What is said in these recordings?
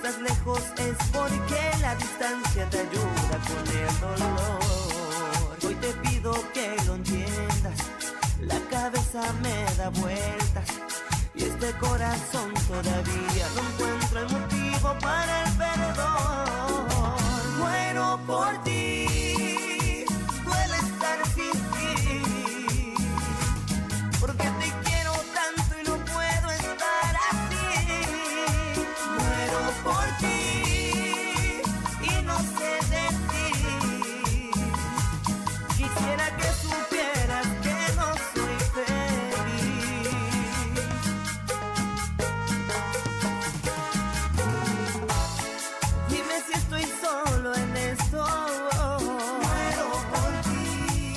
estás lejos es porque la distancia te ayuda con el dolor. Hoy te pido que lo entiendas, la cabeza me da vueltas y este corazón todavía no encuentra el motivo para el perdón. Muero por ti, duele estar sin ti, porque te quiero tanto y no puedo estar así. Muero por ti y no sé de ti. Quisiera que supieras que no soy feliz. Dime si estoy solo en esto. Muero por ti,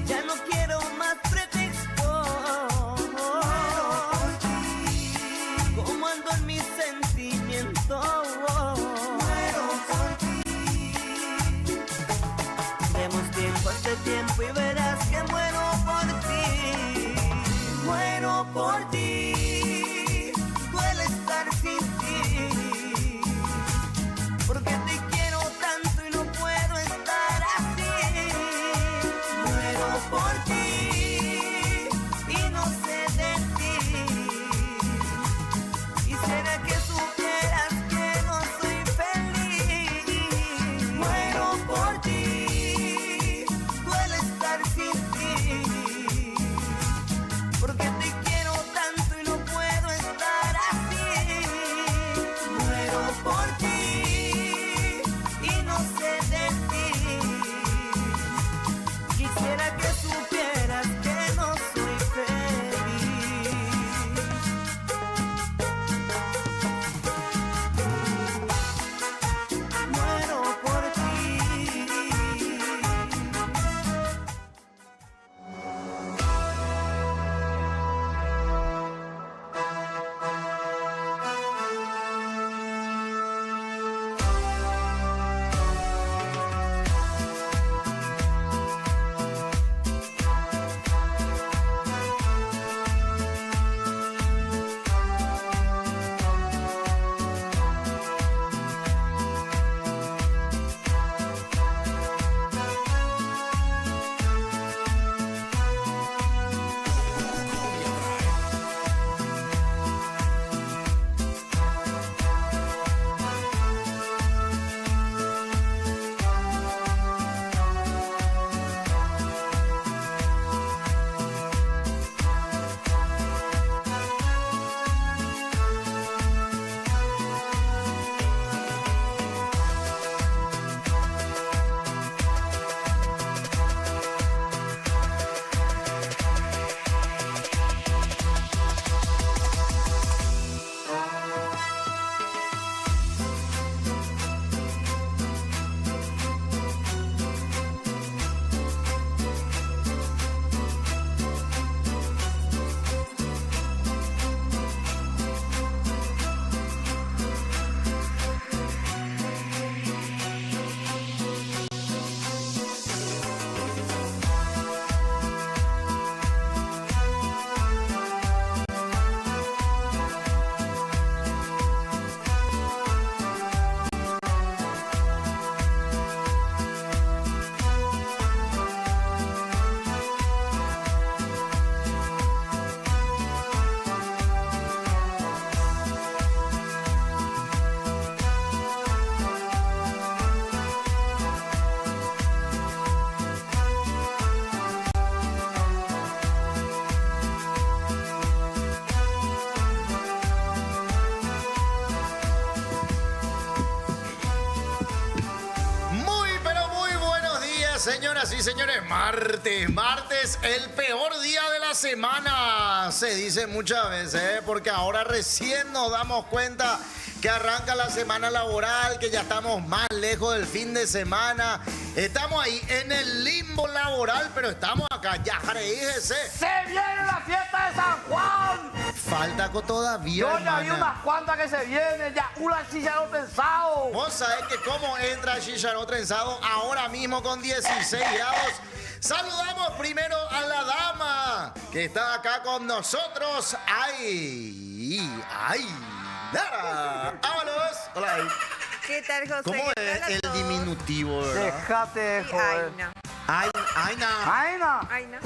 ya no quiero más pretextos. Muero por ti, como ando en mis sentimientos. Muero por ti. Demos tiempo a este tiempo y verás que muero por ti. Muero por ti, duele estar sin ti, porque te quiero tanto y no puedo estar así. Muero por ti y no sé de ti. Quisiera que supieras que no soy feliz. Muero por ti, duele estar sin ti, porque te quiero tanto y no puedo estar así. Muero por ti y no sé de ti. Quisiera que supieras que no soy feliz. Muero por ti. Señoras y señores, martes, el peor día de la semana, se dice muchas veces, porque ahora recién nos damos cuenta que arranca la semana laboral, que ya estamos más lejos del fin de semana. Estamos ahí en el limbo laboral, pero estamos acá, ya reíjese. ¡Se viene la fiesta de San Juan! Falta todavía, Yo ya vi hermana. unas cuantas que se vienen, ya una chicharrón trenzado. Vos sabés que cómo entra el chicharrón trenzado ahora mismo con 16 grados. Saludamos primero a la dama que está acá con nosotros. ¡Ay! ¡Ay! Dara. ¡Vámonos! Hola. ¿Qué tal, José? ¿Cómo ¿Qué es tal a el todos? diminutivo, verdad? Déjate, Y joder. Aina. Aina. Aina. Aina. Aina. Aina.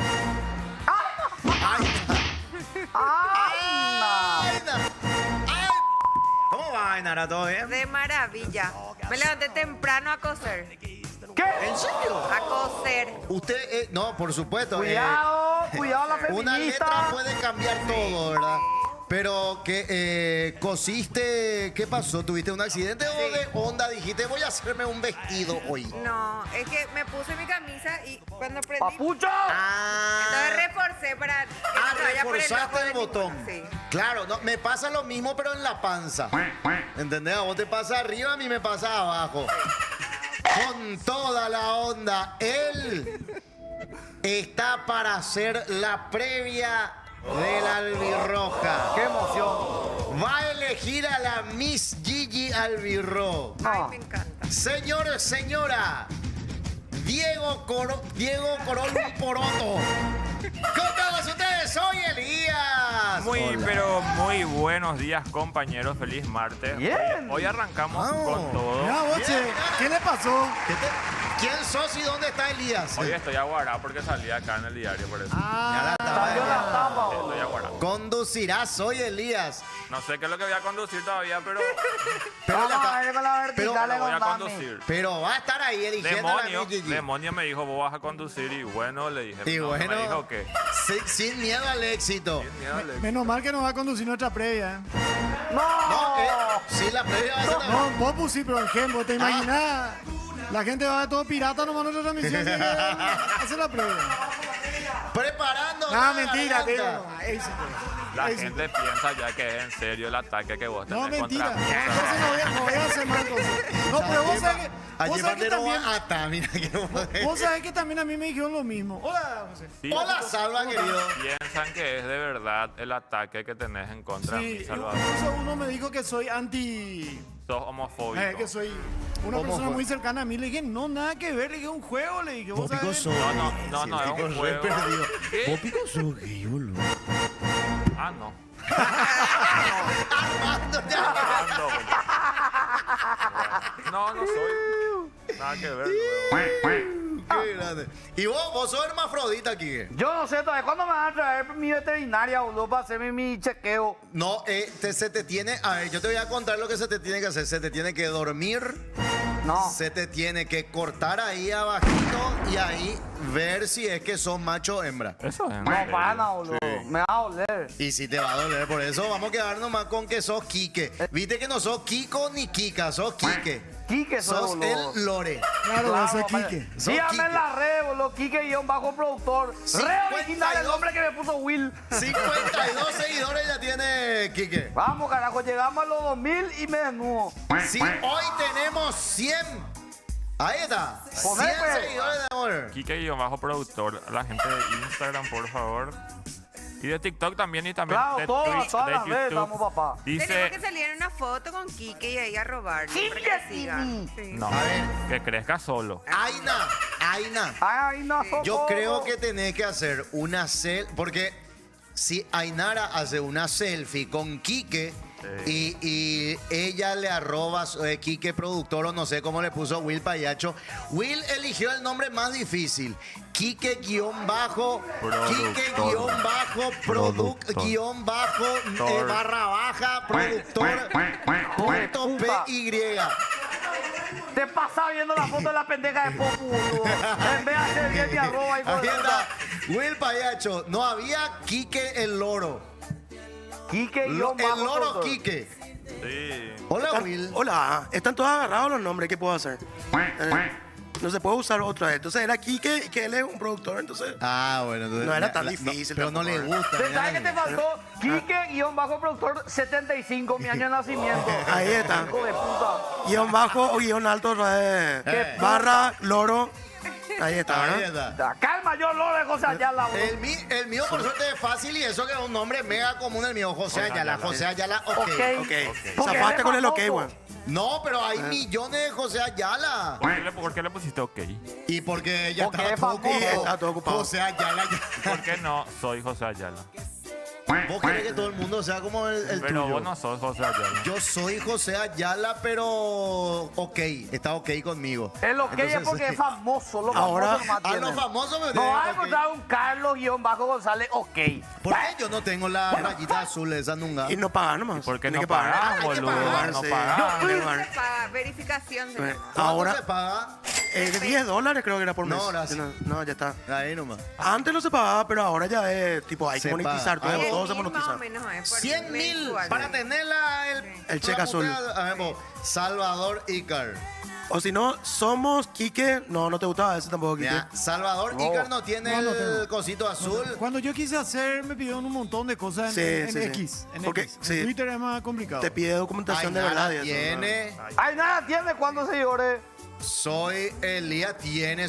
Aina. Ay. ¿Cómo va, Ainara? ¿Todo bien? De maravilla. Me levanté temprano a coser. ¿Qué? ¿En serio? A coser. Usted, no, por supuesto. Cuidado la Una letra feminista. puede cambiar todo, ¿verdad? Pero que cosiste, ¿qué pasó? ¿Tuviste un accidente o Sí. de onda dijiste voy a hacerme un vestido hoy? No, es que me puse mi camisa y cuando prendí... ¡Papucho! Entonces reforcé para que no se vaya por el ojo reforzaste de el botón. ninguno. Sí. Claro, no, me pasa lo mismo pero en la panza. ¿Entendés? A vos te pasa arriba, a mí me pasa abajo. Con toda la onda, él está para hacer la previa de la albirroja. ¡Qué emoción! Va a elegir a la Miss Gigi Albirro. Ay, No. me encanta. Señor, señora, Diego Corol Poroto. Con todos ustedes, soy Elías. Pero muy buenos días, compañeros. Feliz martes. Bien. Hoy arrancamos Vamos. con todo. Mira, Boche, ¿qué le pasó? ¿Quién sos y dónde está Elías? Hoy estoy aguará porque salí acá en el diario, por eso. Ya la Salió la tapa, Estoy boludo. aguará. Conducirás, soy Elías. No sé qué es lo que voy a conducir todavía, pero Pero, Vamos ya a está. ver con la vertical lo voy a con Dani. conducir. Pero va a estar ahí eligiendo a la Demonio, Miss Gigi. demonio me dijo, vos vas a conducir y bueno, le dije. Y no, bueno, me dijo que. sin miedo al éxito. Menos mal que nos va a conducir nuestra previa. ¿Eh? ¡No! No, sí, la previa va a ser No, vos pues sí, pero el ejemplo, Ah. ¿te imaginas? La gente va de todo pirata nomás nuestra transmisión. ¿Sí? Hace la previa. preparando. No, la mentira, tío. garganta. La gente piensa ya que es en serio el ataque que vos tenés No, mentira. contra mí. Entonces no voy a hacer mal cosas. No, pero vos sabés que, Allí vos sabés que Bandero también... ata, mira que Vos sabés que también a mí me dijeron lo mismo. Hola, José. Sí, Hola, Salva, querido. piensan que es de verdad el ataque que tenés en contra de Sí, mí, Salvador. incluso uno me dijo que soy anti... Sos homofóbico. que soy una persona muy cercana a mí. Le dije, no, nada que ver. Le dije, un juego. Le dije, vos sabés. No, es un juego. ¿Qué? Vos pico sos gay, boludo. Ah, no. Armando, ya. Ah, no, boludo. No, no soy. Nada que ver. luego. Qué grande. Y vos sos hermafrodita aquí. Yo no sé todavía cuándo me van a traer mi veterinaria, boludo, para hacerme mi chequeo. No, se te tiene. A ver, yo te voy a contar lo que se te tiene que hacer. Se te tiene que dormir. No. Se te tiene que cortar ahí abajito y ahí ver si es que sos macho o hembra. Eso es. No, para nada, boludo. Me va a doler. Y si te va a doler, por eso vamos a quedarnos más con que sos Quique. Viste que no sos Kiko ni Kika, sos Quique. Quique soy, Sos boludo. el Lore. Claro, Claro, ese papá. Quique. Sos Síganme Quique. en las redes, boludo. Quique-productor. Re 52. original el nombre que me puso Will. 52 seguidores ya tiene Quique. Vamos, carajo, llegamos a los 2000 y me desnudo. Si hoy tenemos 100. Ahí está. 100 Ponete. seguidores de amor. Kike-productor. La gente de Instagram, por favor. Y de TikTok también y también Claro, de todas, Twitch, todas de las veces YouTube. vamos, papá. Tenemos Dice, que salir en una foto con Kike y ahí a robarle. Kike para que la sigan. TV. Sí. no, A ver. que crezca solo. Aina. Ay, no, Yo socorro. creo que tenés que hacer una selfie. Porque si Ainara hace una selfie con Quique. Y ella le arroba Quique productor o no sé cómo le puso Will Payacho. Will eligió el nombre más difícil. Quique guión bajo. Quique guión bajo. Product guión bajo. Barra baja. Productor. Punto puta. PY. Te pasa viendo la foto de la pendeja de Popu, boludo. En vez de hacer bien mi arroba, hijo Ahí de está. puta. Will Payacho. No había Quique el loro. Quique El guión bajo loro productor. Quique. Sí. Hola, Will. Hola, están todos agarrados los nombres, ¿qué puedo hacer? No se puede usar otro. Entonces era Quique y que él es un productor, entonces. Ah, bueno. Entonces, No era tan difícil pero no le tampoco, gusta. ¿Sabes mira. qué te faltó? Quique guión bajo productor 75, mi año de nacimiento. Ahí está. Hijo de puta. Guión bajo o guión alto, barra, loro. Ahí está, Ahí ¿verdad? está. Acá el mayor loro de José Ayala, boludo. El mío, por suerte, es fácil y eso que es un nombre mega común. El mío, José Ayala. José Ayala, ok. Ok. Ok. Porque Zafaste es con el ok, famoso. güey. No, pero hay millones de José Ayala. ¿Por qué le pusiste ok? Y porque ella Porque estaba es todo famoso. ocupado. Está todo ocupado. José Ayala. ¿Por qué no soy José Ayala? Vos querés que todo el mundo sea como el Pero tuyo. vos no sos José Ayala. Yo soy José Ayala, pero ok, está ok conmigo. El ok es Entonces, porque es famoso. Los Ahora- famosos nomás a tienen. los famosos me No tienen vas a ok. encontrar un Carlos-González ok. ¿Por qué yo no tengo la rayita azul esa nunca? Y no pagan nomás. ¿Por qué Tiene no que pagar. pagás, hay que boludo? pagar, No sí. pagás. Tiene que Se pagar. paga, verificación se llama. ¿Cuánto Ahora se paga? $10 creo que era por mes. No, gracias. No, ya está. Ahí nomás. Antes no se pagaba, pero ahora ya es tipo, hay que Se monetizar paga. todo, Ah, todo se 100.000 más monetiza. o menos es por 100.000 mensual. para tener El cheque azul. A ver, vos, Salvador Icar. O si no, somos Quique. No te gustaba ese tampoco, Quique. Mira, Salvador Icar no tiene No, no el tengo. cosito azul. Cuando yo quise hacer, me pidieron un montón de cosas en, Sí, en sí, X. sí. En Porque, X. sí. En Twitter es más complicado. Te pide documentación de Ainara verdad. y eso, tiene. Ay, nada, tiene cuántos seguidores. Soy Elías,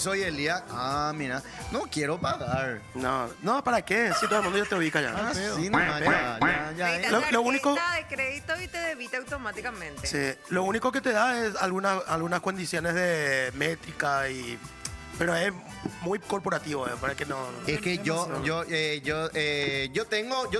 soy Elías. Ah, mira, no quiero pagar. No, ¿para qué? Si todo el mundo ya te ubica ya. Ah, sí, nomás, ya, Te Lo da único- tarjeta de crédito y te debita automáticamente. Sí, lo único que te da es algunas condiciones de métrica pero es muy corporativo, para que no. Es que yo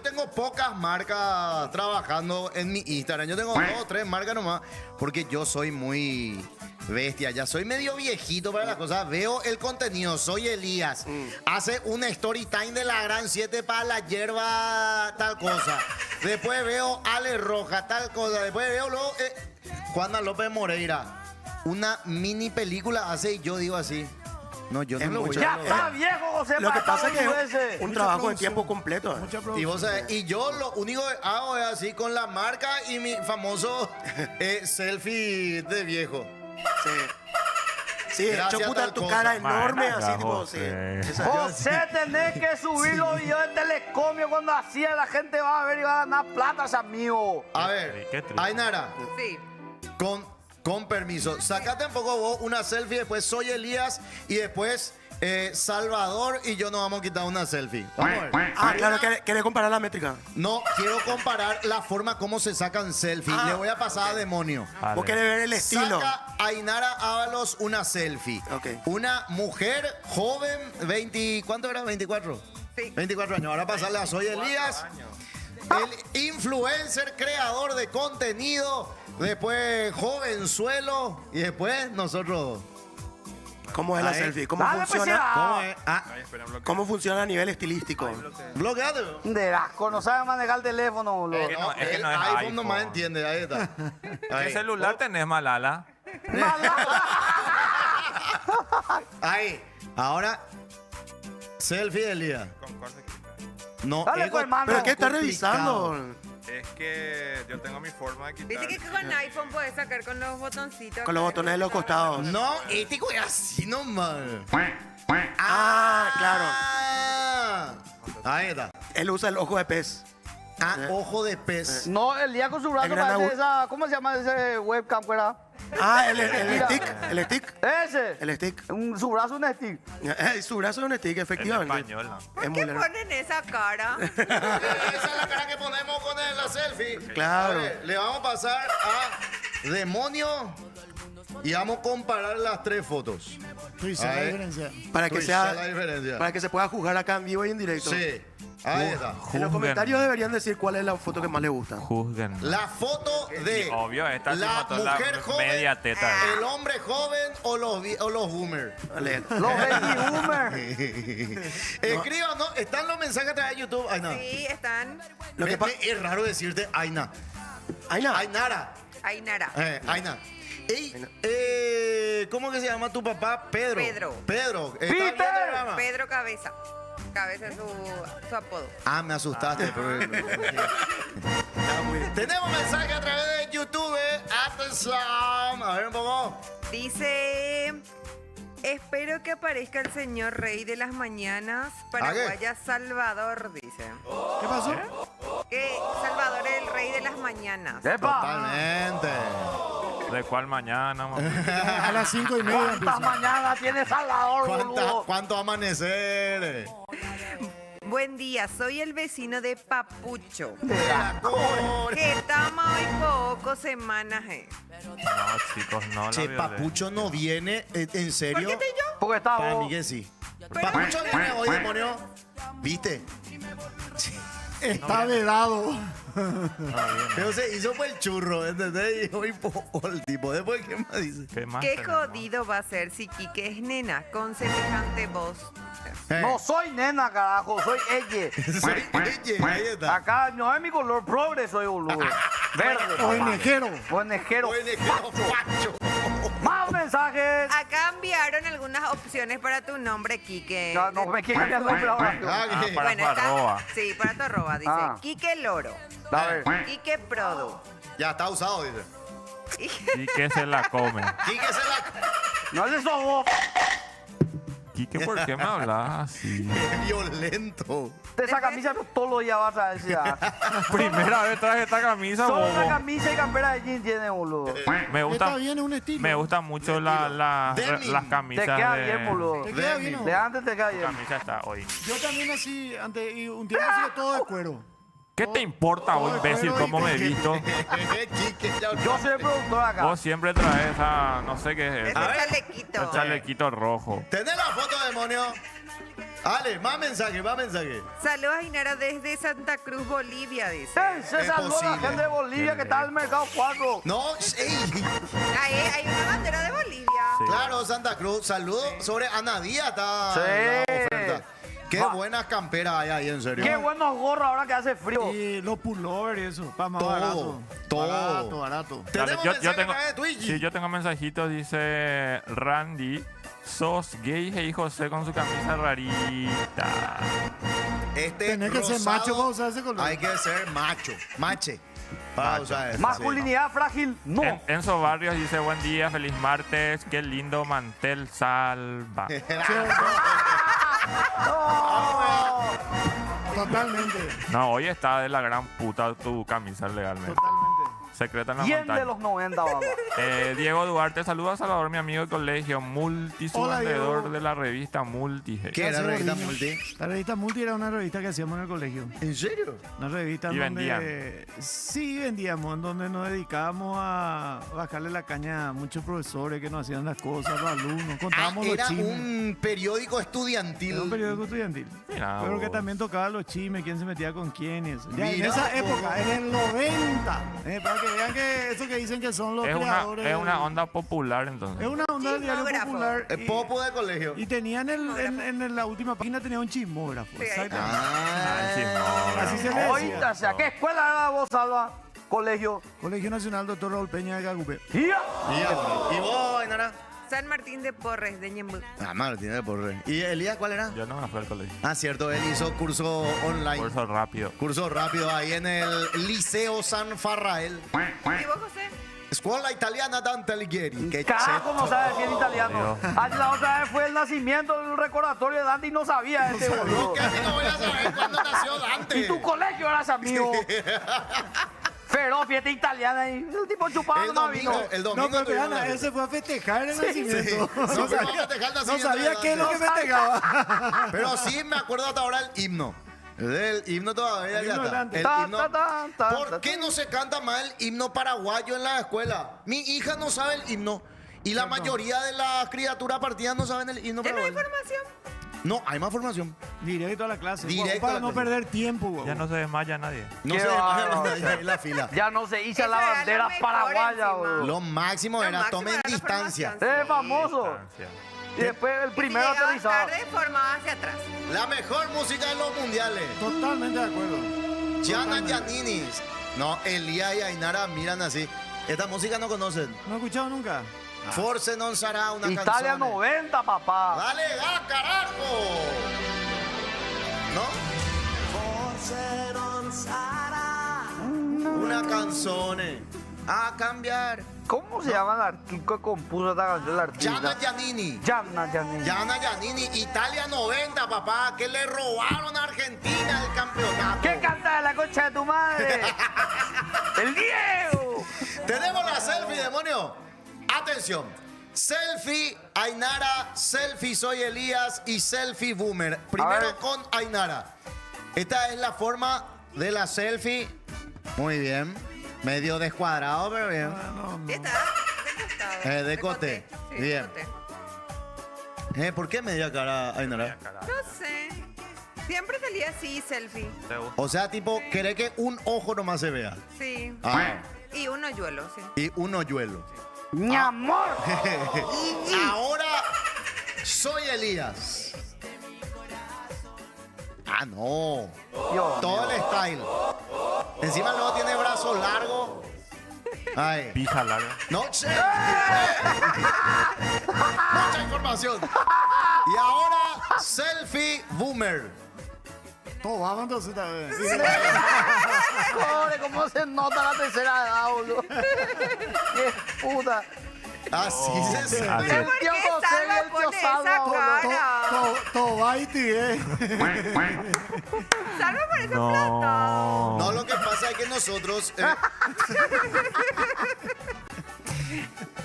tengo pocas marcas trabajando en mi Instagram. Yo tengo 2 o 3 marcas nomás, porque yo soy muy bestia. Ya soy medio viejito para las cosas. Veo el contenido, soy Elías. Hace un story time de la Gran 7 para la hierba, tal cosa. Después veo Ale Roja, tal cosa. Después veo luego Juana López Moreira. Una mini película hace y yo digo así. No, yo no Es lo voy mucho. a Ya lograr. está viejo, José. Lo que para pasa es que boludeces. es un Mucha trabajo de producción. tiempo completo. Mucha Y, producción. vos sabés, y yo lo único que hago es así con la marca y mi famoso selfie de viejo. Sí. Sí, Gracias, hecho puta tal tu cosa. cara enorme, Maraca, así tipo, José. sí. Esa- José, tenés que subir los videos de Telecomio cuando hacía. La gente va a ver y va a ganar plata, ese amigo. A ver, Qué triste. Ainara, Sí. con permiso, sacate un poco vos una selfie, después soy Elías y después Salvador y yo nos vamos a quitar una selfie. Vamos a ver. Ah, claro, ¿querés comparar la métrica? No, quiero comparar la forma como se sacan selfies. Ah, Le voy a pasar a demonio. Vale. Vos querés ver el estilo. Saca Ainara Ábalos una selfie. Ok. Una mujer joven, ¿cuánto era? 24. Sí. 24 años. Ahora pasarle a Soy Elías. El influencer, creador de contenido. Después jovenzuelo. Y después nosotros. ¿Cómo es la Ahí. selfie? ¿Cómo Dale, pues, funciona? ya. ¿Cómo es? Ah, ¿Cómo funciona a nivel estilístico? bloqueate. De asco, no sabe manejar el teléfono, boludo. Es que no- es que el no es iPhone iPhone. nomás entiende. Ahí está. ¿Qué Ahí. celular tenés, Malala? Ahí. Ahora, selfie de Elías. No, Dale, es pues, hermano. ¿Pero qué estás complicado. revisando? Es que yo tengo mi forma de quitar. Dice que con iPhone puedes sacar con los botoncitos. Con los botones de los costados. No, este es así nomás. Ah, claro. Ah, ahí está. Él usa el ojo de pez. Ah, ojo de pez. No, el día con su brazo El gran parece agu- esa. ¿Cómo se llama ese webcam que era? Ah, el stick. El stick. Ese. El stick. Su brazo un stick. Su brazo es un stick, En efectivamente. español, ¿no? ¿Por Es qué muy ponen esa cara? Esa es la cara que ponemos con la selfie. Claro. A ver, le vamos a pasar a Demonio y vamos a comparar las 3 fotos. Sí, sí, la Ahí. diferencia. Para que Uy, ya la sea, diferencia. para que se pueda jugar acá en vivo y en directo. Sí, ahí está. En los Juzguen. comentarios deberían decir cuál es la foto que más les gusta. Juzguen. La foto de Obvio, esta sí la mató la mujer joven, media teta. el hombre joven o los boomers. Vale. Los baby boomers. Escriban, ¿no? Están los mensajes a través de YouTube. Ay, no. Sí, están. Lo que pa- Es raro decirte Aina. Aina. Ainara. Ainara. Aina. Ey, ¿cómo que se llama tu papá? Pedro. Pedro. Pedro. ¿estás Peter. viendo el programa? Pedro Cabeza. Cabeza es su apodo. Ah, me asustaste. Tenemos mensaje a través de YouTube. Atención. A ver un poco. Dice, espero que aparezca el señor Rey de las Mañanas, Paraguaya Salvador, dice. ¿Qué pasó? Que Salvador es el Rey de las Mañanas. ¡Epa! Totalmente. ¿De cuál mañana, mamá? A las 5:30 ¿Cuántas empieza. mañanas tiene Salvador, boludo? ¿Cuánto amanecer? Buen día, soy el vecino de Papucho. Amor. Que estamos hoy poco semanas. No, chicos, no la Che, violé. Papucho no viene, ¿en serio? Porque está Para vos. mí que sí. Papucho viene hoy, demonio. ¿Viste? Está vedado. Pero se hizo por el churro, ¿entendés? Y hoy por el tipo. Después, ¿qué más dice? ¿Qué más Qué tenemos? jodido va a ser si Quique es nena con semejante voz. No soy nena, carajo, soy ella. Soy ella, ahí está. Acá no es mi color progre, soy boludo. Verde. ONGero. Buenejero. Oye, qué facho. Más mensajes. Acá enviaron algunas opciones para tu nombre, Quique. No me quiero cambiar el nombre ahora. Ah, que- para tu arroba. Sí, para tu arroba. Dice Ah. Quique Loro. A ver. Quique Produ. Ya está usado, dice. Quique se la come. Quique se la... No es eso vos. Quique, ¿por qué me hablas así? Qué violento. De esa camisa todos los días vas a decir. Primera vez traje esta camisa, Solo una bobo. camisa y campera de jean tiene, boludo. Me gusta, Está bien, es un estilo. me gusta mucho las Denim. camisas Te queda de... bien, boludo. Te queda bien, ¿no? De antes te queda bien. camisa está hoy. Yo también así, antes, y un tiempo así todo de cuero. ¿Qué te importa vos, imbécil, cómo me he visto? Quique, ya... Yo soy el productor acá. Vos siempre traes esa, no sé qué es Ese eso, chalequito. el chalequito rojo. ¿Tenés la foto, demonio? Ale, más mensaje, más mensaje. Saludos a Inara desde Santa Cruz, Bolivia, dice. Se saludó la posible. gente de Bolivia que está en el mercado 4. No, ey. Hay una bandera de Bolivia. Sí. Claro, Santa Cruz. Saludos sobre Ana Díaz. Está Sí. la oferta. Qué buenas camperas hay ahí, en serio. Qué buenos gorros ahora que hace frío. Y los pullovers y eso, para más Todo, barato. todo. Barato. Dale, Tenemos mensaje a través de Twitch. sí, yo tengo mensajitos, dice Randy. Sos gay, y José con su camisa rarita. Este Tenés que ser rosado, macho para usar ese color. Hay que ser macho, mache. Para Macho. usar eso, Masculinidad frágil, no. Enzo Barrios dice buen día, feliz martes, qué lindo mantel salva. sí. Totalmente. No, hoy está de la gran puta tu camisa legalmente. Totalmente. Secreta en la Bien montaña. de los 90, vamos. Diego Duarte, saluda a Salvador, mi amigo de colegio, multi, su Hola, vendedor Diego. de la revista Multi. ¿Qué era Gracias, revista Gordillo. multi? La revista Multi era una revista que hacíamos en el colegio. ¿En serio? Una revista ¿Y en donde... vendían? Sí, vendíamos, en donde nos dedicábamos a bajarle la caña a muchos profesores que nos hacían las cosas, a los alumnos, contábamos los Era chismes. un periódico Era estudiantil. un periódico estudiantil. Mira, Pero que vos. también tocaba los chismes, quién se metía con quién y eso. Ya, en Mira esa vos. época, en el 90, para que vean que eso que dicen que son los creadores. Es una onda popular entonces. Es una onda del diario Chismógrafo. popular. El popo de colegio. Y tenían en la última página tenía un chismógrafo. Sí, ahí Exactamente. Ah, sí, no, Así se le Oíste, decía. o sea, ¿qué escuela era vos, Salva? Colegio. Colegio Nacional Dr. Raúl Peña de Cagupé. ¡Ya! ¿Y vos, Ainara? San Martín de Porres, de Ñembu. Ah, Martín de Porre. ¿Y Elías cuál era? Yo no me fui al colegio. Ah, cierto, él hizo curso online. Curso rápido. Curso rápido ahí en el Liceo San Farrael. ¿Y vos, José? Escuela Italiana Dante Alighieri. Qué Carajo, no cheto. sabe decir italiano. Dios. Ah, la otra vez fue el nacimiento del recordatorio de Dante y no sabía este boludo. ¿Qué no voy a saber cuándo nació Dante? Y tu colegio eras amigo. Feroz, fiesta italiana y el tipo chupaba El no vino. domingo, el No, domingo pero tuvimos Ana, la- él se fue a festejar el nacimiento. Sí, No fuimos a sabía, festejar el no nacimiento sabía de qué es lo que Dante. festejaba. Pero sí me acuerdo hasta ahora el himno. El himno todavía El ya himno está. delante. El Ta, himno- ta, ta, ta, ¿Por ta, qué ta. no se canta más el himno paraguayo en la escuela? Mi hija no sabe el himno. Y la mayoría de las criaturas partidas no saben el himno ¿Ya no hay paraguayo. información? No, hay más formación. Directo a la clase. Directo para a la no clase. perder tiempo, güey. Ya no se desmaya nadie. No Qué se bárbaro. desmayan en la fila. Ya no se hizo Eso la era lo bandera mejor paraguaya, encima. boludo. Lo máximo Lo era máximo tomen era la distancia. formación. Es famoso. Distancia. Y después el primero y si llegabas aterrizaba. tarde, formaba hacia atrás. La mejor música de los mundiales. Totalmente de acuerdo. Gianna Giannini. No, Elías y Ainara miran así. Esta música no conocen. ¿No he escuchado nunca? Forse non sarà una Italia canzone. 90, papá. ¡Dale, gas, carajo! ¿No? Una canzone a cambiar. ¿Cómo se llama el artista que compuso esta canción? El artista. Gianna Giannini. Gianna Giannini. Gianna Giannini, Italia 90, papá, que le robaron a Argentina el campeonato. ¿Qué canta de la concha de tu madre? ¡El Diego! Tenemos la selfie, demonio. Atención. Selfie Ainara, selfie soy Elías y selfie Boomer. ver. Primero con Ainara. Esta es la forma de la selfie. Muy bien. Medio descuadrado, pero bien. ¿Qué está? De costado. Decote. Sí, Bien. decote. ¿Por qué media cara, Ainara? No sé. Siempre salía así, selfie. ¿Te gusta? O sea, tipo, querés que un ojo nomás se vea. Sí. Ah, Y un hoyuelo, sí. y un hoyuelo. Mi amor. Ahora soy Elías. Ah, no. Dios Todo el style. Encima luego tiene brazo largo. Ay. Pija larga. No sé. Mucha información. Y ahora, selfie boomer. Todo vamos entonces también. Pobre, cómo se nota la tercera edad, boludo. Qué puta. Así se así sabe. es. ¿Por qué Tío José y Salva el tío pone Salva, esa boludo. cara? Todo Baiti, Salva por ese plato. No, lo que pasa es que nosotros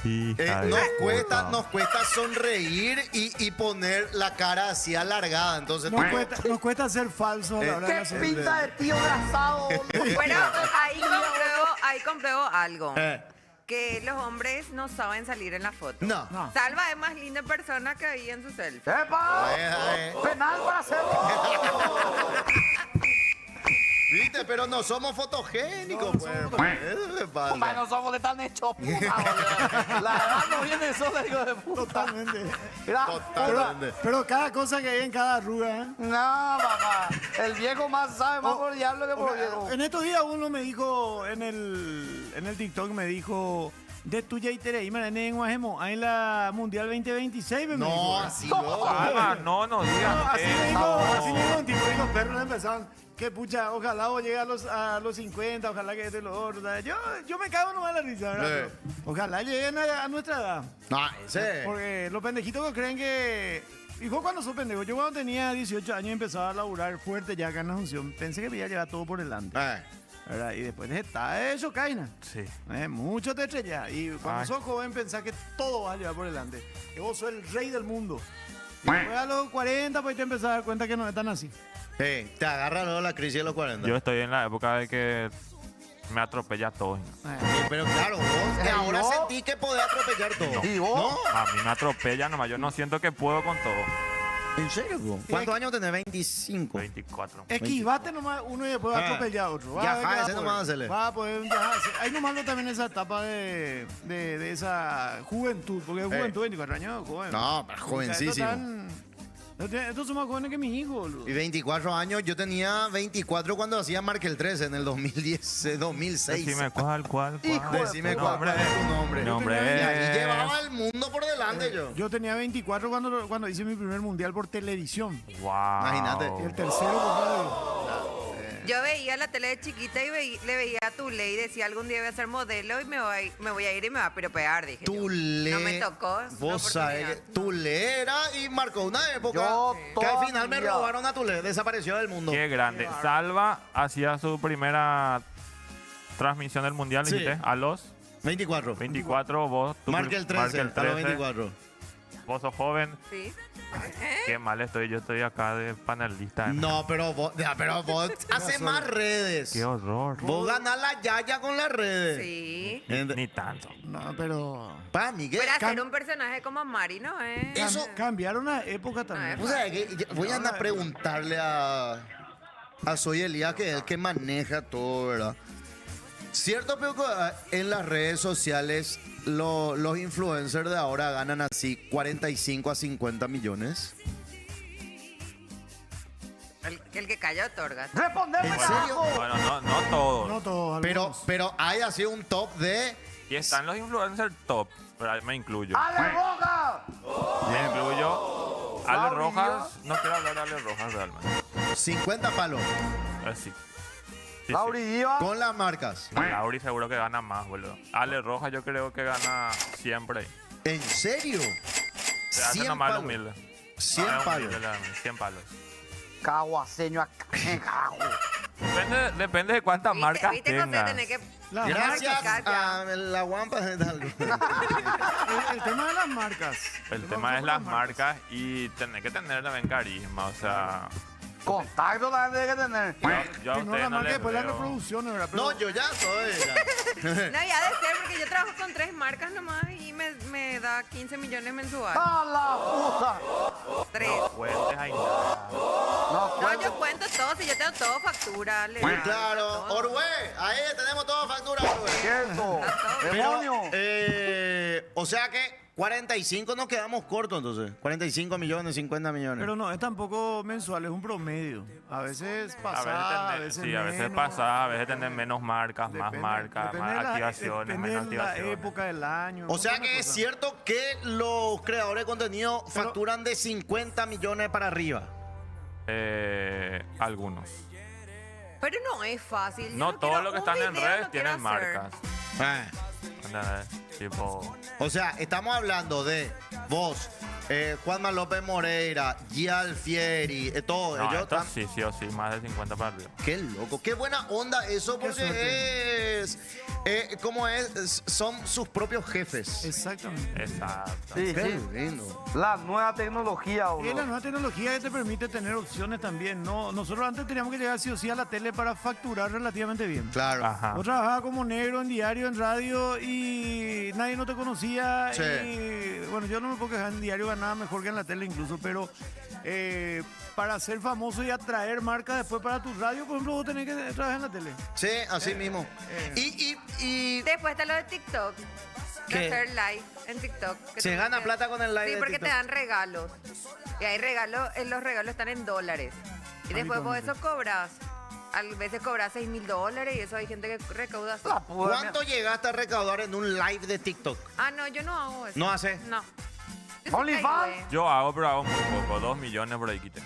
Hija de puta. nos cuesta sonreír y poner la cara así alargada. Entonces, Nos cuesta ser falsos a la hora de Qué hacer. pinta de tío grasado, boludo. Bueno, ahí compruebo algo. Que los hombres no saben salir en la foto. no. Salva es más linda persona que ahí en su selfie. ¡Epa! Eh. Penal para hacerlo. ¿Viste? Pero no somos fotogénicos, pues. Eso me pasa. Hombre, no somos de tan hechos, puta, boludo. La verdad no viene sola, hijo de puta. Totalmente. Mira, Totalmente. Pero cada cosa que hay en cada arruga, ¿eh? no, mamá. El viejo más sabe más por diablo que por viejo. En estos días uno me dijo en el TikTok, me dijo, de tuya y Tere, y me en la Mundial 2026, me No, dijo. así no. Salva, no digas. Así me dijo un tipo, dijo, perros empezaron, que pucha, ojalá vos llegue a los 50, ojalá que de los otros. Yo me cago nomás en la risa, ¿verdad? Pero ojalá lleguen a nuestra edad. No, ese. Porque los pendejitos que creen que... Y vos cuando sos pendejo, yo cuando tenía 18 años empezaba a laburar fuerte ya acá en Asunción, pensé que me iba a llevar todo por delante. ¿Verdad? Y después está eso, Caina. Sí. Mucho te estrella. Y cuando Ay. sos joven pensás que todo va a llevar por delante. Que vos sos el rey del mundo. Y después a los 40 pues te empezás a dar cuenta que no es tan así. Te agarra luego la crisis de los 40. Yo estoy en la época de que me atropella todo. Sí, pero claro, vos que ahora ¿No? sentí que podés atropellar todo. ¿Y vos? ¿No? A mí me atropella nomás. Yo no siento que puedo con todo. ¿En serio, vos? ¿Cuántos años tenés? 25. 24. Esquivate nomás uno y después va a Ah. atropellar a otro. Ya, a ver qué ese a nomás poder. hacerle. Va a poder viajarse. Hay nomás también esa etapa de esa juventud, porque es juventud, 24 años, joven. No, pero jovencísimo. Estos son más jóvenes que mis hijos, boludo. Y 24 años, yo tenía 24 cuando hacía Markel 13 en el 2010, 2006. Decime cuál. Hijo de Decime puta. cuál es tu nombre. Mi nombre Y ahí es... llevaba el mundo por delante yo. Yo tenía 24 cuando hice mi primer mundial por televisión. Wow. Imagínate. Y el tercero por radio. Yo veía la tele de chiquita y le veía a Tule y decía algún día voy a ser modelo y me voy a ir y me va a piropear, dije yo. Tule. No me tocó. Vos sabés que Tule era y marcó una época Yo que al toda final me mi vida. robaron a Tule. Desapareció del mundo. Qué grande. Salva hacía su primera transmisión del mundial, Sí. dijiste, a los 24. 24. Vos, Markel 13, a los 24. Vos sos joven. Sí. Qué mal estoy. Yo estoy acá de panelista. No, pero vos haces más redes. Qué horror. Vos ganás la yaya con las redes. Sí. Ni tanto. No, pero Pa, Miguel. Pero hacer un personaje como Mari, ¿no? Eso. cambiaron la época también. O sea, que voy a andar a preguntarle a Soy Elías, que es el que maneja todo, ¿verdad? Cierto, pero que en las redes sociales los influencers de ahora ganan así 45 a 50 millones. El que calla otorga. ¡Respondeme, ¿En serio? carajo! Bueno, no todos. No todos. Pero, algunos. pero hay así un top de... Y están los influencers top. Pero ahí me incluyo. ¡Ale Roja! Me incluyo. Ale Lauri, Rojas. No quiero hablar de Ale Rojas realmente. 50 palos Sí. Sí, Lauri sí. Diva. con las marcas. Lauri seguro que gana más, boludo. Ale Rojas yo creo que gana siempre. ¿En serio? Se hace 100 nomás el palos. humilde. 100 No, es palos. humilde, la verdad, 100 palos. Caguaseño acá. Carajo. Depende de cuántas marcas ¿Viste, José? tengas. Tenés que... Las Gracias marcas, a la guampa de tal. el tema de las marcas. El tema es las marcas y tenés que tener también carisma, o sea... Contacto también tiene que tener. Yo a Primero ustedes la no marca y les después las veo. reproducciones, ¿verdad? Pero No, yo ya soy. No, ya de ser, porque yo trabajo con 3 marcas nomás y me da 15 millones mensuales. ¡A la puta! 3. Fuentes hay nada. No, yo cuento todo, si yo tengo todo factura. Claro, Orue, ahí tenemos toda factura, Orue. Cierto. Pero, Demonio. o sea que 45 nos quedamos cortos entonces. 45 millones, 50 millones. Pero no, es tampoco mensual, es un promedio. A veces pasa, a veces sí, a veces menos. pasa, a veces tener menos marcas, más marcas, Depende más de la- activaciones, depende menos de la activaciones. época del año. O sea un montón de que es cosas. cierto que los creadores de contenido Pero- facturan de 50 millones para arriba. Algunos. Pero no es fácil. yo No todos quiero- los que un están en video redes no quiero tienen hacer. marcas. Ah. ¿Entendés? Tipo, O sea, estamos hablando de vos, Juanma López Moreira, Gia Alfieri, todo. no, ellos estos están- sí, sí o sí, más de 50 para arriba. Qué loco, qué buena onda eso, Qué porque es. ¿Cómo es? Son sus propios jefes. Exactamente. Exacto. Sí, Qué sí. lindo. La nueva tecnología, Y la boludo. nueva tecnología que te permite tener opciones también. No, nosotros antes teníamos que llegar sí o sí a la tele para facturar relativamente bien. Claro. Ajá. Yo trabajaba como negro en diario, en radio y nadie no te conocía. Sí. Y bueno, yo no me puedo quejar, en diario ganaba mejor que en la tele incluso, pero para ser famoso y atraer marcas después para tu radio, por ejemplo, vos tenés que trabajar en la tele. Sí, así mismo. Y Después está lo de TikTok. ¿Qué? De hacer live en TikTok. que Se te gana meten- plata con el live Sí, de porque TikTok. te dan regalos. Y hay regalos, los regalos están en dólares. Y después vos eso cobras. A veces cobras $6,000 y eso hay gente que recauda así. La puta ¿cuánto llegaste a recaudar en un live de TikTok? Ah, no, yo no hago eso. ¿No hace? No. Yo soy OnlyFans. güey. Yo hago, pero hago muy poco. 2 millones por ahí quité.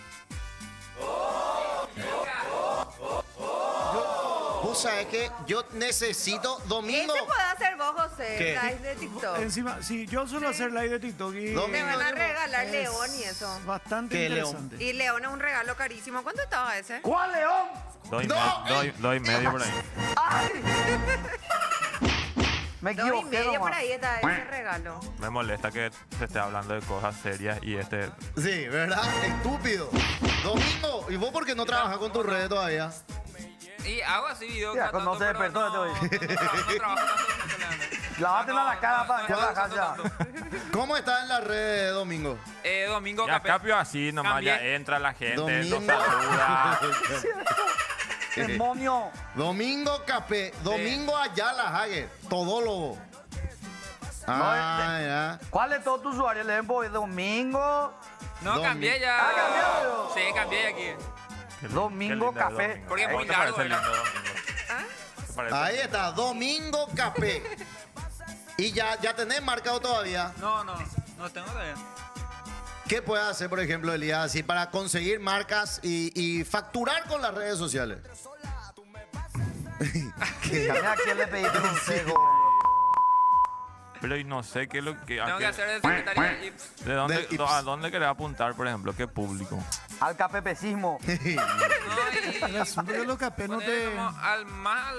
Vos sabés que yo necesito domingo. Ese puede hacer vos, José, ¿Qué? live de TikTok. Encima, sí, yo suelo hacer live de TikTok y Domingo. Te van a yo- regalar es león y eso. bastante ¿Qué león? interesante. Y león es un regalo carísimo. ¿Cuánto estaba ese? ¿Cuál león? No, Doy medio por ahí. ¡Ay! Me 2,5 equivoqué por nomás. ahí está ese regalo. Me molesta que se esté hablando de cosas serias y Sí, ¿verdad? Estúpido. Domingo, ¿y vos por qué no trabajas con tus redes todavía? Y hago así videos. Ya, cada cuando tanto, se pero despertó, no, ya te no trabajo tanto, Leandro. Lávátela la cara para que no, bajas no, ya. no, no. ¿Cómo estás en las redes de Domingo? Domingo ya Capé. cambio así, nomás ya Cambié. entra la gente, Domingo. los saluda. Demonio. Domingo Capé, Domingo Ayala, Hague, todólogo. Ah, ya. ¿Cuál es todo tu usuario? Le den por domingo. No, cambié ya. Ah, cambiaron. Sí, cambié aquí. Qué Domingo lindo Café. Domingo. Porque es ¿Cómo muy te largo, parece ¿verdad? lindo Domingo? ¿Te parece Ahí lindo? está, Domingo Capé. Y ya tenés marcado todavía. No tengo todavía. ¿Qué puedes hacer, por ejemplo, Elías, así para conseguir marcas y facturar con las redes sociales? Mira, ¿a quién le pediste consejo? Pero y no sé qué es lo que... Tengo que hacer de secretaría y ¿De dónde, Del Ips. ¿A dónde querés apuntar, por ejemplo? ¿Qué público? Al capepecismo. no, y Resulta que los capés no ponerle te... como al mal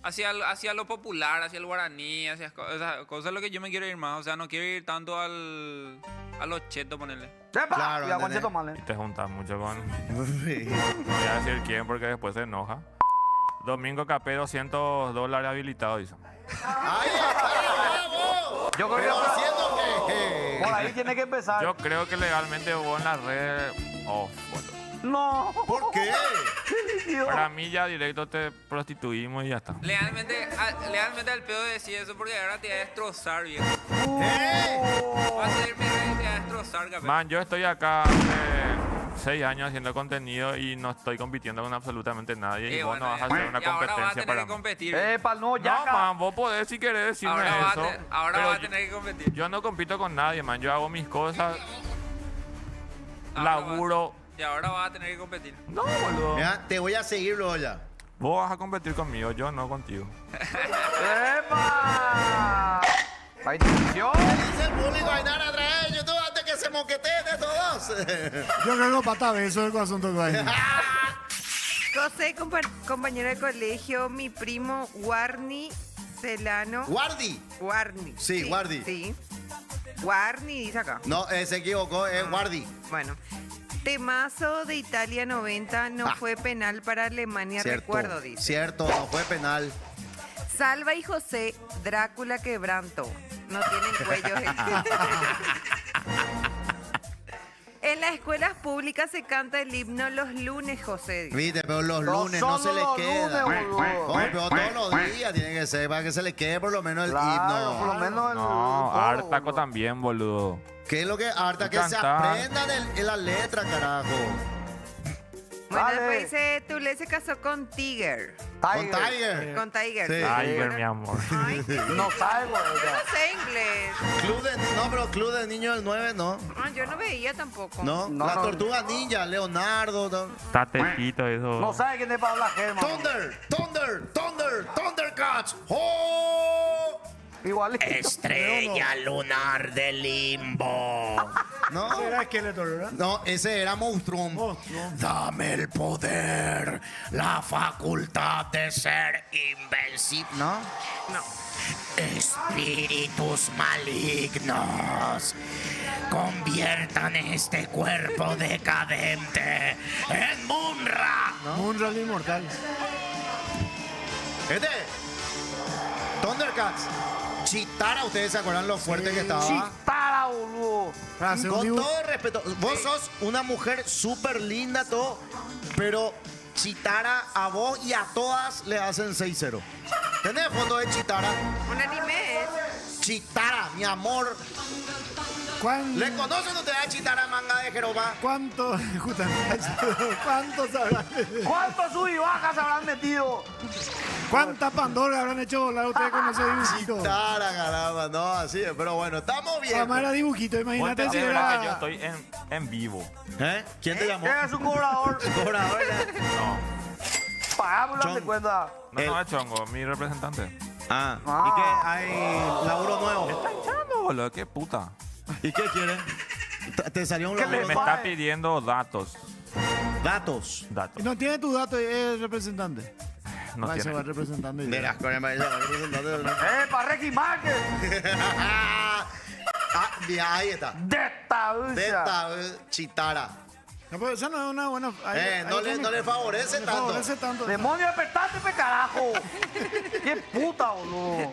hacia lo popular, hacia el guaraní, hacia esas cosas es lo que yo me quiero ir más, o sea, no quiero ir tanto a los chetos, ponerle. ¡Epa! Claro, Cuidado con ¿entendés? Cheto Mal, Y te juntas mucho con... No voy a decir quién porque después se enoja. Domingo Capé, $200 habilitado, dice. ¡Ahí está, vamos! Yo creo Pero que haciendo que... por ahí tiene que empezar. Yo creo que legalmente vos en las redes... Oh, bueno. No. ¿Por qué? Dios. Para mí ya directo te prostituimos y ya está. Legalmente al pedo de decir eso porque ahora te voy a destrozar, viejo. Va a ser mi red, te voy a destrozar, capaz. Man, yo estoy acá hace 6 años haciendo contenido y no estoy compitiendo con absolutamente nadie. Y vos no vas a hacer una y ahora vas a competencia tener para que mí. competir. Epa, no, ya. No, man, vos podés si querés decirme ahora vas eso. ahora pero vas a tener que competir. yo no compito con nadie, man. Yo hago mis cosas, Ahora laburo. Y ahora vas a tener que competir. No, boludo. Mira, te voy a seguir luego ya. Vos vas a competir conmigo, yo no contigo. ¡Epa! ¡Hay tensión! Dice el público, Ainara, trae YouTube antes que se moqueteen estos dos. Yo creo que pata beso del corazón todo ahí. José, compañero de colegio, mi primo Warni Celano. Guardi. Warni. Sí, Wardi. Sí. Warni dice acá. No, se equivocó, es Guardi. Bueno. Temazo de Italia 90 no fue penal para Alemania, recuerdo, dice. Cierto, no fue penal. Salva y José, Drácula quebranto. No tienen cuello. En las escuelas públicas se canta el himno los lunes, José. Dice. Viste, pero los lunes no se le queda. Oye, pero todos los días tiene que ser para que se le quede por lo menos el Claro, por lo himno. menos el. No, coro, Artaco boludo. también, boludo. ¿Qué es lo que harta? Que se Cantar. aprendan la letra, carajo. Bueno, Dale. después dice, Tule se casó con Tiger. Con Tiger. Con Tiger. Sí. Tiger, mi amor. Ay, No sabe, güey. yo no sé inglés. No, pero Club de Niños del 9, no. Ah, yo no veía tampoco. No, No, la no. Tortuga Ninja, Leonardo. No. Está tetito eso. No sabe quién es Pablo Germán. Thundercats. ¡Oh! Igualito. Estrella lunar de limbo. ¿No? Era Skeletor, ¿verdad? No, ese era Monstruo. Monstruo. Dame el poder, la facultad de ser invencible. ¿No? No. Espíritus malignos, conviertan este cuerpo decadente en Munra. Munra el inmortal. Este, Thundercats. Chitara, ¿ustedes se acuerdan lo fuerte que estaba? Chitara, boludo. Para hacer un Con dibujo. todo respeto, vos sos una mujer súper linda, todo, pero Chitara a vos y a todas le hacen 6-0. ¿Tenés fondo de Chitara? Un anime es. Chitara, mi amor. ¿Cuán- ¿Le conocen ustedes a Chitara, manga de Jeroba? ¿Cuánto, justamente, cuántos habrán, ¿Cuántos sub y bajas habrán metido? cuánta Pandora habrán hecho volar ustedes con ese dibujito? Chitara, caramba, no, así es, pero bueno, estamos bien. Mamá era dibujito, Vos imagínate si entendés, ¿verdad? Que yo era... estoy en vivo. ¿Eh? ¿Quién te llamó? Es un cobrador. Cobrador, No, Pagámoslo Chon. de cuenta. no es Chongo, mi representante. Ah, Ah. ¿y qué? ¿Hay laburo nuevo? Está hinchando, boludo, qué puta. ¿Y qué quiere? ¿Te salió un ¿Qué laburo le Me nuevo? está pidiendo datos. Datos. Datos. No tiene tu dato, es representante. No Ahí se va tiene. representando. y- Verás, con el maestro representante. Para Ricky Market. Ah, bien, ahí está. De esta De esta Chitara. No, pero esa no es una buena... No le favorece no tanto. favorece tanto. Demonio, despertate, pe carajo. Qué puta, boludo.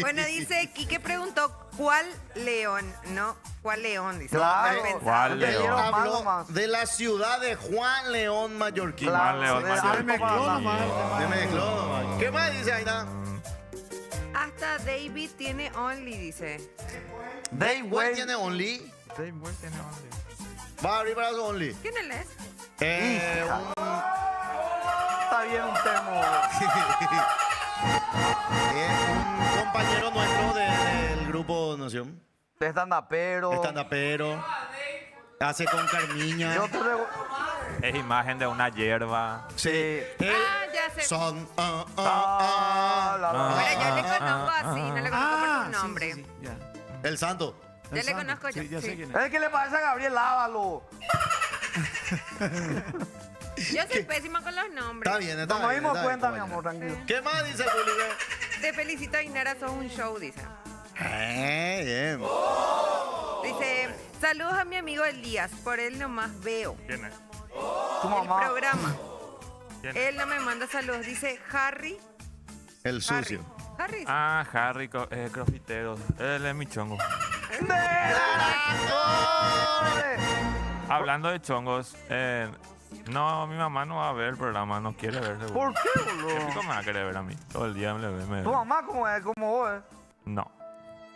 Bueno, dice, Quique preguntó, ¿cuál león? No, ¿cuál león? Dice. Claro. Mal pensado. ¿Cuál Él león? dieron más habló nomás. de la ciudad de Juan León Mallorquín. Juan León de Mallorquín. Se mezcló nomás. Se mezcló. ¿Qué más dice Aina? Hasta David tiene Only, dice. Dave West tiene Only. Va a abrir para su Only. ¿Quién él es? Está bien un termo. Un compañero nuestro del grupo Noción. De stand-upero. Estandapero. Hace con Carmiña. Yo te rego- Es imagen de una hierba. Sí. Él Ah, ya sé. son. Bueno, yo le conozco así, no le conozco por su sí, nombre. sí, sí, ya. El santo. Yo le Santo. conozco yo. Sí, ya sé Sí. quién es. Es que le parece a Gabriel Lávalo. Yo soy pésima con los nombres. Está bien, está No nos bien. dimos está bien, cuenta, mi compañero. amor, tranquilo. ¿Qué más dice Juli? Te felicito, Ainara, sos un show, dice. Bien. Dice, saludos a mi amigo Elías, por él nomás veo ¿Quién es? Tu el mamá. programa. ¿Quién es? Él no me manda saludos, dice Harry. El sucio. Harry. Ah, Harry, crofitero. Él es mi chongo. Hablando de chongos, no, mi mamá no va a ver el programa, no quiere ver. seguro. ¿Por qué, ¿Qué boludo? pico me va a querer ver a mí? Todo el día me le ve. Tu mamá, ¿cómo es? ¿Cómo vos, eh? No,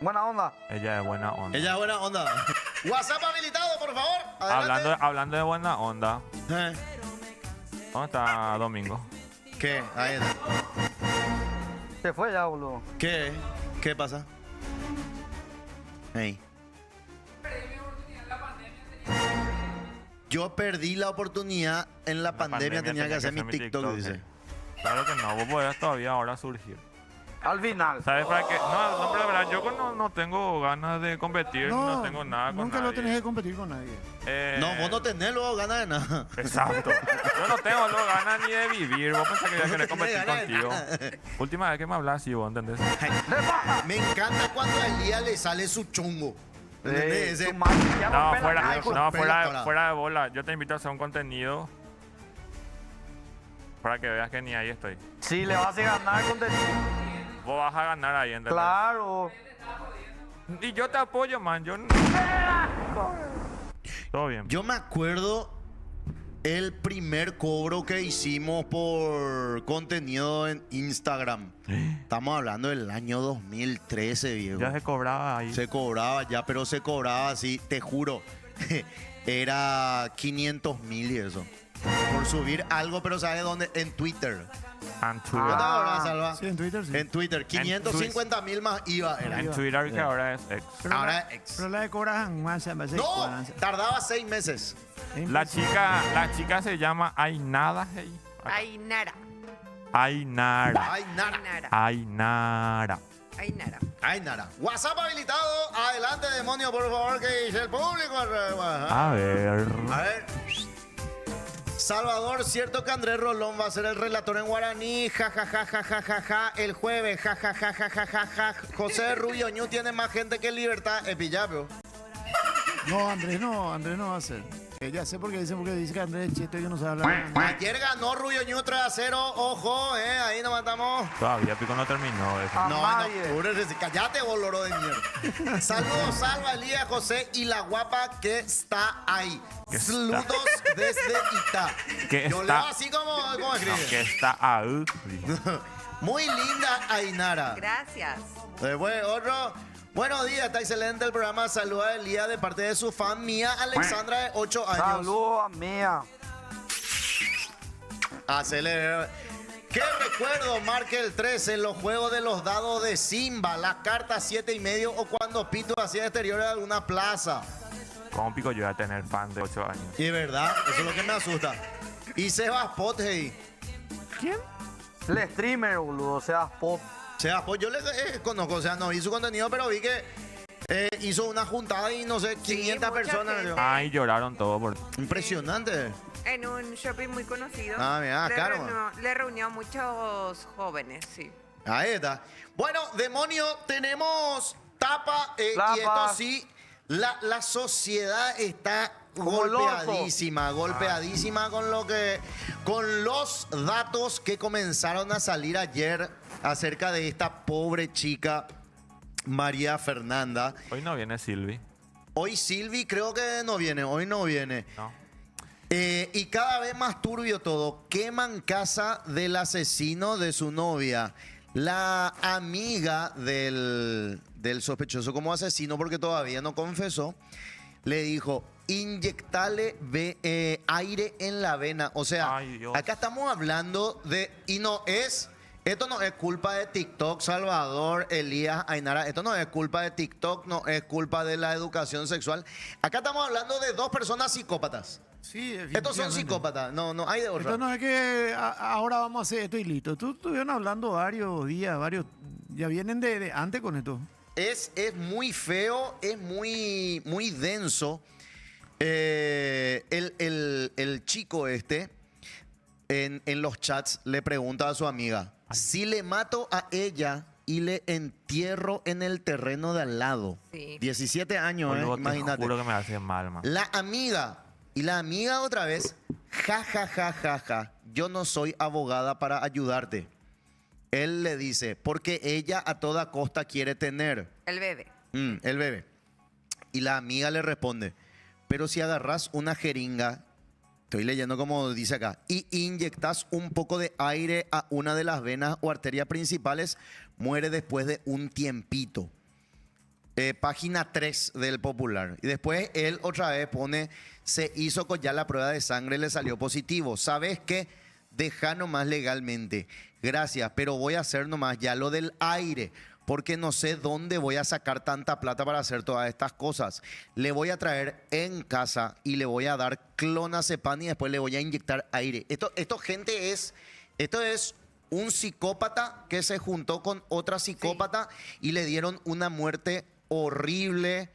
Buena onda. ella es buena onda. Ella es buena onda. WhatsApp habilitado, por favor. Adelante. Hablando de buena onda, Eh, ¿dónde está Domingo? ¿Qué? Ahí está. Se fue ya, boludo. ¿Qué? ¿Qué pasa? Hey. Yo perdí la oportunidad en la pandemia, tenía que hacer mi TikTok, dice. Claro que no, vos podés todavía ahora surgir. Al final. ¿Sabes para qué? No, pero la verdad, yo no tengo ganas de competir, no, tengo nada con Nunca nadie. lo tenés que competir con nadie. No, vos no tenés luego ganas de nada. Exacto. Yo no tengo luego ganas ni de vivir. Vos pensás que voy a querer competir ganas de contigo. nada. Última vez que me hablas así, vos entendés. Me encanta cuando al día le sale su chungo. ¿Entendés? Ese- Tu madre ya No, rompe la calle. fuera de bola. Yo te invito a hacer un contenido para que veas que ni ahí estoy. Sí, le vas a ganar contenido. Vos vas a ganar ahí, ¿entendés? Claro. Y yo te apoyo, man. Yo no- Todo bien. Yo me acuerdo el primer cobro que hicimos por contenido en Instagram. Estamos hablando del año 2013, viejo. Ya se cobraba ahí. Se cobraba ya, pero se cobraba así, te juro. Era 500.000 y eso. Por subir algo, pero ¿sabes dónde? En Twitter. En ¿No te Twitter. acuerdas, Salva? Sí, en Twitter, sí. En Twitter, 550.000 más IVA era. En Twitter, que ahora es ex. Ahora es ex. Pero la de cobras más, No, tardaba 6 meses. La chica se llama Ainara. Ainara. Ainara. Ay, nada. Ainara. Ainara. Ainara. Ay, nada. WhatsApp habilitado. Adelante, demonio, por favor, que dice el público. A ver. A ver. Salvador, ¿cierto que Andrés Rolón va a ser el relator en guaraní? Ja, ja, ja, ja, ja, ja, ja. El jueves, ja, ja, ja, ja, ja, ja, ja. José Rubio Ñu tiene más gente que Libertad. Epillapio. No, Andrés no va a ser. Ya sé porque dice que Andrés es cheto y que no sabe hablar. Ayer ganó Rubio Ñu 3-0. Ojo, ahí nos matamos. Todavía Pico no terminó eso. No, cállate, boloro de mierda. Saludos, Salva, Elías, José y la guapa que está ahí. Saludos desde Itá. Que Yo está- leo así como escribe. Que está ahí. Muy linda, Ainara. Gracias. Después otro. Buenos días, está excelente el programa. Saluda a Elías de parte de su fan mía, Alexandra, de 8 años. Saludos a mía. Hacele. ¿Qué recuerdo marca el 13 en los juegos de los dados de Simba, las cartas 7,5 o cuando Pito hacía exteriores de alguna plaza? ¿Cómo Pico yo voy a tener fan de 8 años? Y es verdad, eso es lo que me asusta. Y Sebas Pothey. ¿Quién? El streamer, boludo, Sebas Pop. Sebas Pothey, yo le conozco, o sea, no vi su contenido, pero vi que hizo una juntada y no sé, 500 mucha personas. gente. Ay, lloraron todos por... Impresionante. En un shopping muy conocido. Ah, mira, claro. Le reunió a muchos jóvenes, sí. Ahí está. Bueno, demonio, tenemos tapa y Tapas. esto sí, la sociedad está Como el orto. golpeadísima con los datos que comenzaron a salir ayer acerca de esta pobre chica María Fernanda. Hoy no viene Silvi. Hoy Silvi creo que no viene, hoy no viene. No. Y cada vez más turbio todo. Queman casa del asesino de su novia. La amiga del sospechoso como asesino, porque todavía no confesó, le dijo, inyectale aire en la vena. O sea, Ay, Dios. acá estamos hablando de... Y no es... Esto no es culpa de TikTok, Salvador, Elías, Ainara. Esto no es culpa de TikTok, no es culpa de la educación sexual. Acá estamos hablando de dos personas psicópatas. Sí, Estos son psicópatas, no hay de otra. Esto no es que ahora vamos a hacer esto y listo. Estuvieron hablando varios días, ya vienen de antes con esto. Es muy feo, es muy denso. El chico este, en los chats, le pregunta a su amiga, si le mato a ella y le entierro en el terreno de al lado. Sí. 17 años, Boludo, te imagínate. juro que me hace mal, man. La amiga otra vez, ja, ja, ja, ja, ja, yo no soy abogada para ayudarte. Él le dice, porque ella a toda costa quiere tener. El bebé. El bebé. Y la amiga le responde, pero si agarras una jeringa, estoy leyendo como dice acá, y inyectas un poco de aire a una de las venas o arterias principales, muere después de un tiempito. Página 3 del Popular. Y después él otra vez pone, se hizo con ya la prueba de sangre, le salió positivo. ¿Sabes qué? Deja nomás legalmente. Gracias, pero voy a hacer nomás ya lo del aire, porque no sé dónde voy a sacar tanta plata para hacer todas estas cosas. Le voy a traer en casa y le voy a dar clonazepam y después le voy a inyectar aire. Esto es un psicópata que se juntó con otra psicópata y le dieron una muerte horrible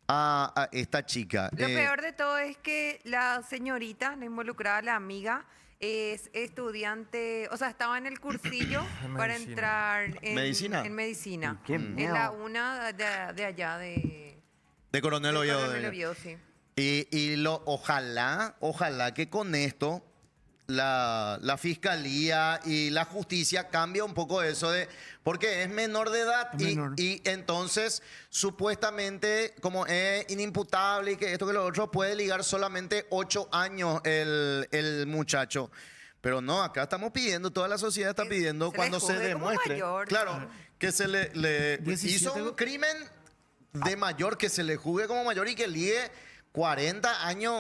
a esta chica. Lo peor de todo es que la señorita, la involucrada, la amiga, es estudiante, o sea, estaba en el cursillo para medicina. entrar en ¿Medicina? En medicina. Qué En miedo. la una de allá de De Coronel Oviedo. Coronel Oviedo, sí. Y ojalá que con esto la fiscalía y la justicia cambia un poco eso de, porque es menor de edad y entonces supuestamente como es inimputable y que esto que lo otro puede ligar solamente 8 años el muchacho. Pero no, acá estamos pidiendo, toda la sociedad está pidiendo cuando se demuestre. Claro, que se le hizo un crimen de mayor, que se le juzgue como mayor y que ligue 40 años,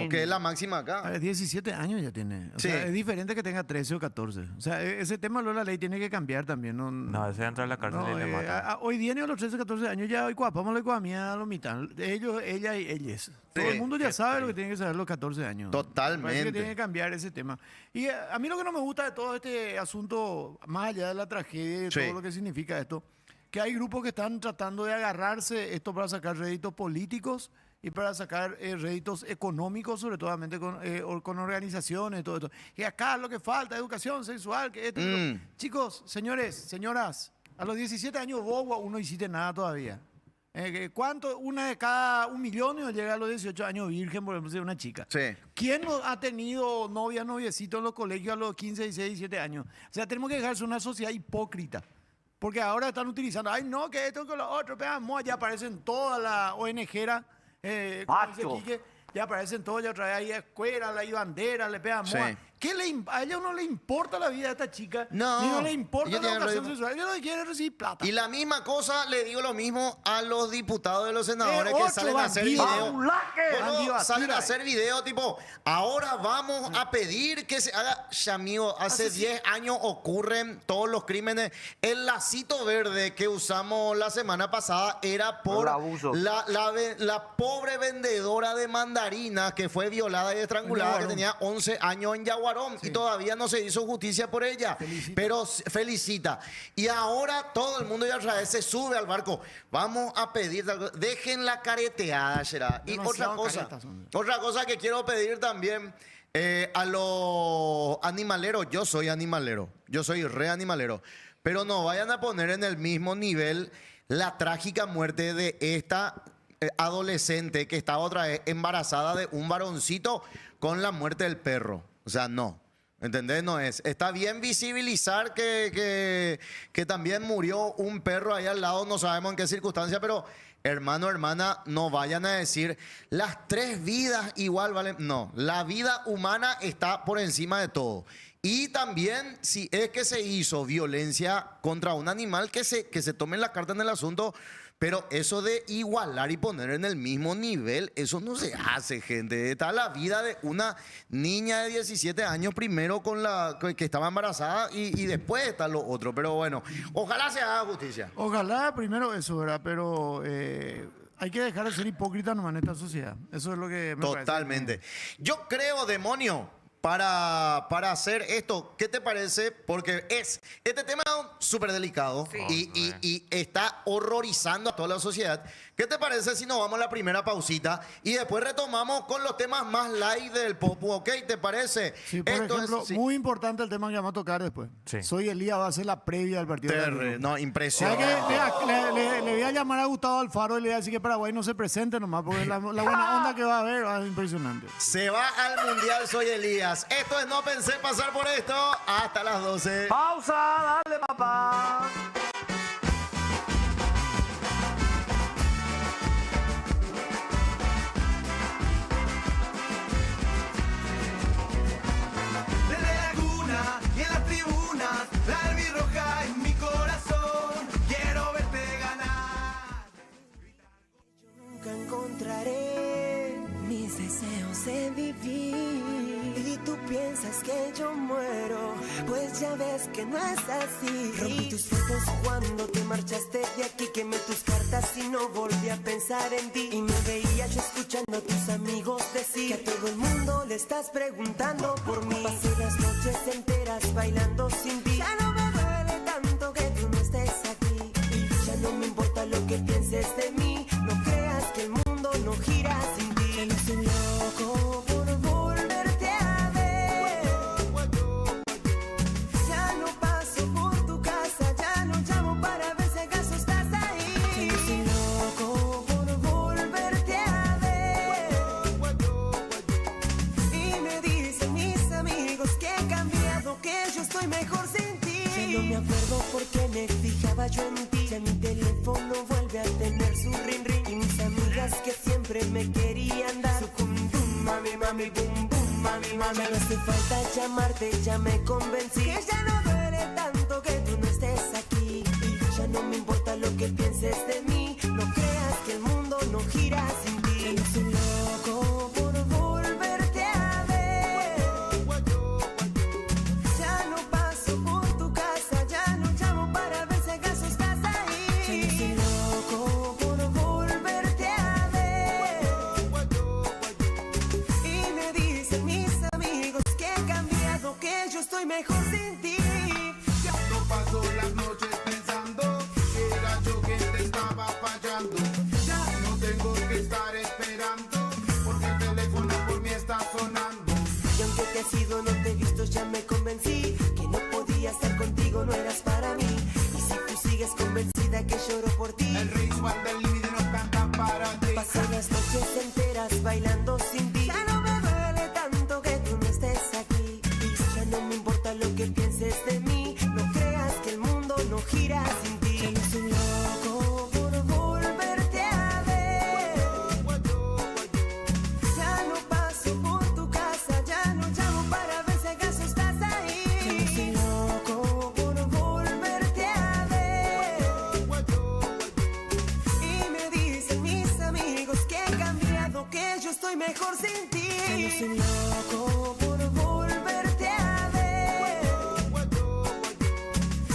que es la máxima acá. 17 años ya tiene. O Sí. sea, es diferente que tenga 13 o 14. O sea, ese tema de la ley tiene que cambiar también. No, ese entra en la cárcel y le mata. Hoy día a los 13 o 14 años ya hoy cuapamos la economía a los mitad. Ellos, ella y ellas. Todo el mundo ya sabe lo que tiene que saber a los 14 años. Totalmente. Parece que tiene que cambiar ese tema. Y a mí lo que no me gusta de todo este asunto, más allá de la tragedia y de todo lo que significa esto, que hay grupos que están tratando de agarrarse esto para sacar réditos políticos y para sacar réditos económicos, sobre todo con organizaciones y todo esto. Y acá lo que falta, educación sexual, que esto. Chicos, señores, señoras, a los 17 años vos no hiciste nada todavía. ¿Cuánto? Una de cada 1 millón llega a los 18 años virgen, por ejemplo, si es una chica. Sí. ¿Quién no ha tenido noviecito en los colegios a los 15, 16, 17 años? O sea, tenemos que dejarse una sociedad hipócrita. Porque ahora están utilizando, ay no, que esto, que lo otro, veamos, ya aparecen todas las ONG-eras, como dice Quique, ya aparecen todos, ya otra vez hay escuelas, hay banderas, le pegan moa. A ella no le importa la vida de esta chica, ni no le importa la educación sexual, ella lo que quiere es recibir plata. Y la misma cosa, le digo lo mismo a los diputados de los senadores que salen a hacer videos. Salen a hacer videos tipo, ahora vamos a pedir que se haga. Ya, amigo, hace 10 años ocurren todos los crímenes. El lacito verde que usamos la semana pasada era por la pobre vendedora de mandarinas que fue violada y estrangulada, que tenía 11 años en Yaguarón. Y todavía no se hizo justicia por ella. Pero felicita. Y ahora todo el mundo ya otra vez se sube al barco. Vamos a pedir, dejen la careteada, Gerard. Y otra cosa que quiero pedir también a los animaleros. Yo soy animalero. Yo soy re animalero. Pero no vayan a poner en el mismo nivel la trágica muerte de esta adolescente que estaba otra vez embarazada de un varoncito con la muerte del perro. O sea, no. ¿Entendés? No es. Está bien visibilizar que también murió un perro ahí al lado, no sabemos en qué circunstancia, pero hermano, hermana, no vayan a decir las 3 vidas igual valen. No, la vida humana está por encima de todo. Y también, si es que se hizo violencia contra un animal, que se tomen las cartas en el asunto. Pero eso de igualar y poner en el mismo nivel, eso no se hace, gente. Está la vida de una niña de 17 años primero con que estaba embarazada y después está lo otro. Pero bueno, ojalá se haga justicia. Ojalá primero eso, ¿verdad? Pero hay que dejar de ser hipócrita nomás en esta sociedad. Eso es lo que me Totalmente. Yo creo, demonio, para hacer esto, ¿qué te parece? Porque este tema es súper delicado y está horrorizando a toda la sociedad. ¿Qué te parece si nos vamos a la primera pausita y después retomamos con los temas más light del Popu? ¿Ok? ¿Te parece? Sí, por ejemplo, muy importante el tema que vamos a tocar después. Sí. Soy Elías, va a ser la previa del partido. No, impresionante. Le voy a llamar a Gustavo Alfaro y le voy a decir que Paraguay no se presente nomás, porque la buena onda que va a haber va a ser impresionante. Se va al Mundial Soy Elías. Esto es No Pensé Pasar por Esto. Hasta las 12. Pausa, dale, papá. Desde la cuna y en las tribunas, la albirroja en mi corazón. Quiero verte ganar. Yo nunca encontraré mis deseos de vivir. Y tú piensas que yo muero, pues ya ves que no es así. Rompí tus fotos cuando te marchaste de aquí, quemé tus cartas y no volví a pensar en ti. Y me veía yo escuchando a tus amigos decir que a todo el mundo le estás preguntando por mí. Pasé las noches enteras bailando sin ti. Ya no me duele tanto que tú no estés aquí. Y ya no me importa lo que pienses de mí. No creas que el mundo no gira sin ti. Ya no soy loco por volverte a ver. Ya no paso por tu casa, ya no llamo para ver si acaso estás ahí. Ya no soy loco por volverte a ver. Y me dicen mis amigos yo en ti. Ya mi teléfono vuelve a tener su ring ring. Y mis amigas que siempre me querían dar su cum bum, mami, mami, bum, bum, mami, mami. Ya no hace falta llamarte, ya me convencí. Que ya no duele tanto que tú no estés aquí. Y ya no me importa lo que pienses de mí. No creas que el mundo no gira sin ti. Ya no soy loco por volverte a ver. Ya no paso por tu casa, ya no llamo para ver si acaso estás ahí. Ya no soy loco por volverte a ver. Y me dicen mis amigos que he cambiado, que yo estoy mejor sin ti. Ya no paso las noches pensando que era yo quien te estaba fallando. Ya no tengo que estar esperando porque el teléfono por mí está sonando. Y aunque te has ido, no te he visto, ya me convencí que no podía estar contigo, no eras para mí. Y si tú sigues convencida que lloro por ti, El rey Juan del límite no canta para ti. pasé las noches enteras bailando sin ti. Ya no me duele tanto que tú no estés aquí. Y ya no me importa lo que pienses de mí. No creas que el mundo no gira sin ti. Ya no soy loco por volverte a ver. Ya no paso por tu casa, ya no llamo para ver si acaso estás ahí. Ya no soy loco por volverte a ver. Y me dicen mis amigos que he cambiado, que yo estoy mejor sin ti. Ya no soy loco por volverte a ver.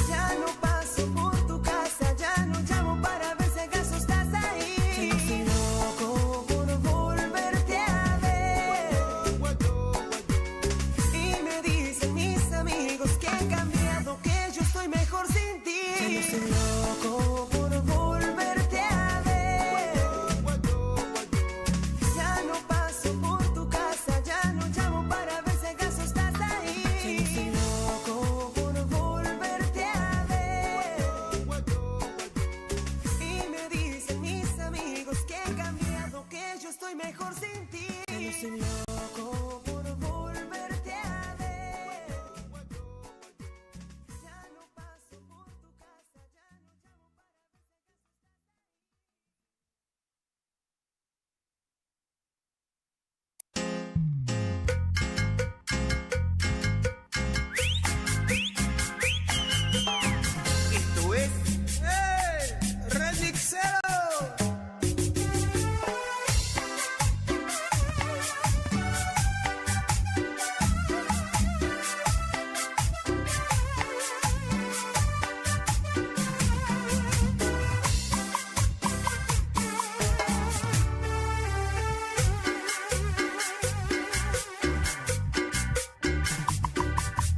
Ya no paso por tu casa, ya no llamo para ver si acaso estás ahí. Ya no soy loco por volverte a ver. Y me dicen mis amigos que he cambiado, que yo estoy mejor sin ti. Ya no soy loco por volverte a ver. Ya no paso por tu casa, ya no llamo para ver si acaso estás ahí. Ya no soy loco por volverte a ver. Y me dicen mis amigos que he cambiado, que yo estoy mejor sin ti. Ya no soy loco por volverte a ver. Ya no paso por tu casa, ya no llamo para ver si acaso. Esto es Remixero.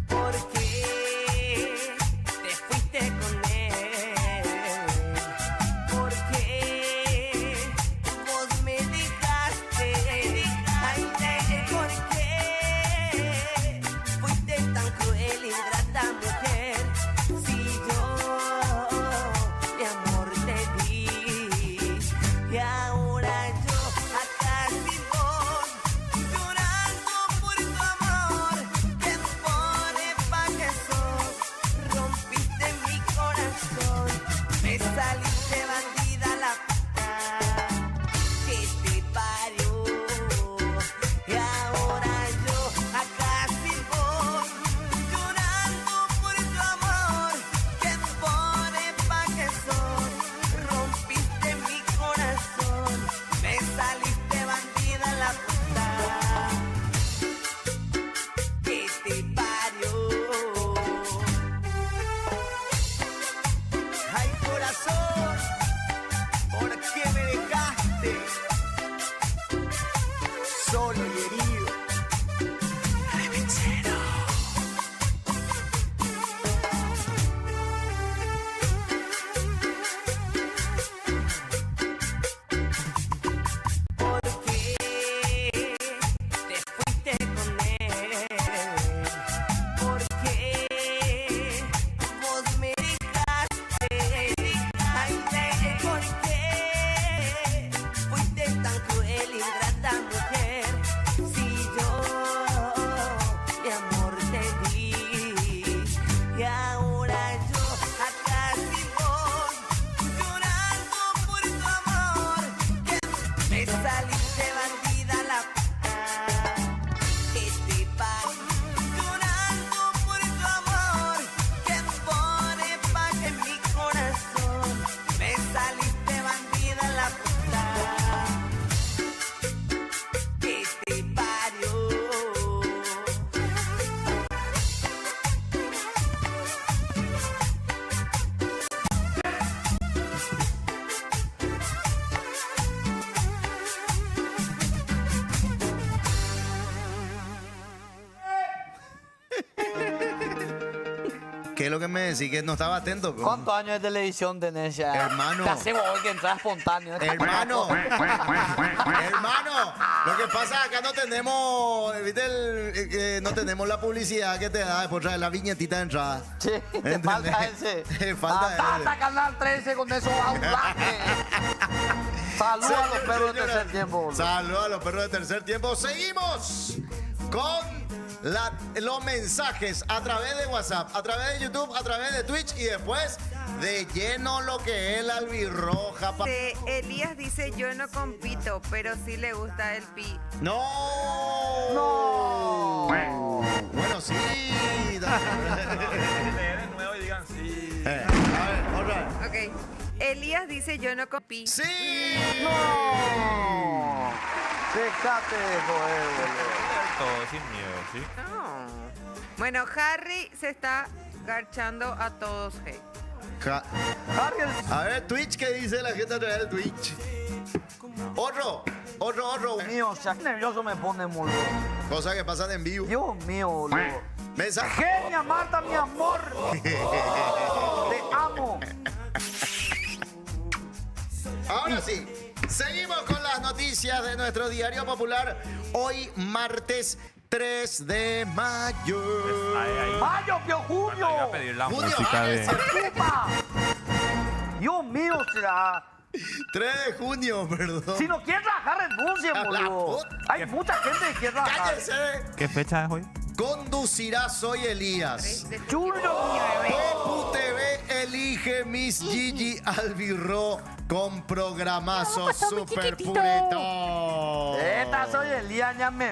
¿Por qué te fuiste con él? ¿Por qué vos me dejaste? Ay, ¿por qué fuiste tan cruel, ingrata mujer? Si yo mi amor te di y ahora yo acá sin vos, llorando por tu amor, que pone pa' que sos, rompiste mi corazón, me saliste bandida la puta que te parió, y ahora yo acá sin vos, llorando por tu amor, que pone pa' que sos, rompiste mi corazón, me saliste bandida la puta que te parió. Ay, corazón. ¿Qué es lo que me decís? Que no estaba atento. ¿Cuántos años de televisión tenés ya? Hermano. ¿Qué hacemos hoy que entras espontáneo? Hermano, hermano, lo que pasa es que acá no tenemos, ¿viste? No tenemos la publicidad que te da después traer la viñetita de entrada. Sí, te falta ese. Te falta Atata ese. Canal 13 con esos aulajes. Saludos a los perros de tercer tiempo. boludo. Saludos a los perros de tercer tiempo. Seguimos con los mensajes a través de WhatsApp, a través de YouTube, a través de Twitch y después de lleno lo que es la albirroja. Elías dice, yo no compito, pero sí le gusta el pi. ¡No! No. Bueno, sí. Leer de nuevo y digan sí. A ver, otra vez. Ok. Elías dice, yo no compito. ¡Sí! No. Dejate de joder, boludo. Todo sin miedo, ¿sí? No. Bueno, Harry se está garchando a todos, hey. A ver, Twitch, ¿qué dice la gente a través de Twitch? Otro. Dios mío, ya qué nervioso me pone, boludo. Cosas que pasan en vivo. Dios mío, boludo. Mensaje. Genia, Marta, mi amor. Te amo. Ahora sí, seguimos con las noticias de nuestro diario popular. Hoy, martes 3 de mayo. Mayo, Pio Voy a Junio. pedir la Junio, música de... ¡Puta! Dios mío, será. 3 de junio, perdón. Si no quiere trabajar, renuncien, A la boludo. puta. Hay mucha gente que quiere trabajar. ¡Cállese! ¿Qué fecha es hoy? Conducirá Soy Elías. Chulo. Popu TV elige Miss Gigi Albirro con programazo super puretón. Esta soy Elías, ya me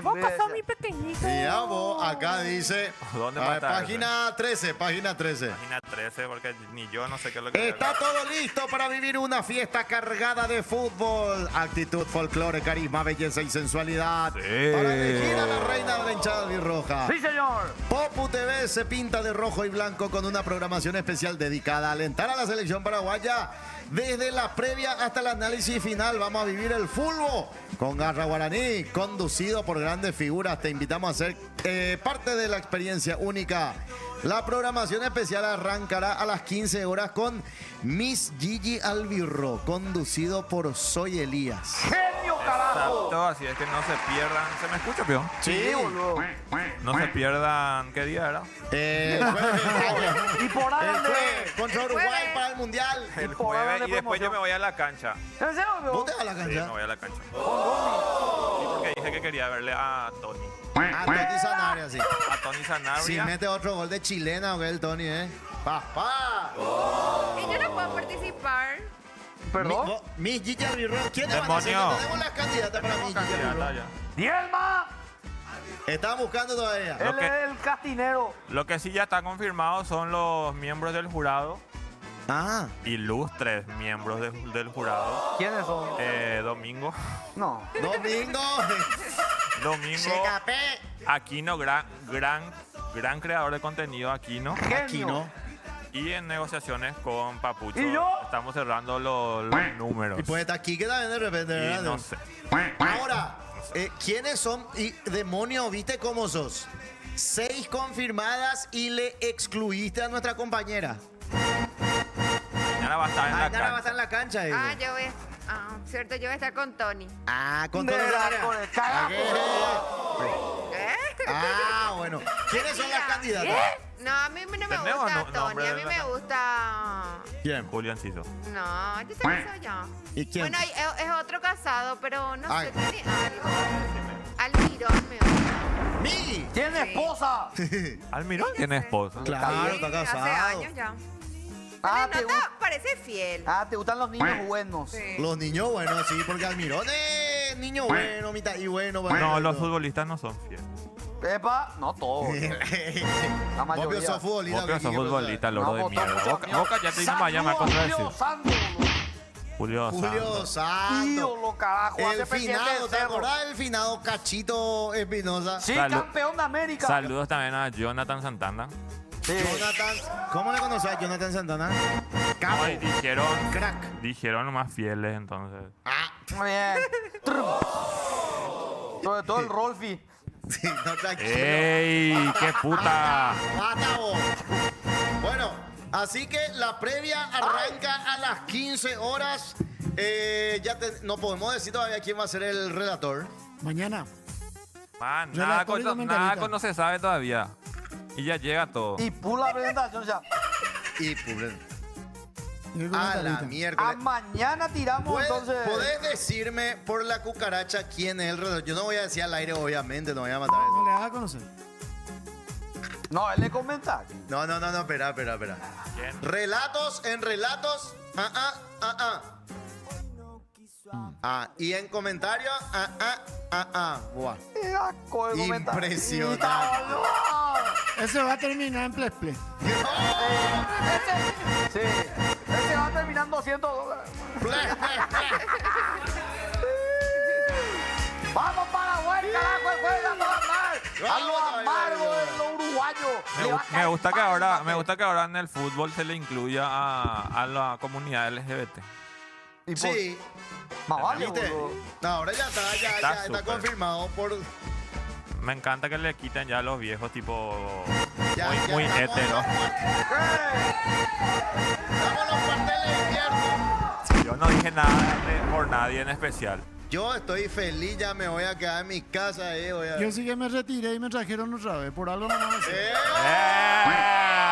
Ya vos, acá dice. ¿Dónde a ver, mataste? página 13. Página 13, porque ni yo no sé qué es lo que... Está todo listo para vivir una fiesta cargada de fútbol, actitud, folclore, carisma, belleza y sensualidad. Sí. Para elegir a la reina de la hinchada albirroja. Sí, señor. Popu TV se pinta de rojo y blanco con una programación especial dedicada a alentar a la selección paraguaya. Desde la previa hasta el análisis final vamos a vivir el fútbol con Garra Guaraní, conducido por grandes figuras. Te invitamos a ser parte de la experiencia única. La programación especial arrancará a las 15 horas con Miss Gigi Albirro, conducido por Soy Elías. Genio, carajo. Exacto, así es que no se pierdan... ¿Se me escucha, Pio? Sí, boludo. No se pierdan... ¿Qué día era? Y por ahí El ande. jueves contra Uruguay jueves. para el Mundial. El por ahora jueves de y después promoción. yo me voy a la cancha. ¿En serio, ¿Vos boludo? te vas a la Sí, cancha? me voy a la cancha. Sí, porque dije que quería verle a Tony. A Tony Sanabria, sí. A Tony Sanabria. Si mete otro gol de chilena o que el Tony, ¡Papá! Y yo no puedo participar. ¿Perdón? Miss Gigi Albirro. ¿Quiénes van a ser? Demonio. Tenemos las candidatas para Miss Gigi Albirro. Candidata ya. ¡Dielma! Estaban buscando todavía. Él que- es el castinero. Lo que sí ya está confirmado son los miembros del jurado. Ah, Ilustres miembros del jurado. ¿Quiénes son? Domingo. No. domingo. Domingo. Aquino, gran creador de contenido, Aquino. Aquí no. Y en negociaciones con Papucho. ¿Y yo? Estamos cerrando los números. Y pues está aquí que también de repente, Y ¿verdad? no sé. Ahora, ¿quiénes son? Y demonio, ¿viste cómo sos? 6 confirmadas y le excluiste a nuestra compañera. Mañana va a estar en la Ainara va a cancha. estar en la cancha. ella. Ah, yo voy a... Ah, cierto, yo voy a estar con Tony. Ah, con todo Con carajo. ¿Eh? Ah, bueno. ¿Quiénes son las candidatas? No, a mí no me Tenemos gusta nombre Tony, a de mí la me can- gusta... ¿Quién? Julián Ciso. No, yo te lo soy yo. ¿Y quién? Bueno, es otro casado, pero no Ay. sé, tiene algo. Almirón me gusta. ¡Mi! ¿Tiene Sí. esposa? Almirón tiene esposa. Claro, Sí, está casado. hace años ya. Ah, Se te le nota, gu- parece fiel. te gustan los niños buenos. Sí. Los niños buenos, sí, porque Almirón es niño bueno, mitad y bueno. No, los futbolistas no son fieles. Epa, no todos. La Vos mayoría. sos futbolista. Vos que sos Kiki, futbolista, loro de No, mierda. mucho Boca, miedo. Boca ya te hizo Miami a Saludos, contradecir. Julio Santos, boludo. Julio Julio Santos. Santos. Ídolo, carajo. hace El presidente finado, del ¿te Cerro. acordás del finado Cachito Espinosa? Sí, Salud. campeón de América. Saludos también a Jonathan Santana. Sí. Jonathan, ¿cómo le conoces a Jonathan Santana? Capo, Ay, crack. dijeron más fieles entonces. Ah, Muy bien. Sobre todo el Rolfi. sí, no, tranquilo. ¡Ey! ¡Qué puta! Mata vos. Bueno, así que la previa arranca a las 15 horas. No podemos decir todavía quién va a ser el relator. Mañana. Man, Relator y comentarista. no se sabe todavía. Y ya llega todo. Y por la presentación ya. Y pues, Y el a la comentarista. A miércoles. mañana tiramos entonces. ¿Podés decirme por la cucaracha quién es el relator? Yo no voy a decir al aire, obviamente, no voy a matar No eso. le hagas conocer. No, él le comenta. No, espera. ¿Quién? Relatos en relatos. Y en comentarios. Buah. Qué asco de comentario. Impresionante. Ese va a terminar en Ples Ples. Sí, ese va a terminar en $200. Vamos Paraguay, carajo, el juez de Paraguay. A lo amargo de los uruguayos. Me gusta que ahora en el fútbol se le incluya a la comunidad LGBT. Sí. Más vale, ¿Viste? boludo. No, ahora ya está súper. confirmado por. Me encanta que le quiten ya a los viejos tipo Ya muy estamos- héteros. Estamos los cuarteles abiertos. Yo no dije nada por nadie en especial. Yo estoy feliz, ya me voy a quedar en mi casa. Yo sí que me retiré y me trajeron otra vez. Por algo no más. ¡Eh!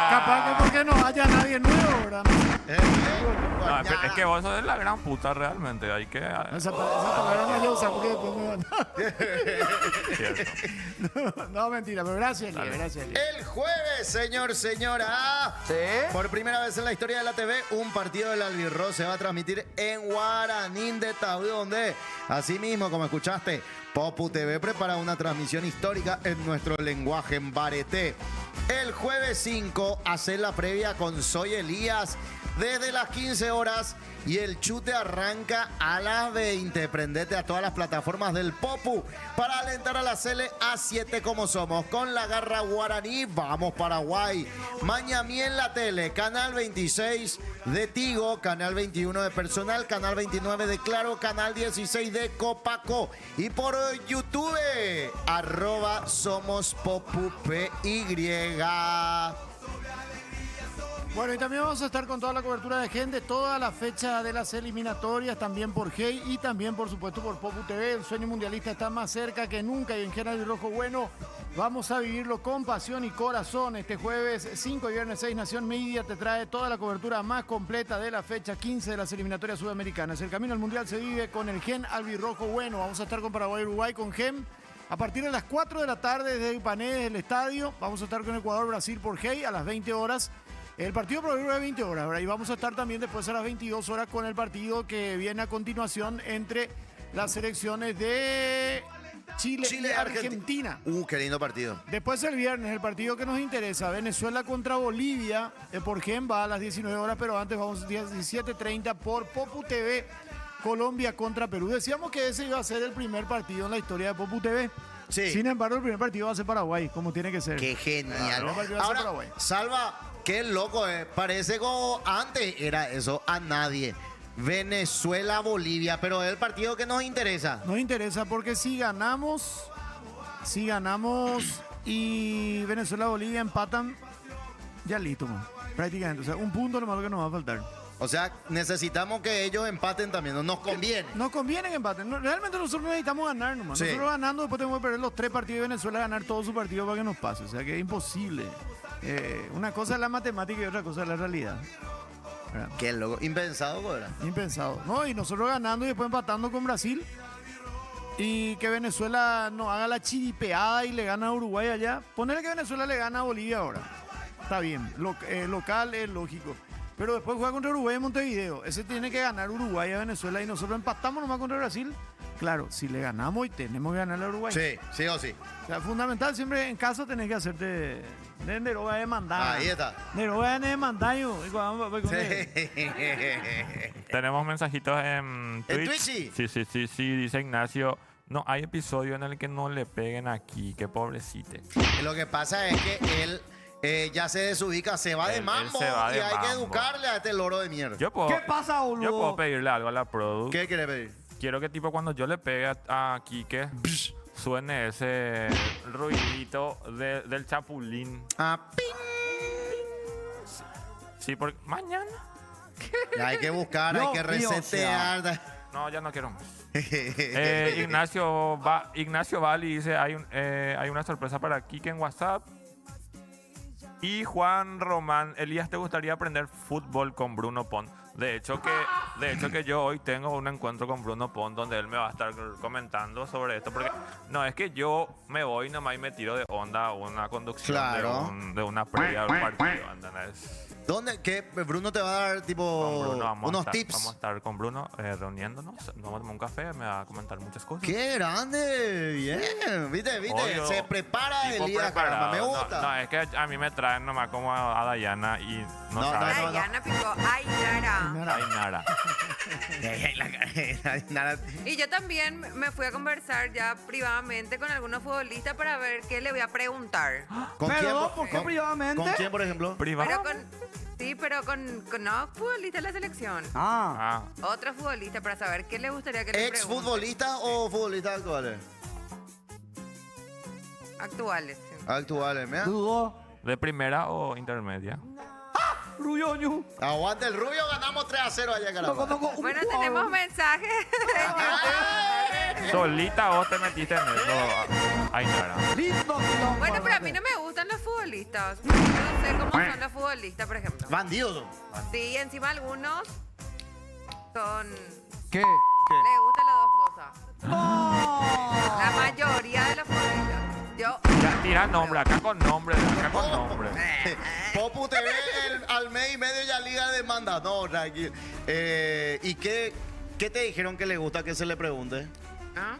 Capaz que porque no haya nadie nuevo, ¿verdad? No, es que vos sos de la gran puta realmente. Hay que. Esa palabra no la usa porque después me van Cierto. No, mentira, pero gracias, Lía, gracias, Lía. El jueves, señora. Sí. Por primera vez en la historia de la TV, un partido del Albirro se va a transmitir en Guaranín de Tabú, donde, así mismo, como escuchaste, Popu TV prepara una transmisión histórica en nuestro lenguaje en bareté. El jueves 5, hacer la previa con Soy Elías desde las 15 horas y el chute arranca a las 20. Prendete a todas las plataformas del Popu para alentar a la Cele A7 como somos. Con la garra guaraní, vamos Paraguay. Mañamí en la tele, canal 26 de Tigo, canal 21 de Personal, canal 29 de Claro, canal 16 de Copaco. Y por YouTube, @SomosPopuPY. Bueno, y también vamos a estar con toda la cobertura de gente, toda la fecha de las eliminatorias, también por Hey y también, por supuesto, por Popu TV. El sueño mundialista está más cerca que nunca y en General y Rojo Bueno vamos a vivirlo con pasión y corazón. Este jueves 5 y viernes 6, Nación Media te trae toda la cobertura más completa de la fecha 15 de las eliminatorias sudamericanas. El camino al mundial se vive con el Gen Albirrojo Bueno. Vamos a estar con Paraguay y Uruguay con Gen. A partir de las 4 de la tarde desde Ipané, desde el estadio, vamos a estar con Ecuador-Brasil por Hey a las 20 horas. El partido programa de 20 horas, ¿verdad? Y vamos a estar también después a las 22 horas con el partido que viene a continuación entre las selecciones de Chile y Argentina. Qué lindo partido. Después el viernes, el partido que nos interesa, Venezuela contra Bolivia, por Gen va a las 19 horas, pero antes vamos a 17:30 por Popu TV, Colombia contra Perú. Decíamos que ese iba a ser el primer partido en la historia de Popu TV. Sí. Sin embargo, el primer partido va a ser Paraguay, como tiene que ser. Qué genial. El primer partido va a ser Ahora, Paraguay. Salva, qué loco, parece como antes era eso, a nadie. Venezuela-Bolivia, pero es el partido que nos interesa. Nos interesa porque si ganamos y Venezuela-Bolivia empatan, ya listo, man. Prácticamente. O sea, un punto nomás lo que nos va a faltar. O sea, necesitamos que ellos empaten también, no nos conviene. Nos conviene que empaten. Realmente nosotros necesitamos ganar nomás. Sí. Nosotros ganando, después tenemos que perder los 3 partidos de Venezuela, ganar todos sus partidos para que nos pase. O sea, que es imposible. Una cosa es la matemática y otra cosa es la realidad. ¿Verdad? Qué loco, impensado, ¿verdad? Impensado. No, y nosotros ganando y después empatando con Brasil. Y que Venezuela no haga la chiripeada y le gana a Uruguay allá. Ponerle que Venezuela le gana a Bolivia ahora. Está bien. Local es lógico. Pero después juega contra Uruguay en Montevideo. Ese tiene que ganar Uruguay a Venezuela y nosotros empatamos nomás contra Brasil. Claro, si le ganamos y tenemos que ganarle a Uruguay. Sí, sí o sí. O sea, fundamental, siempre en casa tenés que hacerte de deroga de mandar. Ahí está. Deroga de mandaño. Tenemos mensajitos en Twitch. ¿En Twitch? Sí, dice Ignacio. No hay episodio en el que no le peguen aquí. Qué pobrecite. Lo que pasa es que él ya se desubica, se va de Él mambo se va de y hay que mambo. educarle a este loro de mierda. ¿Qué pasa, boludo? Yo puedo pedirle algo a la produ. ¿Qué quiere pedir? Quiero que tipo cuando yo le pegue a Quique suene ese ruidito del chapulín. Ah, ping. Sí, porque mañana. Ya hay que buscar, Dios hay que mío, resetear. No, ya no quiero más. Ignacio Bali dice, hay una sorpresa para Kike en WhatsApp. Y Juan Román, Elías, ¿te gustaría aprender fútbol con Bruno Pont? De hecho que yo hoy tengo un encuentro con Bruno Pont donde él me va a estar comentando sobre esto. Porque no es que yo me voy nomás y me tiro de onda una conducción Claro. de una previa del partido, ¿entendés? ¿Dónde? ¿Qué? Bruno te va a dar Con tipo Bruno unos Vamos tips. a estar con Bruno reuniéndonos, vamos a tomar un café, me va a comentar muchas cosas. ¡Qué grande! Bien. ¿Viste? Obvio, Se prepara tipo Elías, preparado. caramba. Me gusta. No, es que a mí me traen nomás como a Dayana y no No, saben. no, Dayana picó. Ay, Nara. Ay, Nara. Nada. Y yo también me fui a conversar ya privadamente con algunos futbolistas para ver qué le voy a preguntar. ¿Con Perdón, quién? ¿por qué privadamente? ¿Con quién, por ejemplo? Privado. Pero con no futbolistas de la selección. Ah, Ah, Otro futbolista para saber qué le gustaría que le ¿Ex pregunte. futbolista o futbolistas actuales? Actuales. Sí. Actuales, mira. dudó. ¿de primera o intermedia? Ruyoño. Aguante el rubio, ganamos 3-0 allá, No caramba. conozco un Bueno, jugador. tenemos mensajes. Solita vos te metiste en eso, Ay, Nara. Lindo quilombo, Bueno, pero a mí aparte. no me gustan los futbolistas. Yo no sé cómo son los futbolistas, por ejemplo. Bandido. Sí, encima algunos son... ¿Qué? Les gustan las dos cosas. No. La mayoría de los futbolistas. Yo... Ya, tira nombre, acá con nombre. Popu TV al mes y medio ya liga de demanda. No, tranquilo. ¿Y qué te dijeron que le gusta que se le pregunte? ¿Ah?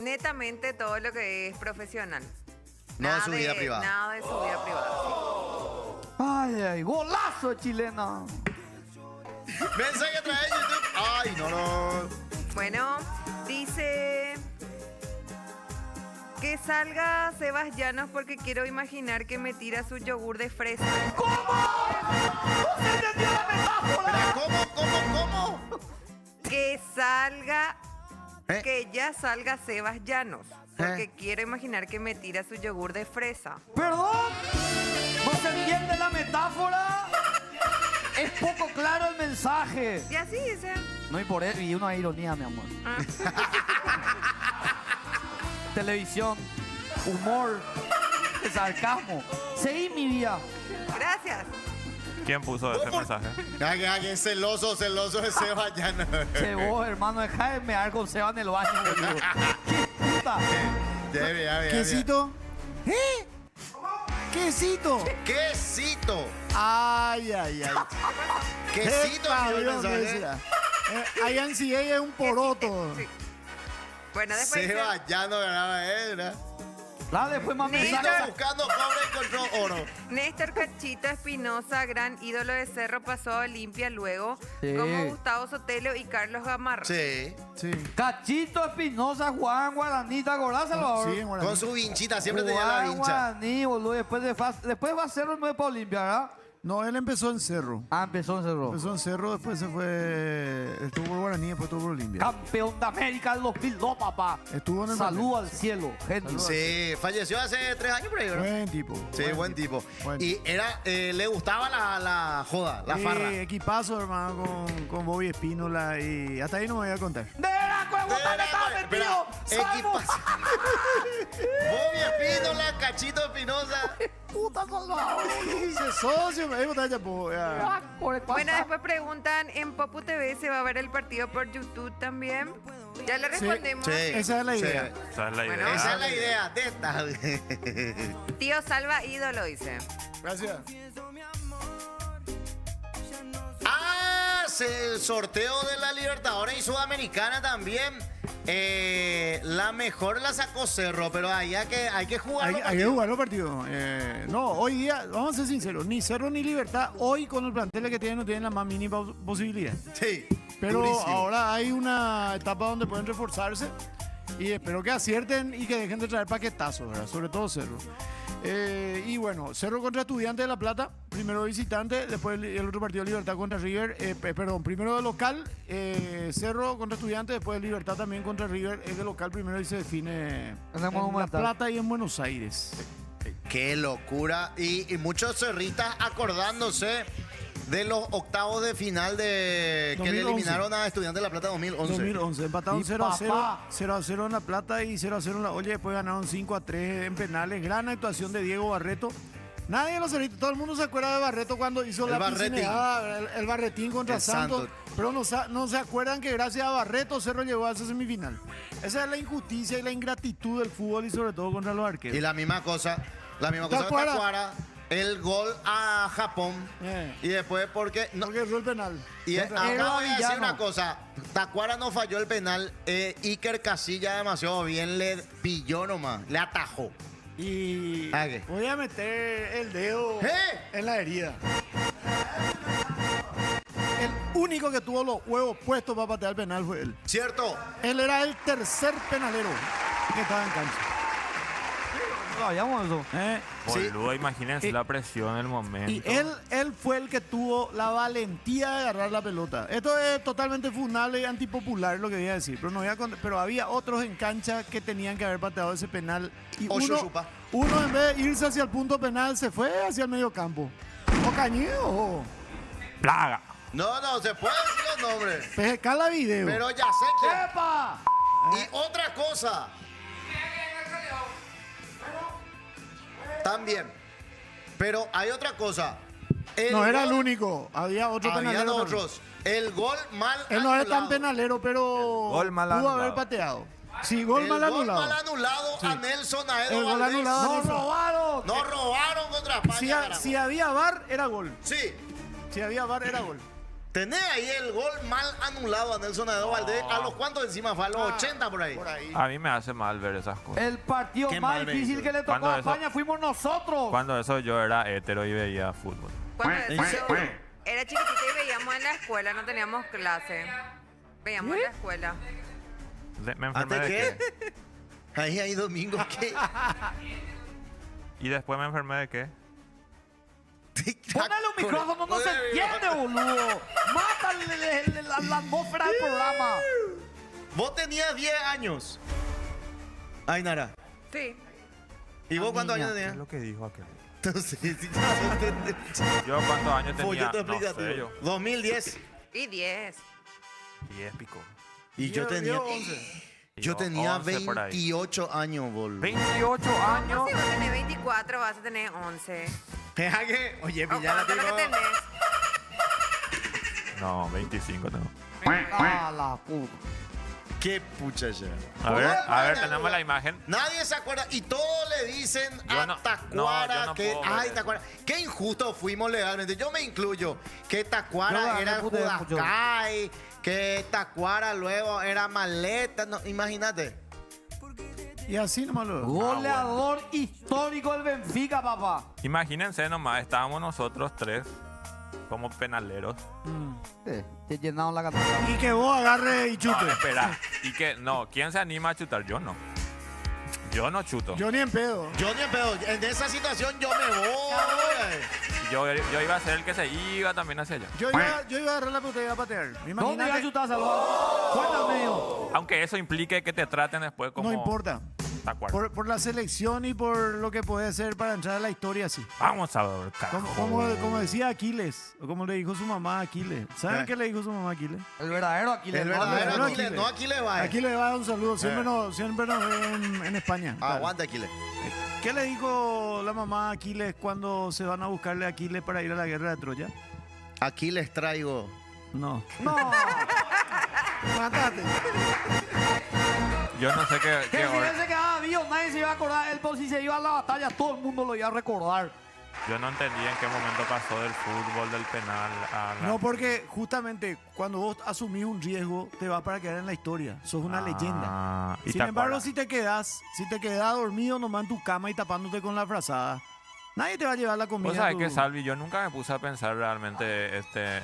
Netamente todo lo que es profesional. No de su vida privada. Nada de su vida privada. Ay, ay, golazo chileno. Mensaje trae YouTube. Ay, no. Bueno, dice que salga Sebas Llanos porque quiero imaginar que me tira su yogur de fresa. Espera, ¿cómo? Que salga, ¿Eh? que ya salga Sebas Llanos porque quiero imaginar que me tira su yogur de fresa. Perdón. ¿No se entiende la metáfora? Es poco claro el mensaje. Y así dice. No, y por eso, y una ironía, mi amor. Ah. Televisión, humor, sarcasmo. Seguí mi vida. Gracias. ¿Quién puso ese mensaje? Que celoso de Sebastián. Che, vos, hermano, deja de mear con Seba en el baño, boludo. ¡Qué puta! ¿Quesito? ¿Eh? ¿Quesito? Quesito. Ay, ay, ay. Quesito. Epa, quiero Dios, pensar, ¿qué será? INCA es un poroto. Sí. Bueno, después dice, Sebastián no ganaba él, ¿verdad? Dale, después más Vino mensajes. buscando cobre y encontró oro. Néstor Cachito Espinosa, gran ídolo de Cerro, pasó a Olimpia luego, Sí. como Gustavo Sotelo y Carlos Gamarra. Sí. Sí. Cachito Espinosa, Juan Guaranita, Gorá, Salvador. Sí, en Guaraní. Con su vinchita, siempre tenía la Juan vincha. Guaraní, boludo. Después va a Cerro y no es para Olimpia, ¿verdad? No, él empezó en Cerro. Ah, empezó en Cerro. Empezó en Cerro, después se fue. Estuvo por Guaraní, después estuvo por Olimpia. Campeón de América del 2002, papá. Estuvo en el Salud al cielo, gente. Sí, falleció hace 3 años por ahí, ¿verdad? Buen tipo. Sí, buen tipo. Buen Y era, le gustaba la joda, la farra. Equipazo, hermano, con Bobby Espínola y hasta ahí no me voy a contar. ¡De veras, cuando estaba metido! ¡Salvo! Bobby Espínola, Cachito Espinosa. ¡Puta Salvador! Ese socio, me dijo, ya, pues, ya. Bueno, después preguntan, en Popu TV se va a ver el partido por YouTube también. Ya le respondemos. Sí, Esa es la idea. Esa es la Bueno, idea. Esa es la idea de esta. Tío Salva ídolo, dice. Gracias. El sorteo de la Libertadores y Sudamericana también. La mejor la sacó Cerro, pero ahí hay que jugar. Hay que jugar los partidos. No, hoy día, vamos a ser sinceros, ni Cerro ni Libertad, hoy con el plantel que tienen no tienen la más mínima posibilidad. Sí. Pero durísimo. ahora hay una etapa donde pueden reforzarse y espero que acierten y que dejen de traer paquetazos, ¿verdad? Sobre todo Cerro. Y bueno, Cerro contra Estudiantes de La Plata, primero visitante, después el otro partido Libertad contra River, primero de local, Cerro contra Estudiantes, después Libertad también contra River, es de local primero y se define En el en La Monumental. Plata y en Buenos Aires. Qué locura. Y muchos cerristas acordándose de los octavos de final de que le 2011. eliminaron a Estudiantes de La Plata 2011. 2011, empataron Y 0-0, papá. 0-0 en La Plata y 0-0 en La Olla. Después ganaron 5-3 en penales. Gran actuación de Diego Barreto. Nadie de los cerritos, todo el mundo se acuerda de Barreto cuando hizo El la Barretín. piscineada, el Barretín contra El Santos. Santos. Pero no se acuerdan que gracias a Barreto Cerro llegó a esa semifinal. Esa es la injusticia y la ingratitud del fútbol y sobre todo contra los arqueros. Y la misma cosa con Tacuara, el gol a Japón. Y después porque no, Porque erró el penal. y Contra- acá voy a decir Villano. una cosa. Tacuara no falló el penal. Iker Casilla demasiado bien le pilló nomás. Le atajó. Y ¿Ah, qué? voy a meter el dedo en la herida. El único que tuvo los huevos puestos para patear el penal fue él. ¿Cierto? Él era el tercer penalero que estaba en cancha. No sabíamos eso. Sí. Boludo, imagínense Y- la presión en el momento. Y él fue el que tuvo la valentía de agarrar la pelota. Esto es totalmente funable y antipopular lo que voy a decir. Pero, pero había otros en cancha que tenían que haber pateado ese penal. Y Ocho chupa. uno en vez de irse hacia el punto penal se fue hacia el medio campo. O Cañedo. ¡Plaga! No, se puede decir los nombres. PGK la video. Pero ya sé quién. ¡Epa! Y otra cosa. También. Pero hay otra cosa. no era el gol- único. Había otro Habían penalero. también. otros. El gol mal Él no es tan anulado. penalero, pero gol mal pudo anulado. haber pateado. Sí, gol El mal gol anulado. mal anulado a Nelson Aedo El gol Valdés. anulado a ¡Nos Nelson. robaron! Nos robaron contra España. Si, carajo. si había VAR, era gol. Sí. Si había VAR, era gol. Tenés ahí el gol mal anulado a Nelson Aedo Valdés. ¿A los cuantos encima fue? A los 80 por ahí. Por ahí. A mí me hace mal ver esas cosas. El partido Qué más mal me difícil hizo. que le tocó ¿Cuándo a eso? España fuimos nosotros. Cuando eso yo era hétero y veía fútbol. Cuando ¿En eso serio? era chiquitita y veíamos en la escuela, no teníamos clase. Veíamos en la escuela. Me enfermé ¿Ante de qué? qué. Ahí domingo, ¿qué? Y después me enfermé de qué. Ponele un micrófono, no se entiende, boludo. Mátale la atmósfera del programa. Vos tenías 10 años. Ay, Nara. Sí. ¿Y vos cuántos años ¿Qué es tenías? lo que dijo aquel? Entonces, Yo cuántos años tenía. folleto No explicativo. sé yo. 2010. Y 10. 10 pico. Y yo tenía. Dio 11. Yo tenía 11 por ahí. 28 años, boludo. 28 años. Si vos tenés 24, vas a tener 11. Deja que. Oye, ¿O pilla la cuánto es lo que tenés? No, 25 tengo. A la puta. Qué pucha ya. A ver, tenemos la imagen. Nadie se acuerda y todos le dicen Yo a no- Tacuara no, yo no que. puedo ver Ay, eso. Tacuara. Qué injusto fuimos legalmente. Yo me incluyo. Que Yo Tacuara la era reputé mucho. Judacay. Que Tacuara luego era maleta. No, imagínate. Y así nomás lo. Goleador histórico del Benfica, papá. Imagínense nomás, estábamos nosotros tres como penaleros. Te llenaron la catedral. Y que vos agarre y chute. Espera, y que no, ¿quién se anima a chutar? Yo no. Yo no chuto. Yo ni en pedo. Yo ni en pedo. En esa situación yo me voy. Yo iba a ser el que se iba también hacia allá. Yo iba a agarrar la pelota y iba a patear. ¿Dónde Imagínate. iba a chutar, Salvador? Fuera al medio. Aunque eso implique que te traten después como... No importa. Tacuara. Por la selección y por lo que puede ser para entrar a la historia así. Vamos a ver, carajo. Como decía Aquiles, o como le dijo su mamá a Aquiles. ¿Saben Eh. qué le dijo su mamá a Aquiles? El verdadero Aquiles. El ¿no? verdadero no, Aquiles, Aquiles. no Aquiles va. Aquiles va a dar un saludo. Siempre nos ven en España. Aguanta Aquiles. ¿Qué le dijo la mamá a Aquiles cuando se van a buscarle a Aquiles para ir a la guerra de Troya? Aquí les traigo. No. No. Mátate. Yo no sé qué... Que qué si hora- él se quedaba vivo, nadie se iba a acordar. Él, por si se iba a la batalla, todo el mundo lo iba a recordar. Yo no entendí en qué momento pasó del fútbol, del penal a la... No, porque justamente cuando vos asumís un riesgo, te va para quedar en la historia. Sos una leyenda. ¿Y Sin te embargo, acuerdas? si te quedás dormido nomás en tu cama y tapándote con la frazada, nadie te va a llevar la comida. Vos sabés a tu- que Salvi, yo nunca me puse a pensar realmente esta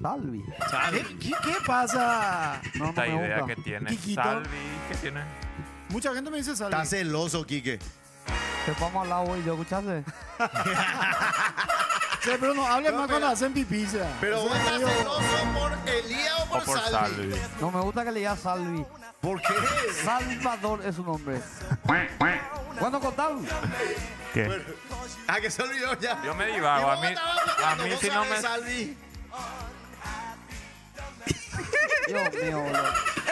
Salvi. Salvi. ¿Qué pasa? No, esta no me idea gusta. que tiene Quiquito. Salvi. ¿Qué tiene? Mucha gente me dice Salvi. Está celoso, Quique. Te vamos al lado hoy, ¿yo escuchaste? Sí, pero no hables más cuando hacen pipí. sea. Pero Eso vos es estás medio- celoso por Elías o O por, por Salvi. Salvi. No me gusta que le digas Salvi. ¿Por qué? Salvador es su nombre. ¿Cuándo contaron? ¿Qué? Bueno, que se olvidó ya. Yo me divago. A mí si no me... Salvi. Dios mío, boludo.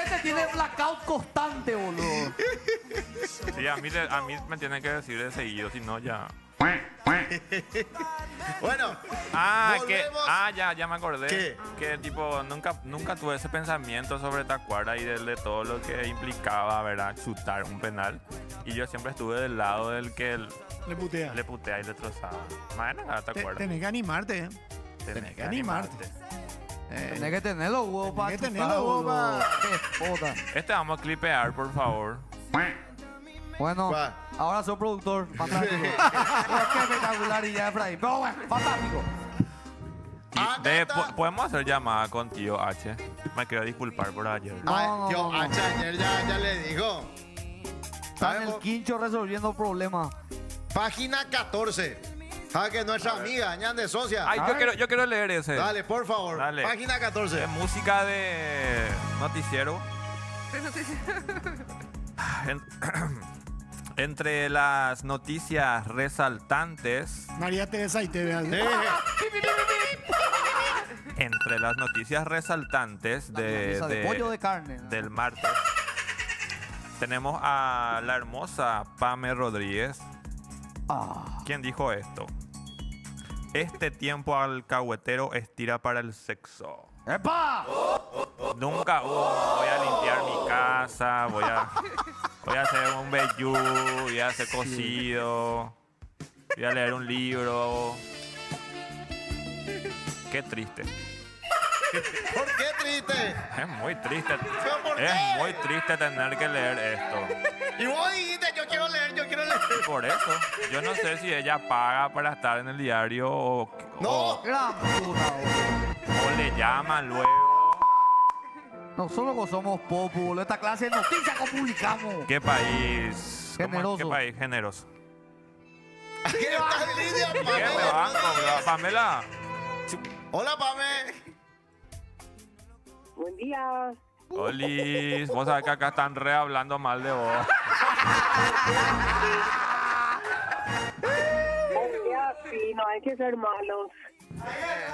Este tiene blackout constante, boludo. Sí, a mí me tienen que decir de seguido, si no ya... Bueno, volvemos. Ya me acordé. ¿Qué? Que tipo, nunca tuve ese pensamiento sobre Tacuara y de todo lo que implicaba, ¿verdad? Chutar un penal. Y yo siempre estuve del lado del que Le putea. le putea y le trozaba. Más nada, Tacuara. Tenés que animarte, ¿eh? Tenés que animarte. Tenés que tener los huevos para Tenés que tener chutar, los huevos boludo. para- Qué joda. Este vamos a clipear, por favor. Bueno, ¿Cuál? ahora soy productor. Fantástico. Qué espectacular idea, Efraín. Pero bueno, fantástico. Podemos hacer llamada con tío H. Me quiero disculpar por ayer. Ay, No, yo, no. ayer ya le dijo. Está en el quincho resolviendo problemas. Página 14. Que nuestra amiga, Ñande Socia. Ay, yo quiero leer ese. Dale, por favor. Dale. Página 14. Es música de noticiero. Entre las noticias resaltantes, María Teresa y te veas. entre las noticias resaltantes De pollo de carne. del martes, tenemos a la hermosa Pame Rodríguez, quien dijo esto: este tiempo alcahuetero estira para el sexo. ¡Epa! Nunca voy a limpiar mi casa, voy a hacer un vellú, voy a hacer cocido, voy a leer un libro. Qué triste. ¿Por qué triste? Es muy triste. ¿Pero por qué? Es muy triste tener que leer esto. Y vos dijiste, yo quiero leer, yo quiero leer. Por eso, yo no sé si ella paga para estar en el diario No. Gran puta, boludo. o le llaman luego. Nosotros somos popu, boludo. Esta clase de noticias que publicamos. ¿Qué país? Generoso. ¿Qué país generoso? ¿Qué está en línea, ¿Qué me banco, Pame? Pamela? Hola, Pame. Buen día. Olis, vos sabés que acá están re hablando mal de vos. Sí, no hay que ser malos.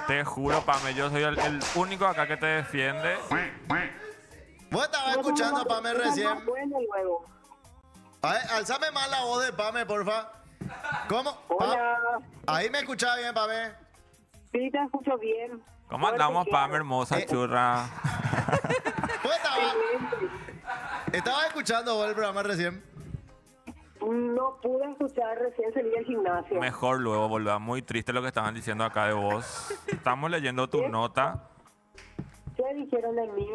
Te juro, Pame, yo soy el único acá que te defiende. Vos estabas escuchando a Pame recién. Bueno, luego. A ver, alzame más la voz de Pame, porfa. ¿Cómo? Hola. Ahí me escuchaba bien, Pame. Sí, te escucho bien. ¿Cómo andamos, Pame, hermosa churra? ¿Vos estabas escuchando vos el programa recién? No pude escuchar, recién salí del gimnasio. Mejor luego, boludo. Muy triste lo que estaban diciendo acá de vos. Estamos leyendo tu nota. ¿Qué dijeron de mí?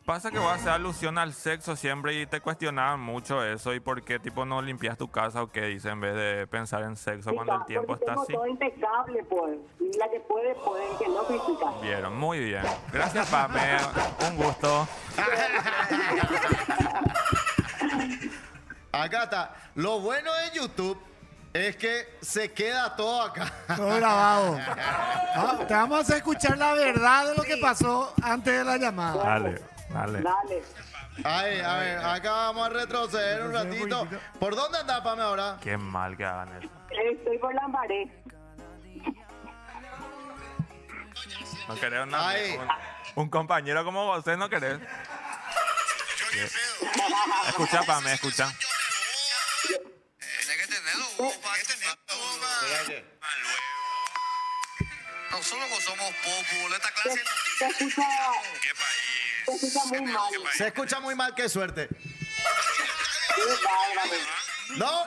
Pasa que vos haces alusión al sexo siempre y te cuestionaban mucho eso. ¿Y por qué tipo no limpias tu casa o qué dices en vez de pensar en sexo cuando el tiempo porque está tengo así? todo impecable, pues. Y la que puede, el que no critica. Vieron, muy bien. Gracias, Pame. Un gusto. Acá está. Lo bueno de YouTube es que se queda todo acá. Todo grabado. Te vamos a hacer escuchar la verdad de lo que pasó antes de la llamada. Dale, dale. Dale. Ay, a ver, acá vamos a retroceder un ratito. ¿Por dónde anda, Pame, ahora? Qué mal que hagan eso. Estoy por Lambaré. No querés Ay. un compañero como vos, ¿no querés? Escucha, Pame, escucha. Nosotros somos popu, esta Se clase escucha, ¿Qué país? se escucha muy mal. Se escucha muy mal, qué suerte. No,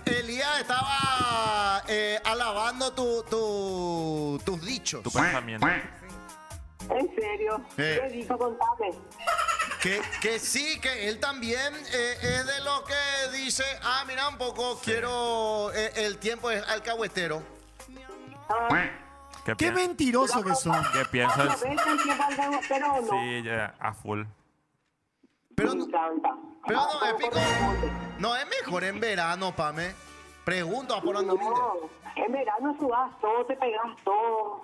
Elías estaba alabando tus dichos. Tu pensamiento. En serio. ¿Qué dijo? Contame. Que sí, que él también es de los que dice, mira un poco, quiero, el tiempo es alcahuetero. Qué mentiroso que son. ¿Qué piensas? ¿Ves el tiempo alcahuetero o no? Sí, ya, a full. Pero Me encanta. Pero no, explico. No es mejor en verano, Pame. Pregunto a por dónde humilde. No, en verano sudás todo, te pegas todo.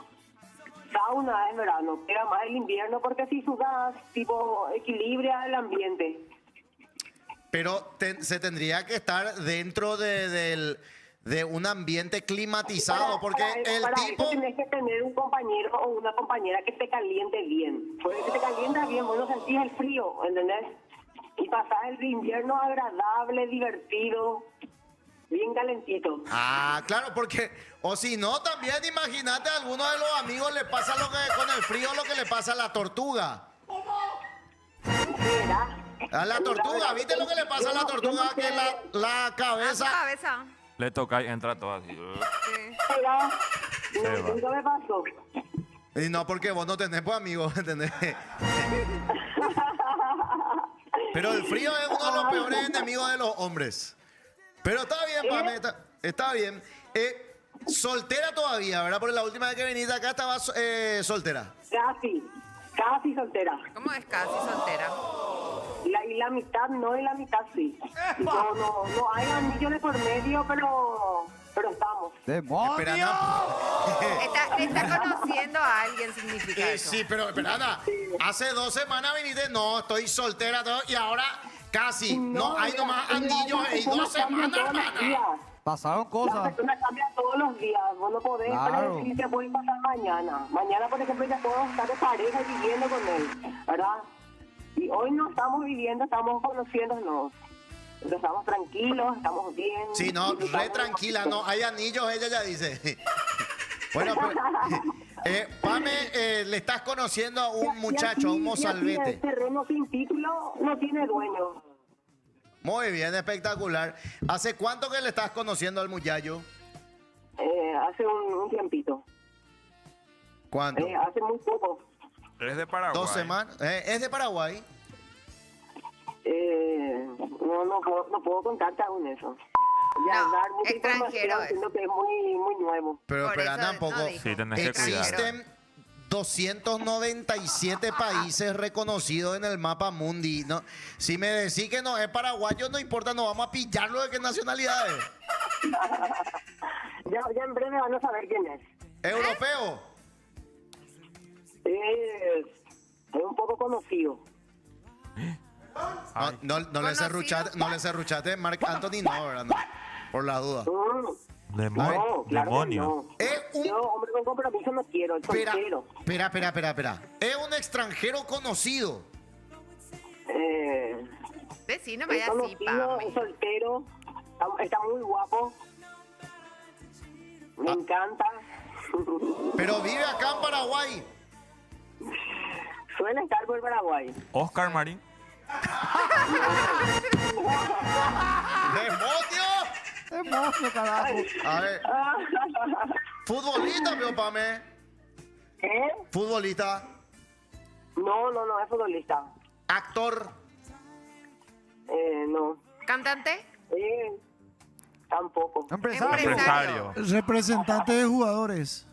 Sauna en verano, queda más el invierno porque si sudás, tipo, equilibra el ambiente. Pero se tendría que estar dentro de un ambiente climatizado, porque el para tipo... eso tienes que tener un compañero o una compañera que te caliente bien. Porque si te calienta bien, vos no sentís el frío, ¿entendés? Y pasás el invierno agradable, divertido, bien calentito. Ah, claro, porque... O si no, también imagínate a alguno de los amigos le pasa lo que con el frío lo que le pasa a la tortuga. ¿Verdad? A la tortuga, ¿viste lo que le pasa a la tortuga? Que la cabeza... Cabeza. Le toca y entra todo así. Sí. ¿Verdad? Se va. Nunca me pasó. Y no, porque vos no tenés pues amigos, ¿entendés? Pero el frío es uno de los peores enemigos de los hombres. Pero está bien, Pame, está bien. Soltera todavía, ¿verdad? Porque la última vez que viniste acá estabas soltera. Casi soltera. ¿Cómo es casi soltera? Y la mitad no, y la mitad sí. No hay anillo de por medio, pero estamos. Espera, Ana. Está conociendo a alguien, significa eso. Sí, pero espera, Ana. Hace 2 semanas viniste, no, estoy soltera todo, y ahora casi. No, hay nomás anillos y 2 semanas, hermana. Pasaron La cosas. persona cambia todos los días. Vos no podés predecir que puede pasar mañana. Mañana, por ejemplo, ya puedo estar de pareja y viviendo con él, ¿verdad? Y hoy no estamos viviendo, estamos conociéndonos. Pero estamos tranquilos, estamos bien. Sí, no, re tranquila, no, hay anillos, ella ya dice. Bueno, pues, Pame, le estás conociendo a un muchacho, a un mozalbete. El terreno sin título no tiene dueño. Muy bien, espectacular. ¿Hace cuánto que le estás conociendo al muchacho? Hace un tiempito. ¿Cuánto? Hace muy poco. Es de Paraguay. 2 semanas. ¿Es de Paraguay? No puedo contarte aún eso. Ya No, dar mucha extranjero información, siendo que es muy nuevo. Pero Por espera, eso tampoco. no dijo. Sí, tenés que cuidar. Existen 297 países reconocidos en el mapa mundi. No, si me decís que no es paraguayo, no importa, no vamos a pillarlo de qué nacionalidad es. Ya en breve van a saber quién es. ¿Europeo? Es un poco conocido. No le cerruchaste Marc Anthony, no, ¿verdad? No, por la duda. No, claro Demonio. que no. Yo, hombre con compromiso, no quiero, el soltero. Espera. Es un extranjero conocido. Sí, no Es vaya así, conocido, es soltero, está muy guapo. Me encanta. Pero vive acá en Paraguay. Suele estar por Paraguay. Oscar Marín. ¡Demonio, carajo! A ver. ¿Futbolista, pero Pame? ¿Qué? ¿Futbolista? No, es futbolista. ¿Actor? No. ¿Cantante? Tampoco. Empresario. Representante de jugadores.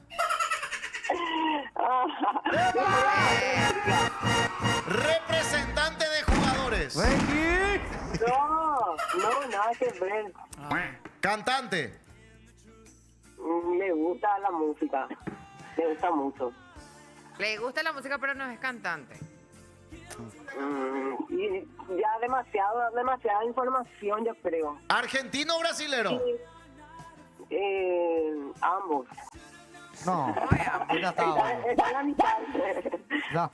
Representante de jugadores. No, nada que ver. Cantante. Me gusta la música. Me gusta mucho. Le gusta la música, pero no es cantante. Y ya demasiada información, yo creo. ¿Argentino o brasilero? Ambos. No, ya está. Está en la mitad. Ya.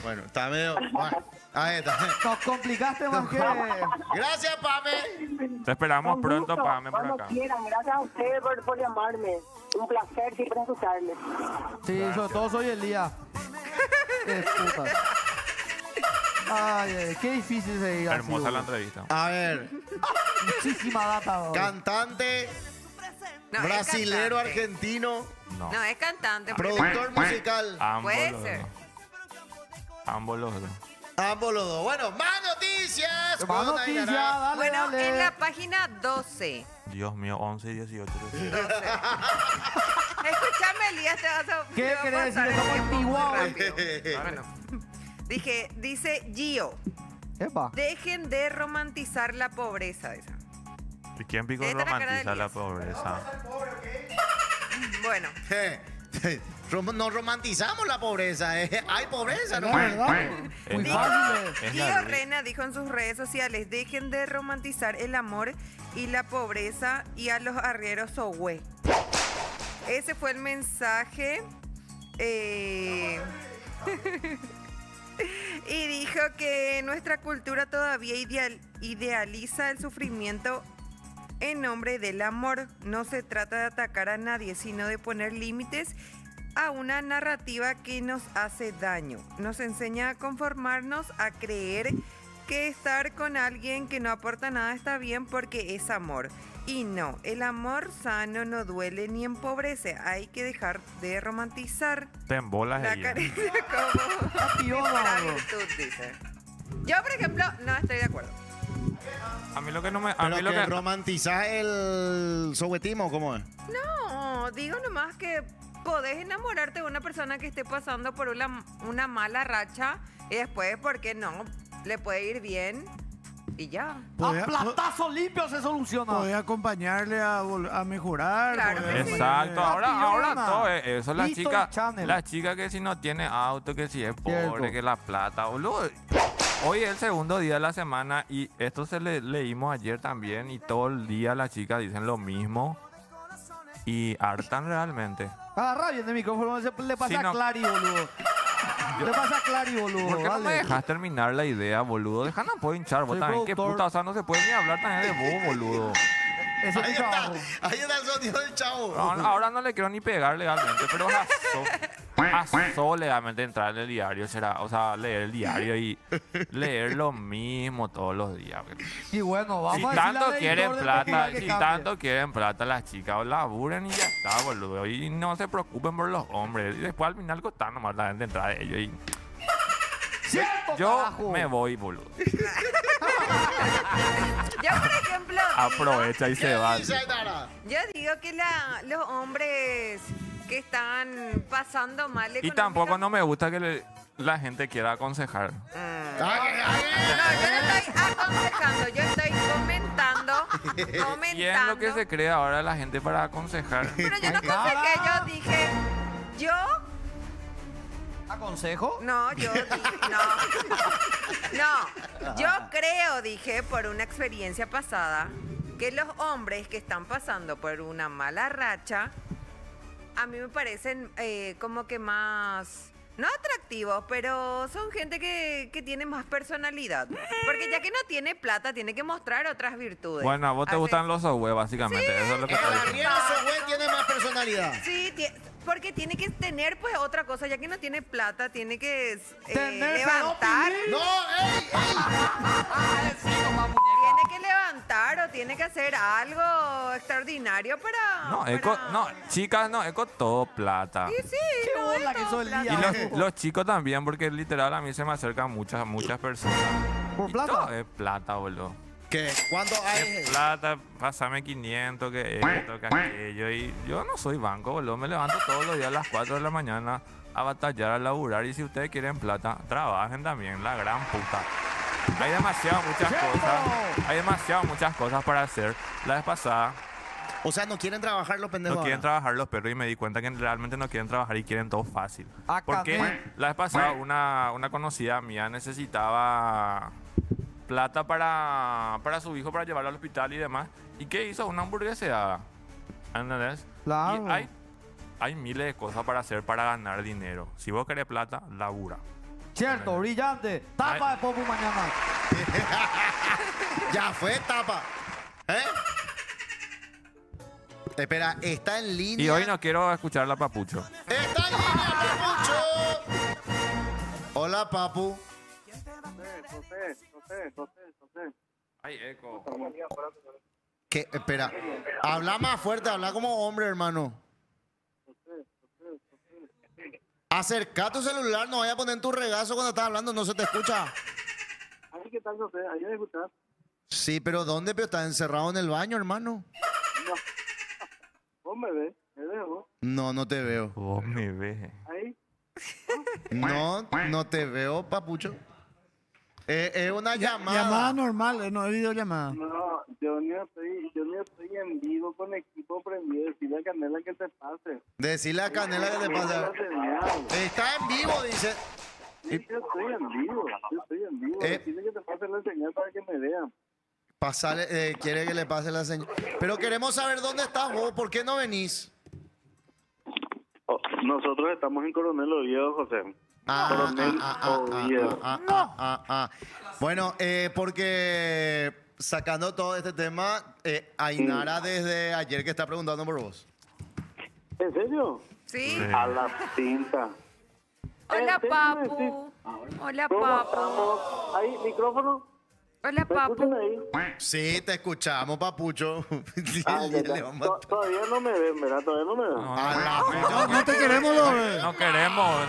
Bueno, está medio... Bueno, ahí está. Nos complicaste más que... Gracias, Pame. Te esperamos Con pronto, gusto, Pame, por cuando acá. quieran. Gracias a ustedes por llamarme. Un placer siempre escucharles. Sí, sobre todo soy Elías. Qué puta. Ay, qué difícil seguir así, Hermosa la boludo. entrevista. A ver, Muchísima data, boludo. cantante, No, es brasilero, cantante. argentino, No. No, es cantante. porque- productor musical. Ambos Puede los ser. dos. Ambos los dos. Ambos los dos. Bueno, más noticias. Más con noticias, Ainara. dale, Bueno, dale. en la página 12. Dios mío, 11 y 18. Escúchame, Elías, te vas a... ¿Qué te va a querés decir? pasar el Somos tiempo muy antiguados. rápido. Bueno. Dice Gio, Epa. dejen de romantizar la pobreza. Esa. ¿Y quién pico Esta es la cara de romantiza la Elías. pobreza? Bueno, No romantizamos la pobreza, hay pobreza, ¿no? Es Dijo, la- es la Guido ley. Rena dijo en sus redes sociales, dejen de romantizar el amor y la pobreza y a los arrieros sohue. Ese fue el mensaje. Y dijo que nuestra cultura todavía idealiza el sufrimiento en nombre del amor. No se trata de atacar a nadie, sino de poner límites a una narrativa que nos hace daño. Nos enseña a conformarnos, a creer que estar con alguien que no aporta nada está bien porque es amor. Y no, el amor sano no duele ni empobrece. Hay que dejar de romantizar Te embolas la ella. carencia como primera virtud, dice. Yo, por ejemplo, no estoy de acuerdo. A mí lo que no me... A Pero mí lo que que... romantizás el sobetismo, ¿cómo es? No, digo nomás que podés enamorarte de una persona que esté pasando por una mala racha y después, ¿por qué no? Le puede ir bien y ya. Podés- A platazo limpio se soluciona. Podés acompañarle a mejorar. Claro podés- que sí. Exacto, ahora Papiona. todo es eso. History Channel. La chica que si no tiene auto, que si es pobre, Cierto. que la plata, boludo. Hoy es el segundo día de la semana y esto leímos ayer también y todo el día las chicas dicen lo mismo y hartan realmente. Agarra bien el micrófono, le pasa Sí, no. a Clary, boludo. Le pasa a Clary, boludo. ¿Por qué no me dale. dejas terminar la idea, boludo? Deja, no puedo hinchar, vos Soy también. ¿Qué productor. puta? O sea, no se puede ni hablar también de vos, boludo. Ese es Ahí mi está, trabajo. ahí está el sonido del chavo. Ahora no le quiero ni pegar legalmente, pero asó legalmente entrar en el diario, será, o sea, leer el diario y leer lo mismo todos los días. Y bueno, vamos Si a decirle tanto al quieren editor del plata, Popular que si cambie. tanto quieren plata las chicas, laburen y ya está, boludo. Y no se preocupen por los hombres. Y después al final costar nomás la gente entrar de ellos. Y ¡Cierto, yo carajo! me voy, boludo. Yo, por ejemplo, Aprovecha y se va. Dice Aitana. yo digo que los hombres que están pasando mal Y tampoco no me gusta que la gente quiera aconsejar. No, yo no estoy aconsejando, yo estoy comentando. Y es lo que se cree ahora la gente para aconsejar. Pero yo no aconsejé, yo dije, yo ¿Aconsejo? no, yo dije, no, yo creo, dije, por una experiencia pasada, que los hombres que están pasando por una mala racha, a mí me parecen como que más, no atractivos, pero son gente que tiene más personalidad. Porque ya que no tiene plata, tiene que mostrar otras virtudes. Bueno, a vos te Así- gustan los software, básicamente. Eso es lo que El estoy diciendo. arriero Sohue tiene más personalidad. Sí, porque tiene que tener pues otra cosa, ya que no tiene plata, tiene que Tener levantar. No, ey, ey. Tiene que levantar o tiene que hacer algo extraordinario para... No, para- no, chicas, no, eco todo plata. Sí, sí, Qué no es bola que todo sos, plata. Y los chicos también, porque literal a mí se me acercan muchas personas. ¿Por Y plata? todo es plata, boludo. ¿Qué? ¿Cuánto hay? Es plata, pásame 500, que esto, que aquello. Y yo no soy banco, boludo. Me levanto todos los días a las 4 de la mañana a batallar, a laburar. Y si ustedes quieren plata, trabajen también, la gran puta. Hay demasiadas muchas cosas. Hay demasiadas muchas cosas para hacer. La vez pasada O sea, no quieren trabajar los pendejos. no quieren ahora. trabajar los perros y me di cuenta que realmente no quieren trabajar y quieren todo fácil. Ah, Porque cané. la vez pasada una conocida mía necesitaba plata para su hijo, para llevarlo al hospital y demás. ¿Y qué hizo? Una hamburgueseada. ¿Entendés? Claro. Y hay miles de cosas para hacer para ganar dinero. Si vos querés plata, labura. Cierto, brillante. Tapa Ay. de Popu mañana. Ya fue tapa. ¿Eh? Espera, está en línea. Y hoy no quiero escuchar la papucho. Está en línea, Papucho. Hola, Papu. Ay, eco. ¿Qué? Espera. Habla más fuerte, habla como hombre, hermano. Acerca tu celular, no vaya a poner en tu regazo cuando estás hablando, no se te escucha. Ay, ¿qué tal, José? ¿Ahí me escuchas? Sí, pero ¿dónde? Pero estás encerrado en el baño, hermano. Vos me ves vos. No, no te veo. Vos me ves. Ahí. No, no te veo, Papucho. Es una llamada. Llamada normal, no es videollamada. No, yo ni estoy en vivo con equipo prendido. Decirle a Canela que te pase. Decirle a Canela que te pase. Está en vivo, dice. Sí, yo estoy en vivo. Decirle que te pase la señal para que me vean. Pasale, quiere que le pase la señal. Pero queremos saber dónde estás vos, ¿por qué no venís? Nosotros estamos en Coronel Oviedo, José. Coronel Oviedo. Bueno, porque sacando todo este tema, Ainara desde ayer que está preguntando por vos. ¿En serio? Sí. A la cinta. Hola, papu. Hola, ¿Cómo papu. estamos? ¿Ahí, micrófono? Hola, ¿Me papu. escuchan ahí? Sí, te escuchamos, papucho. Todavía no me ven, ¿verdad? Todavía no me ven. No te queremos,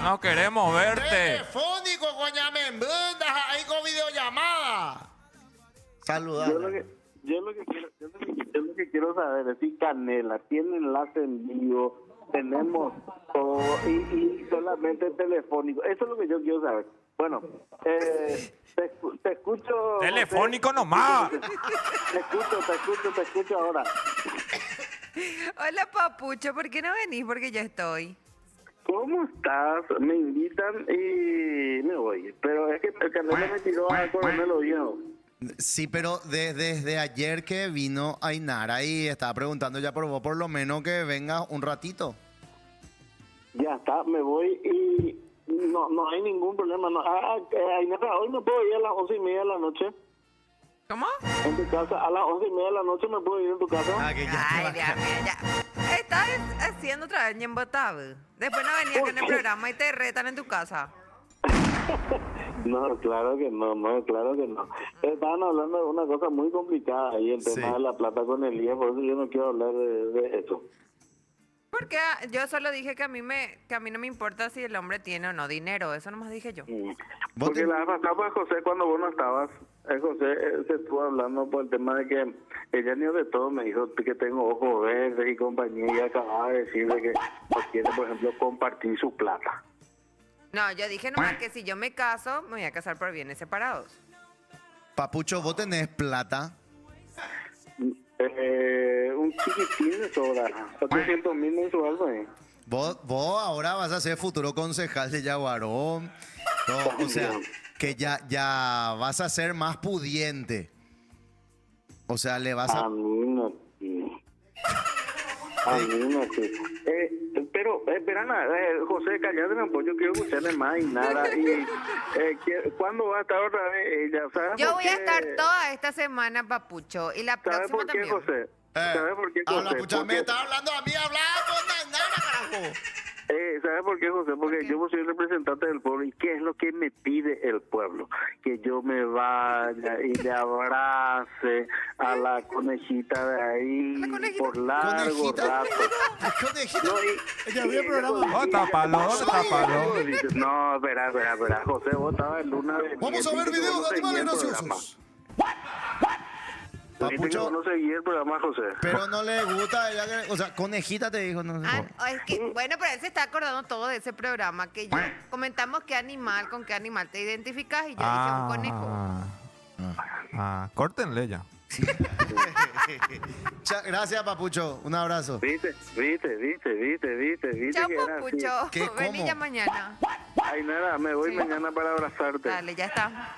No queremos verte. Telefónico, coña, me embundas ahí con videollamada. Saludar. Yo lo que quiero saber es si Canela tiene enlace en vivo, tenemos todo y solamente telefónico. Eso es lo que yo quiero saber. Bueno, te escucho. Telefónico nomás. Te escucho ahora. Hola, papucho. ¿Por qué no venís? Porque yo estoy. ¿Cómo estás? Me invitan y me voy. Pero es que el Canela me tiró a Coronel Oviedo. Sí, pero desde ayer que vino Ainara y estaba preguntando ya por vos, por lo menos que vengas un ratito. Ya está, me voy y no hay ningún problema. No. Ainara, hoy me puedo ir a las 11:30 de la noche. ¿Cómo? En tu casa, a las 11:30 de la noche me puedo ir en tu casa. Ay, Dios mío, ya. Estás haciendo otra vez embotado. Después no venías con el programa y te retan en tu casa. No, claro que no. Estaban hablando de una cosa muy complicada ahí, el tema de la plata con Elías, por eso yo no quiero hablar de eso. Porque yo solo dije que a mí no me importa si el hombre tiene o no dinero, eso nomás dije yo. Porque la vez pasada, pues, José, cuando vos no estabas, José se estuvo hablando por el tema de que ella ni de todo me dijo que tengo ojos verdes y compañía, y acababa de decirle que no quiere, por ejemplo, compartir su plata. No, yo dije nomás que si yo me caso, me voy a casar por bienes separados. Papucho, ¿vos tenés plata? Un chiquitín de sobra, 800.000 mensual, güey. Vos ahora vas a ser futuro concejal de Yaguarón. No, o sea, que ya vas a ser más pudiente. O sea, le vas a... A mí no, pero, Perana, José, cállate un poco, yo quiero escucharle más y nada. ¿Cuándo va a estar otra vez ella? Yo voy a estar toda esta semana, papucho, y la próxima también. José? ¿Sabes por qué, José? Habla, pucha, me está hablando a mí, habla con Nana, carajo. ¿Sabes por qué, José? Porque yo soy el representante del pueblo. ¿Y qué es lo que me pide el pueblo? Que yo me vaya y le abrace a la conejita de ahí por largo rato. Ya vi el programa. Tápalo. No, espera. José, vos estabas en luna de... Vamos a ver videos de animales graciosos. Papucho, no seguí el programa, José. Pero no le gusta, o sea, conejita te dijo. No sé. Es que, bueno, pero él se está acordando todo de ese programa que yo comentamos con qué animal te identificas y yo dije un conejo. Córtenle ya. Gracias, Papucho. Un abrazo. Viste. Chao, Papucho. ¿Qué? Vení ya mañana. Ay, nada, me voy mañana para abrazarte. Dale, ya está.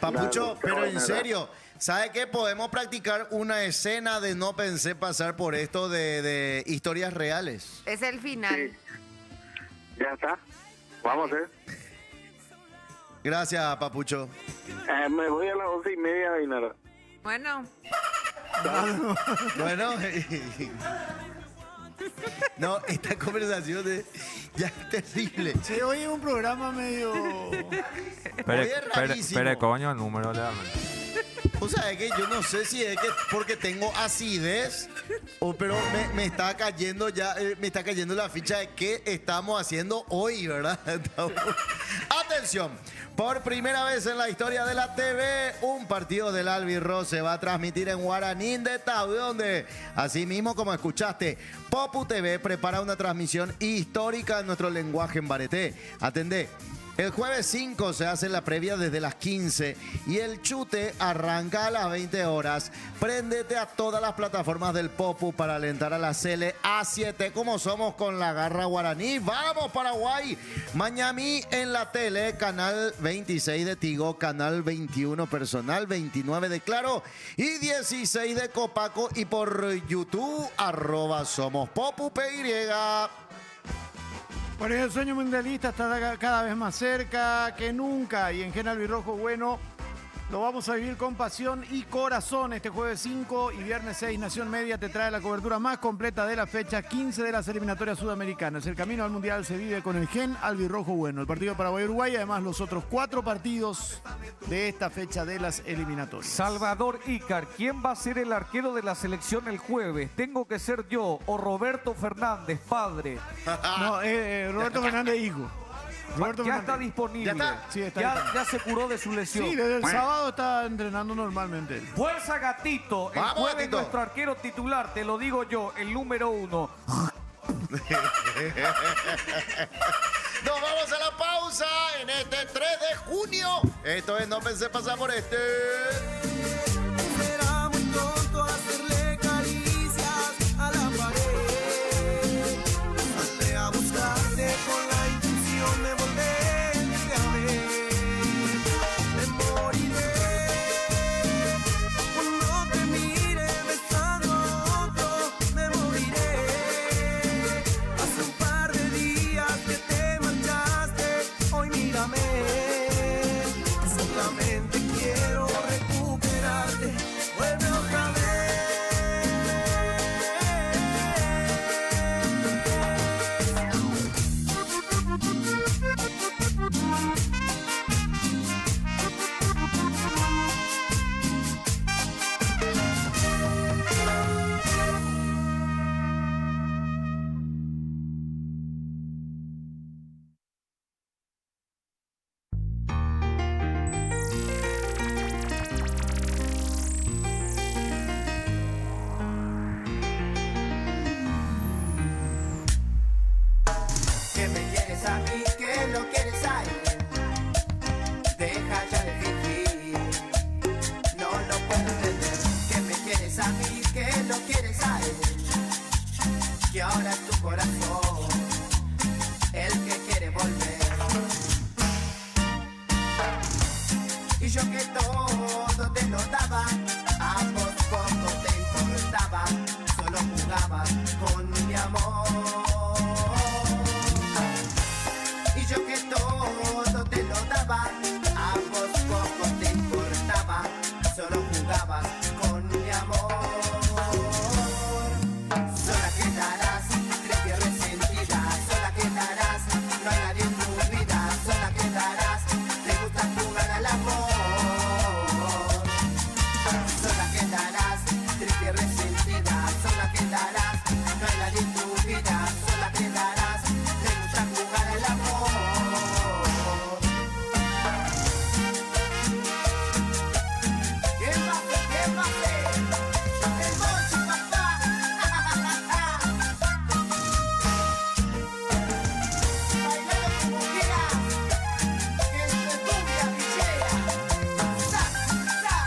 Papucho, Dale, pero en nada. serio, ¿sabe qué? Podemos practicar una escena de No Pensé Pasar por esto de historias reales. Es el final. Sí. Ya está. Vamos a hacer. Gracias, Papucho. Me voy a las 11:30, Ainara. Bueno. Bueno. No, esta conversación ya es terrible. Sí, hoy es un programa medio... Pero coño, el número realmente. O sea, es que yo no sé si es que porque tengo acidez pero me está cayendo la ficha de qué estamos haciendo hoy, ¿verdad? Atención, por primera vez en la historia de la TV, un partido del Albirro se va a transmitir en Guaranín de Tahuí, donde, así mismo como escuchaste, Popu TV prepara una transmisión histórica en nuestro lenguaje en bareté. Atendé. El jueves 5 se hace la previa desde las 15 y el chute arranca a las 20 horas. Préndete a todas las plataformas del Popu para alentar a la Cele A7 como somos con la garra guaraní. ¡Vamos, Paraguay! Mañami en la tele, canal 26 de Tigo, canal 21 personal, 29 de Claro y 16 de Copaco y por YouTube, @SomosPopuPY. Bueno, el sueño mundialista está cada vez más cerca que nunca y en Gen Albirrojo, bueno, lo vamos a vivir con pasión y corazón. Este jueves 5 y viernes 6, Nación Media te trae la cobertura más completa de la fecha 15 de las eliminatorias sudamericanas. El camino al mundial se vive con el Gen Albirrojo, bueno, el partido Paraguay-Uruguay y además los otros 4 partidos de esta fecha de las eliminatorias. Salvador Ícar, ¿quién va a ser el arquero de la selección el jueves? ¿Tengo que ser yo o Roberto Fernández, padre? No, Roberto Fernández, hijo. Roberto ya Fernández. está disponible. ¿Ya está? Sí, está disponible. Ya se curó de su lesión. Sí, desde el sábado está entrenando normalmente. Fuerza Gatito. El Vamos, jueves Gatito. nuestro arquero titular, te lo digo yo, el número 1. Nos vamos a la pausa en este 3 de junio. Esto es No Pensé Pasar por Este. Será muy tonto hacerle caricias a la pared. Saldré a buscarte con la intención de volverte a ver. Me moriré cuando te mire besando a otro. Me moriré. Hace un par de días que te marchaste. Hoy mírame. Solamente quiero recuperarte. Vuelve otra vez. Que me quieres a mí, que lo quieres a él. Deja ya de fingir. No lo puedo entender. Que me quieres a mí, que lo quieres a él. Que ahora es tu corazón el que quiere volver. Y yo que todo te lo daba, a vos poco te importaba. Solo jugabas con mi amor. Y yo que todo te lo daba, a vos poco te importaba, solo jugabas con mi amor. Sola quedarás, triste y resentida, sola quedarás, no hay nadie en tu vida, sola quedarás, te gusta jugar al amor. Sola quedarás, triste y resentida, sola quedarás, no hay nadie en tu vida, sola quedarás, te gusta jugar al amor. ¿Qué va a hacer? ¿Qué va a hacer? El Monchi, papá. Bailalo como quieras, que esto es cumbia villera. Sa, sa.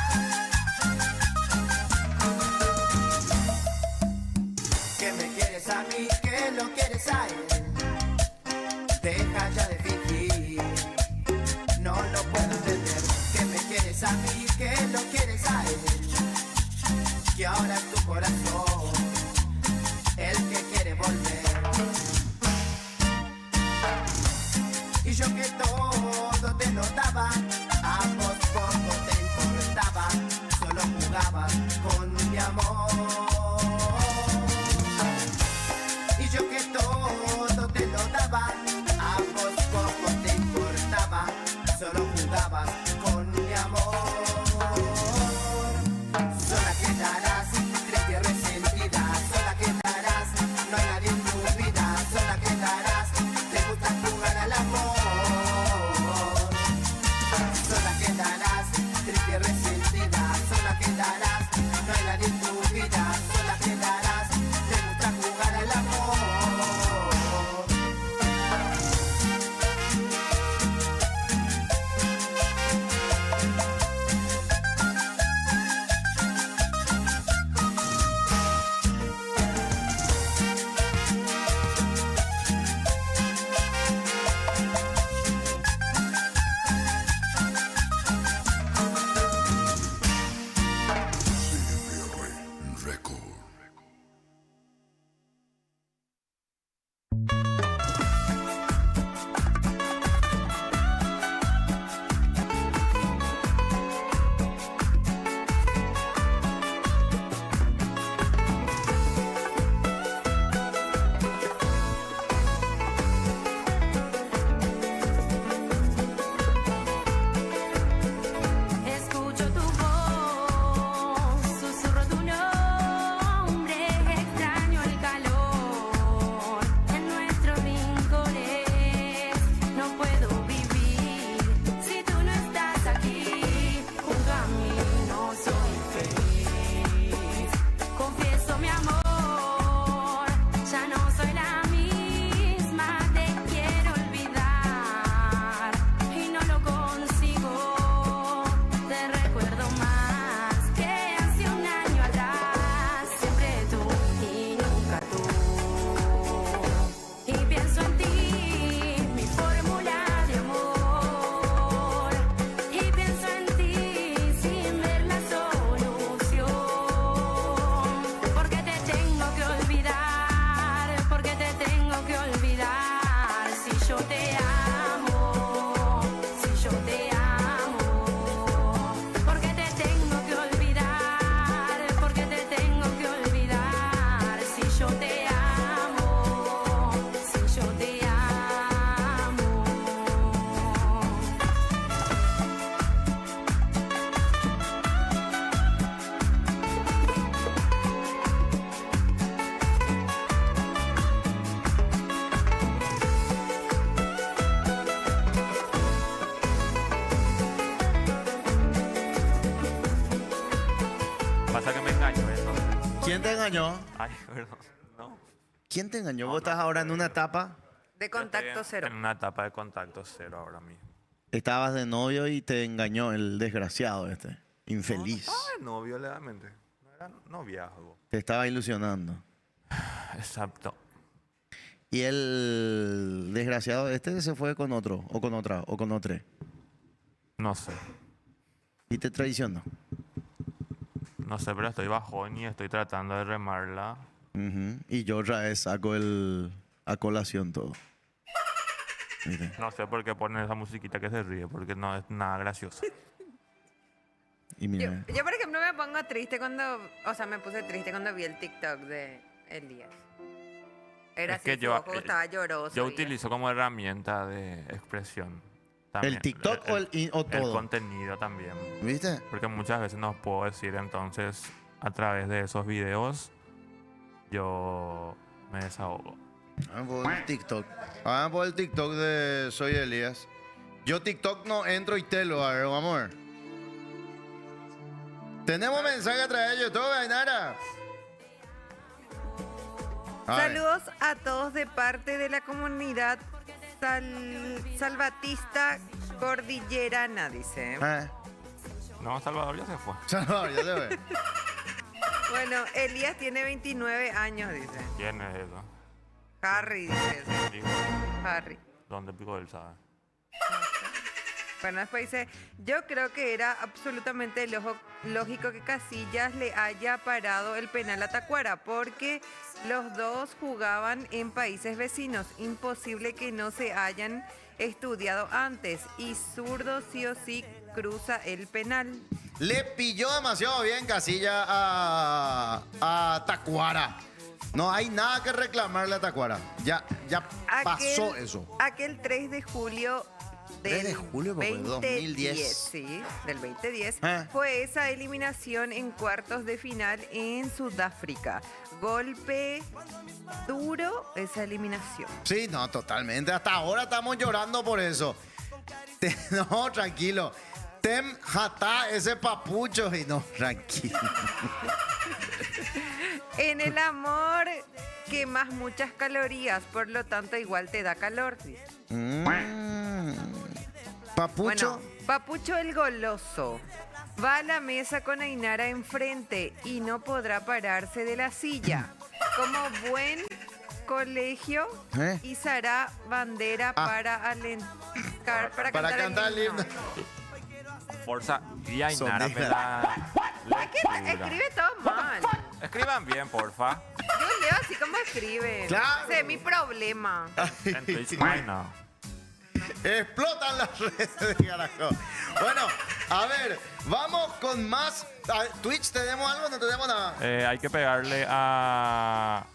Que me quieres a mí, que lo quieres a él. Deja ya de fingir. No lo puedo entender. Que me quieres a mí, que lo quieres a él. Que ahora es tu corazón el que quiere volver. Y yo que todo te lo daba, a vos poco te importaba, solo jugabas con mi amor. Y yo que todo te lo daba, a vos poco te importaba, solo jugabas con mi amor. Sola quedarás, triste y resentida, sola quedarás, no hay nadie en tu vida, sola quedarás, te gusta jugar al amor. te engañó? Ay, perdón. No. ¿Quién te engañó? ¿Vos estás ahora en una etapa? De contacto cero. En una etapa de contacto cero ahora mismo. Estabas de novio y te engañó el desgraciado este. Infeliz. No, novio legalmente. No era noviazgo. Te estaba ilusionando. Exacto. Y el desgraciado este se fue con otro, o con otra, o con otro. No sé. Y te traicionó. No sé, pero estoy bajón y estoy tratando de remarla. Ujú. Y yo otra vez saco a colación todo. ¿Viste? No sé por qué ponen esa musiquita que se ríe, porque no es nada gracioso. Y mira, Yo, por ejemplo, me pongo triste cuando... O sea, me puse triste cuando vi el TikTok de Elías. Era Es así, que su yo, ojo estaba lloroso. yo y- utilizo como herramienta de expresión. También. ¿el TikTok o El todo? contenido también. ¿Viste? Porque muchas veces no puedo decir, entonces a través de esos videos yo me desahogo. Vamos por el TikTok. Vamos por el TikTok de Soy Elías. Yo TikTok no entro y te lo hago, vamos a ver. Tenemos mensaje a través de YouTube, Ainara. A ver. Saludos a todos de parte de la comunidad salvatista cordillerana, dice. No, Salvador ya se fue. Salvador ya se fue. Bueno, Elías tiene 29 años, dice. ¿Quién es eso? Harry, dice. Digo, Harry. ¿dónde pico él sabe? Bueno, después dice, yo creo que era absolutamente lógico que Casillas le haya parado el penal a Tacuara, porque los dos jugaban en países vecinos. Imposible que no se hayan estudiado antes. Y Zurdo sí o sí cruza el penal. Le pilló demasiado bien Casilla a Tacuara. No hay nada que reclamarle a Tacuara. Ya pasó eso. Aquel 3 de julio 3 de julio, papá, 2010. Sí, del 2010. Ah. Fue esa eliminación en cuartos de final en Sudáfrica. Golpe duro esa eliminación. Sí, no, totalmente. Hasta ahora estamos llorando por eso. No, tranquilo. Tem jatá ese papucho y no, tranquilo. En el amor quemas muchas calorías, por lo tanto igual te da calor. Dice. Papucho. Bueno, Papucho el goloso va a la mesa con Ainara enfrente y no podrá pararse de la silla. Como buen colegio, izará bandera para alentar, para cantar el himno. Forza y Ainara me la Es que escribe todo mal. Escriban bien, porfa. Yo leo así como escribe. Claro. Ese es mi problema. En Twitch no. Explotan las redes de carajo. Bueno, a ver, vamos con más. Twitch, ¿tenemos algo? No tenemos nada. Hay que pegarle a...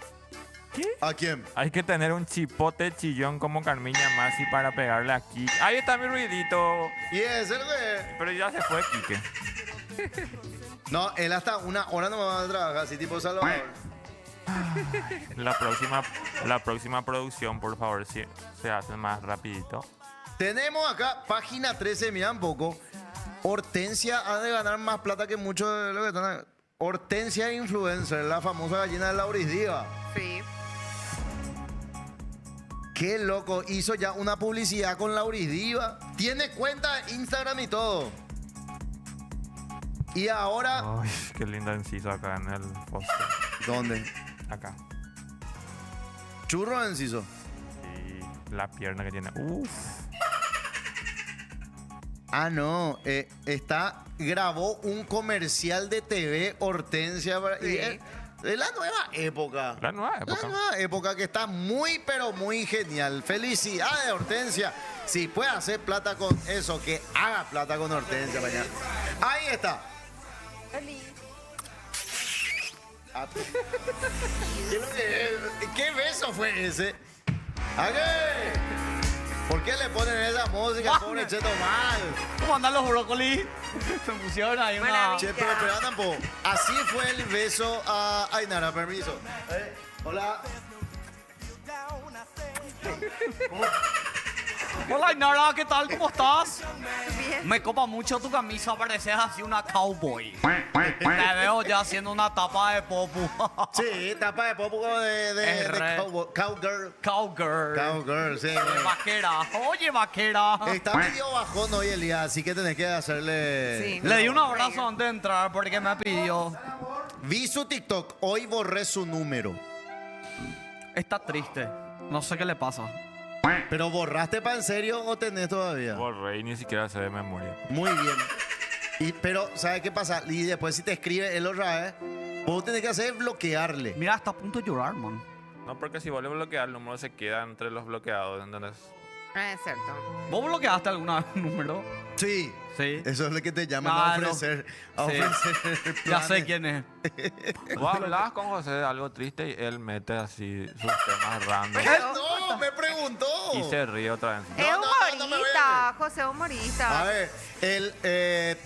¿Qué? ¿A quién? Hay que tener un chipote chillón como Carmiña Masi para pegarle aquí. Ahí está mi ruidito. Y es el que... Pero ya se fue Quique. No, él hasta una hora no me va a trabajar, así tipo Salvador. La próxima producción, por favor, si se hace más rapidito. Tenemos acá, página 13, mira un poco. Hortensia ha de ganar más plata que muchos de los que están. Hortensia Influencer, la famosa gallina de Lauris Diva. Sí. Qué loco, hizo ya una publicidad con Lauris Diva. Tiene cuenta de Instagram y todo. Y ahora... Ay, qué lindo inciso acá en el poste. ¿Dónde? Acá. ¿Churro enciso? Y la pierna que tiene. Uf. Ah, no. Grabó un comercial de TV Hortensia. Sí. Es la nueva época. La nueva época. La nueva época que está muy, pero muy genial. Felicidades, Hortensia. Si puede hacer plata con eso, que haga plata con Hortensia mañana. Ahí está. ¿Qué beso fue ese? ¿A qué? ¿Por qué le ponen esa música, pobre Cheto mal? ¿Cómo andan los brócolis? Se pusieron ahí una... Che, pero espera tampoco. Así fue el beso a Ainara, permiso. Hola. Hola, Inara, ¿qué tal? ¿Cómo estás? Bien. Me copa mucho tu camisa, pareces así una cowboy. Te veo ya haciendo una tapa de popu. Sí, tapa de popo de cowgirl. Cowgirl, sí. Vaquera. Oye, vaquera. Está medio bajón hoy el día, así que tenés que hacerle... Sí. Le di un abrazo antes de entrar porque me pidió. Vi su TikTok, hoy borré su número. Está triste. No sé qué le pasa. ¿Pero borraste para en serio o tenés todavía? Borré y ni siquiera sé de memoria. Muy bien. Pero, ¿sabes qué pasa? Y después si te escribe él otra vez, vos tenés que hacer es bloquearle. Mira, está a punto de llorar, man. No, porque si vuelve a bloquear, el número se queda entre los bloqueados, ¿entendés? Es cierto. ¿Vos bloqueaste alguna vez un número? Sí. Sí. Eso es lo que te llaman Ah, a no. ofrecer. A Sí. ofrecer Ya sé planes. quién es. Vos hablabas con José de algo triste y él mete así sus temas random. No, me preguntó. Y se ríe otra vez. Es humorista, José humorista. A ver,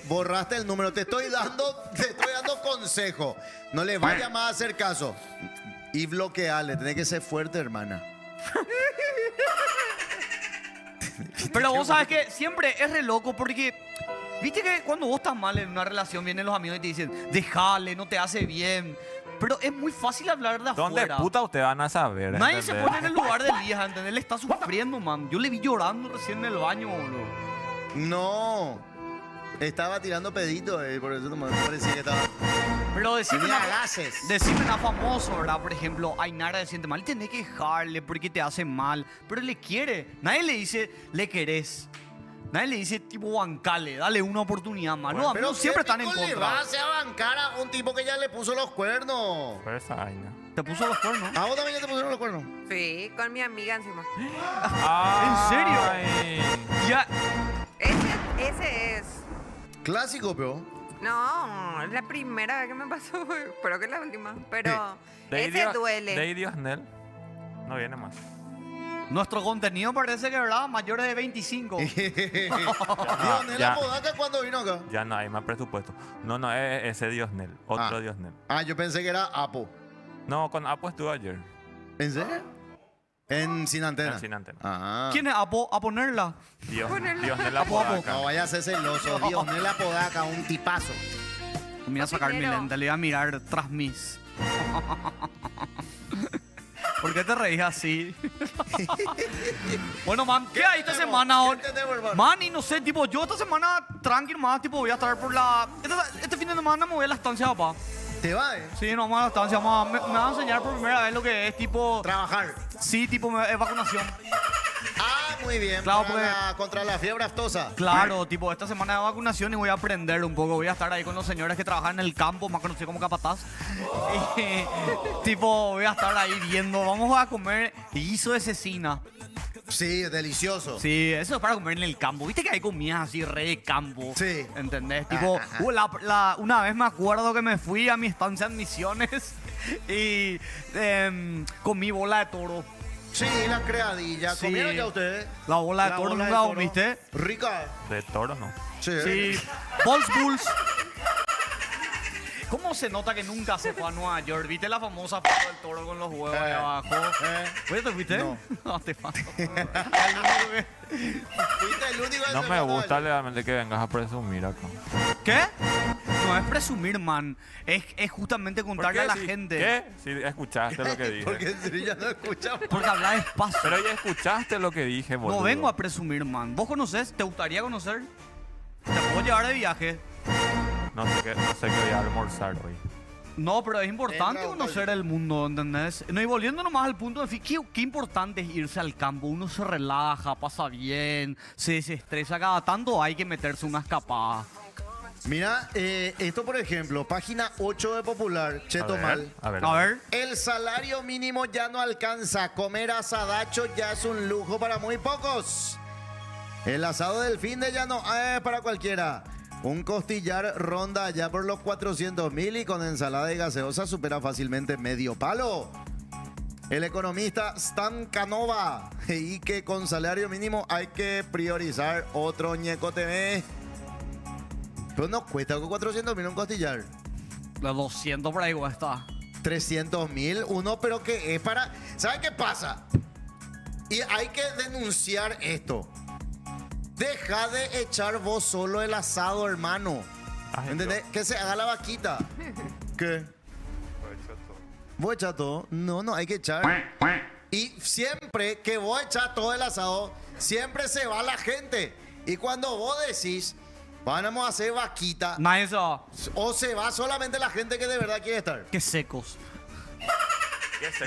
borraste el número. Te estoy dando consejo. No le vayas más a hacer caso. Y bloquearle. Tenés que ser fuerte, hermana. Pero vos sabes que siempre es re loco porque... Viste que cuando vos estás mal en una relación vienen los amigos y te dicen, déjale, no te hace bien. Pero es muy fácil hablar de ¿Dónde afuera. puta ustedes van a saber? Nadie se ¿entendés? pone en el lugar de Elías, ¿entendés? Él está sufriendo, man. Yo le vi llorando recién en el baño, boludo. No. Estaba tirando peditos, por eso no me parecía que estaba. Pero decime Tenía una, gases. decime una famoso, ¿verdad? Por ejemplo, Ainara se siente mal y tenés que dejarle porque te hace mal. Pero le quiere. Nadie le dice, le querés. Nadie le dice, tipo, bancale, dale una oportunidad más. Los amigos siempre están en ¿qué pico le contra. vas a bancar a un tipo que ya le puso los cuernos? Por esa vaina. ¿Te puso los cuernos? ¿A vos también ya te pusieron los cuernos? Sí, con mi amiga encima. ¿En serio? Ay. Ya. Ese es. Clásico, pero. No, es la primera vez que me pasó. Espero que es la última. Pero ese duele. Lady Osnell no viene más. Nuestro contenido parece que, ¿verdad? Mayores de 25. Diosnel ya. Apodaca cuando vino acá. Ya no hay más presupuesto. No, es ese Diosnel. Otro Diosnel. Ah, yo pensé que era Apo. No, con Apo estuve ayer. ¿En serio? En Sin Antena. En Sin Antena. Ah. ¿Quién es a ponerla? Diosnel Apo, Apo. Apodaca. No vaya a ser celoso. Diosnel Apodaca, un tipazo. Me voy a sacar mi lente, le voy a mirar tras mis. ¿Por qué te reís así? Bueno, man, ¿qué hay esta semana? Man, y no sé, tipo, yo esta semana tranquilo más, tipo, voy a estar por la... Este fin de semana me voy a la estancia, papá. ¿Te va, Sí, no, vamos a la estancia, mamá. Me va a enseñar por primera vez lo que es, tipo... Trabajar. Sí, tipo, es vacunación. Ah, muy bien. Claro, Contra la fiebre aftosa. Claro, tipo, esta semana de vacunación y voy a aprender un poco. Voy a estar ahí con los señores que trabajan en el campo, más conocido como capataz. Y, tipo, voy a estar ahí viendo. Vamos a comer guiso de cecina. Sí, delicioso. Sí, eso es para comer en el campo. Viste que hay comidas así re de campo. Sí. ¿Entendés? Tipo, una vez me acuerdo que me fui a mi estancia en Misiones y comí bola de toro. Sí, la creadilla. Sí. ¿Comieron ya ustedes? La bola de toro, bola ¿nunca de la toro. comiste? Rica. De toro no. Sí. Bulls. ¿Cómo se nota que nunca se fue a Nueva York? ¿Viste la famosa foto del toro con los huevos ahí abajo? ¿Oye, te fuiste? No. No, te paso. Fuiste el único que No se me fue a gusta Nueva York. realmente que vengas a presumir acá. ¿Qué? No es presumir, man. Es justamente contarle a la Sí, gente. ¿Qué? Si escuchaste lo que dije. Porque si ya no escuchamos. Porque habla despacio. Pero ya escuchaste lo que dije, boludo. No vengo a presumir, man. ¿Vos conocés? ¿Te gustaría conocer? Te puedo llevar de viaje. No sé qué voy a almorzar hoy. No, pero es importante Entra, conocer el mundo, ¿entendés? No, y volviendo nomás al punto de fin, qué importante es irse al campo. Uno se relaja, pasa bien, se desestresa. Cada tanto hay que meterse una escapada. Mira, esto por ejemplo, página 8 de Popular, Cheto A ver, Mal. a ver. A ver. El salario mínimo ya no alcanza. Comer asadacho ya es un lujo para muy pocos. El asado del fin de ya no es para cualquiera. Un costillar ronda ya por los 400.000 y con ensalada y gaseosa supera fácilmente medio palo. El economista Stan Canova, y que con salario mínimo hay que priorizar otro ñeco TV. Pero no cuesta con 400.000 un costillar. Los 200 por ahí está. 300.000, uno, pero que es para... ¿Sabe qué pasa? Y hay que denunciar esto. Deja de echar vos solo el asado, hermano. ¿Entendés? Que se haga la vaquita. ¿Qué? ¿Vos echás todo? No, hay que echar. Y siempre que vos echás todo el asado, siempre se va la gente. Y cuando vos decís, vamos a hacer vaquita, Nadie se va. o se va solamente la gente que de verdad quiere estar. Qué secos.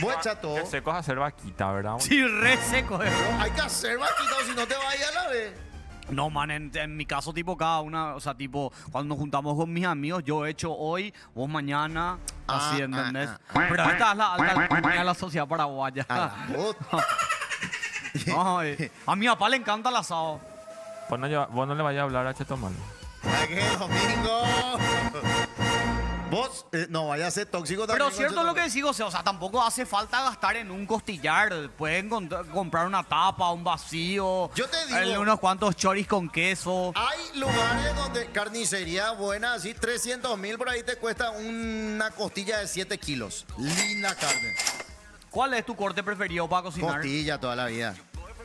Vos echás todo. Qué seco es hacer vaquita, ¿verdad? Sí, re secos. Hay que hacer vaquita o si no te vayas a la vez. No, man, en mi caso, tipo, cada una, o sea, tipo, cuando nos juntamos con mis amigos, yo he hecho hoy, vos mañana, así, ¿entendés? Pero esta es la alta alcurnia de la sociedad paraguaya. No, a mi papá le encanta el asado. Vos no le vayas a hablar a Cheto Malo. ¡Ay, qué domingo! Vos no vayas a ser tóxico también. Pero cierto es lo que decís, o sea, tampoco hace falta gastar en un costillar. Pueden comprar una tapa, un vacío. Yo te digo, unos cuantos choris con queso. hay lugares donde carnicería buena, así 300.000 por ahí te cuesta una costilla de 7 kilos. Linda carne. ¿Cuál es tu corte preferido para cocinar? Costilla toda la vida.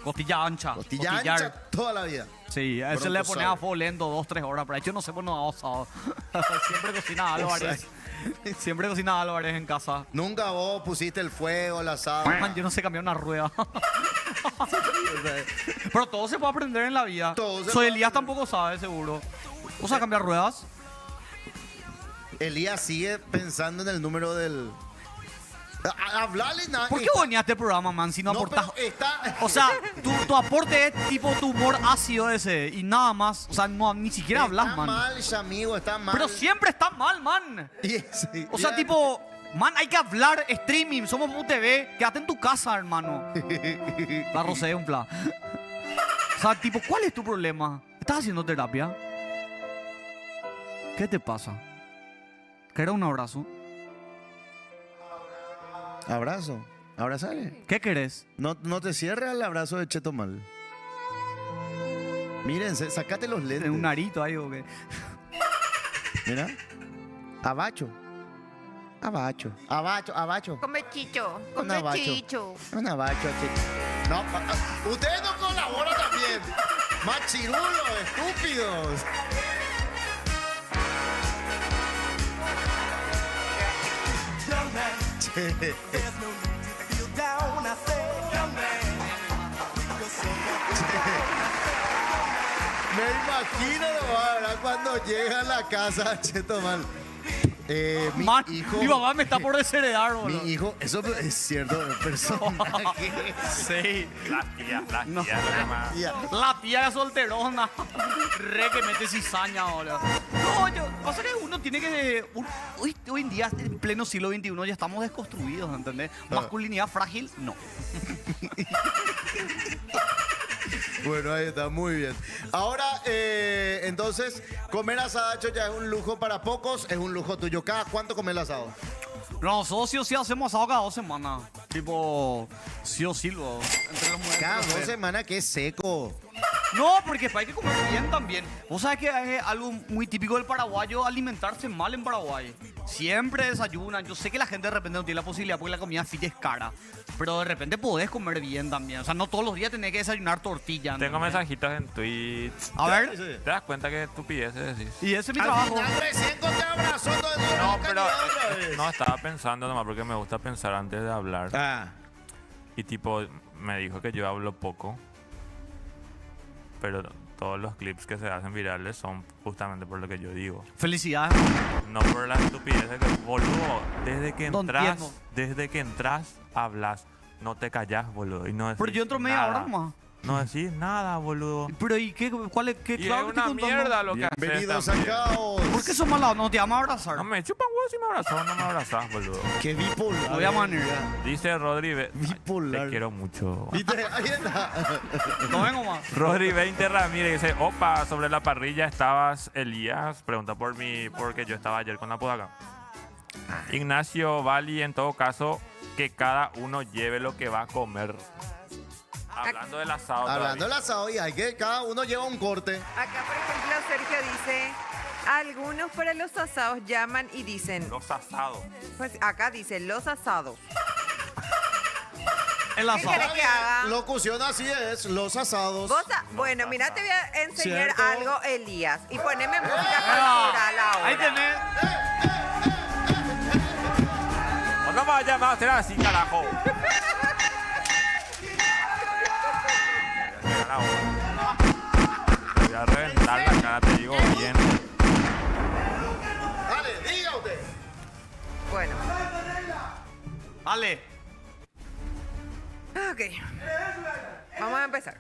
Costilla ancha. Costilla costillar. ancha toda la vida. Sí, a ese le pones a fuego lento 2-3 horas. Pero yo no sé por no hago asado. Siempre cocina Álvarez. Siempre cocina Álvarez en casa. Nunca vos pusiste el fuego, el asado. Man, yo no sé cambiar una rueda. Pero todo se puede aprender en la vida. Soy Elías tampoco sabe, seguro. ¿Vos sabés cambiar ruedas? Elías sigue pensando en el número del... Hablarle nada. ¿Por qué vos venís a este programa, man, si no aportás? Pero está... O sea, tu aporte es tipo tu humor ácido ese y nada más. O sea, no, ni siquiera hablas, man. Está mal, amigo, está mal. Pero siempre está mal, man. O sea, tipo, man, hay que hablar streaming. Somos MUTV. Quédate en tu casa, hermano. La rosé un plan. O sea, tipo, ¿cuál es tu problema? ¿Estás haciendo terapia? ¿Qué te pasa? ¿Querés un abrazo? Abrazo. Abrazale. ¿Qué querés? No te cierres el abrazo de Cheto Mal. Mírense, sacate los lentes. Un arito ahí o qué. Mira. Abacho. Abacho. Come chicho, Un come abacho. chicho. Un abacho. No, ustedes no colaboran también. Machirulos, estúpidos. Me imagino, ¿verdad? Cuando llega a la casa, Cheto Mal. Mi mamá me está por desheredar, boludo. Mi hijo, eso es cierto, el personaje. Sí. La tía. La tía de solterona. Re que mete cizaña ahora. No, pasa que uno tiene que... Hoy en día, en pleno siglo XXI, ya estamos desconstruidos, ¿entendés? Masculinidad frágil, no. Bueno, ahí está, muy bien. Ahora, entonces, comer asadacho ya es un lujo para pocos, es un lujo tuyo. ¿Cada cuánto comes el asado? No, socios sí hacemos asado cada 2 semanas. Tipo, sí o sí, entre los mujeres. Cada 2 semanas, que es seco. No, porque hay que comer bien también. Vos sabés que es algo muy típico del paraguayo alimentarse mal en Paraguay. Siempre desayunan. Yo sé que la gente de repente no tiene la posibilidad porque la comida fit es cara. Pero de repente podés comer bien también. O sea, no todos los días tenés que desayunar tortilla. Tengo mensajitos en Twitch. A ver. ¿Te das cuenta que estupideces decís? Y ese es mi trabajo. No, pero no, estaba pensando nomás porque me gusta pensar antes de hablar. Y tipo, me dijo que yo hablo poco. Pero todos los clips que se hacen virales son justamente por lo que yo digo. Felicidades. No por la estupidez de que, boludo, desde que entras, hablas, no te callas, boludo. Y no decís pero yo entro media hora más. No decís nada, boludo. Pero ¿y qué? ¿Cuál es? ¿Qué? Y es una mierda lo que haces. Bienvenidos a Caos. ¿Por qué sos malado? No te vamos a abrazar. No me chupan huevos si me abrazas, no me abrazás, boludo. Qué bipolar. Voy a manera. Dice Rodri, bipolar. Te quiero mucho. ¿Viste? Ahí está. No vengo más. Rodri 20 Ramírez dice, opa, sobre la parrilla estabas, Elías. Pregunta por mí, porque yo estaba ayer con la podaca. Ignacio Vali, en todo caso, que cada uno lleve lo que va a comer. Hablando del asado. Hablando del asado, y hay que cada uno lleva un corte. Acá, por ejemplo, Sergio dice, algunos para los asados llaman y dicen... Los asados. Pues acá dice, los asados. El ¿Qué asado. querés que haga? Locución así es, los asados. Bueno, mira, te voy a enseñar ¿Cierto? algo, Elías. Y poneme música cultural ahora. Ahí tenés. No me vayas a hacer así, carajo. Voy a reventar la cara, te digo bien. Dale, diga usted. Bueno. Dale. Ok. Vamos a empezar.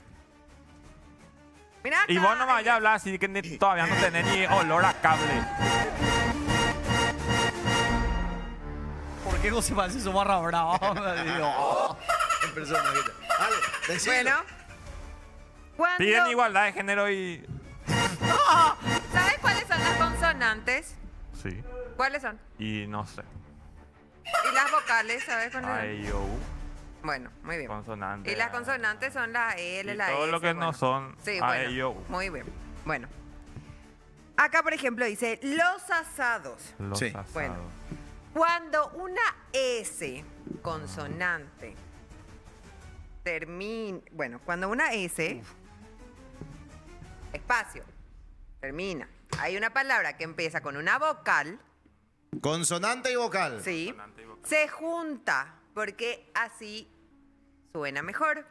Mira acá. Y vos no me vayas a hablar así que todavía no tenés ni olor a cable. ¿Por qué José parece su barra brava? Digo, En persona, dale, decilo. Bueno. Cuando... Piden igualdad de género y... ¿Sabes cuáles son las consonantes? Sí. ¿Cuáles son? Y no sé. Y las vocales, ¿sabes cuáles son? Ay, yo. Bueno, muy bien. Consonante. Y las consonantes son la L, Y la S. todo lo que bueno. no son. Sí, A, bueno. E, I, O. Muy bien. Bueno. Acá, por ejemplo, dice los asados. Los Sí. asados. Bueno. Cuando una S consonante termina. Bueno, cuando una S. Espacio. Termina. Hay una palabra que empieza con una vocal. Consonante y vocal. Sí. Se junta. Porque así suena mejor.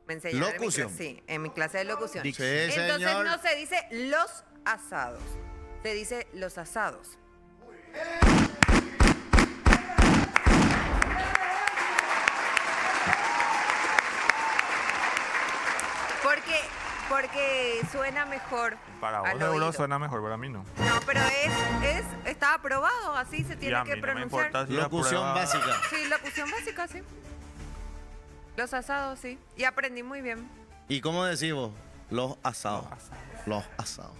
Me enseñaron en mi Locución. clase- sí, en mi clase de locución. Sí, Entonces señor. no se dice los asados. Se dice los asados. Porque suena mejor. Para vos al seguro oído. suena mejor, para mí no. No, pero está aprobado, así se Y tiene a que mí no me pronunciar. importa si Locución aprueba- básica. Sí, locución básica, sí. Los asados, sí. Y aprendí muy bien. ¿Y cómo decís vos? Los asados. Los asados.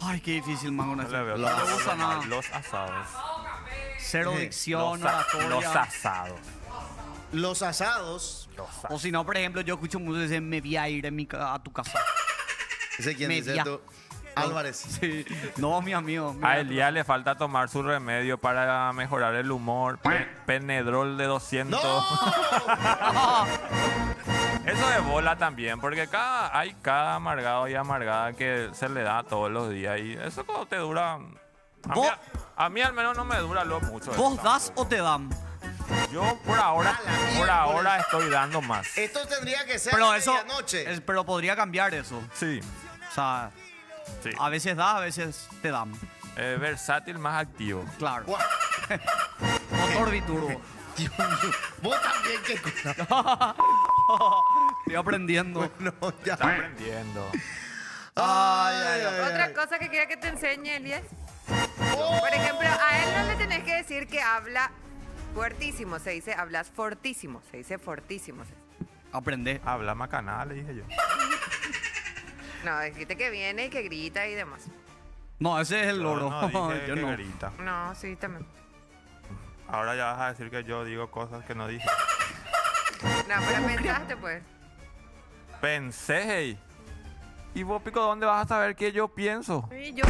ay, qué difícil, man, con No eso. le veo No tanto me gusta problema. nada. Los asados. Cero dicción, Los oratoria. asados. Los asados. O si no, por ejemplo, yo escucho mucho decir, me voy a ir a tu casa. ¿Ese quién dice Media. tú? Álvarez. Sí. No, mi amigo. A Elías le falta tomar su remedio para mejorar el humor. Penedrol de 200. Eso de bola también, porque hay cada amargado y amargada que se le da todos los días. Y eso cuando te dura... A mí al menos no me dura lo mucho. ¿Vos eso das tampoco. o te dan? Yo por ahora estoy dando más. Esto tendría que ser Pero a eso, medianoche. pero podría cambiar eso. Sí. O sea, Sí. a veces das, a veces te dan. Versátil más activo. Claro. Guau. Motor biturbo. Dios mío. Vos también, qué cosa. Estoy aprendiendo. No, ya. Está aprendiendo. Otra cosa que quería que te enseñe, Elías. Por ejemplo, a él no le tenés que decir que habla fuertísimo. Se dice hablas fortísimo. Se dice fortísimo. Aprende. Habla macaná, le dije yo. No, dijiste que viene y que grita y demás. No, ese es el loro. No, dije Yo que no. grita. No, sí, también. Ahora ya vas a decir que yo digo cosas que no dije. No, pero pensaste, pues. Pensé, hey. ¿Y vos, Pico, dónde vas a saber qué yo pienso? Sí, yo.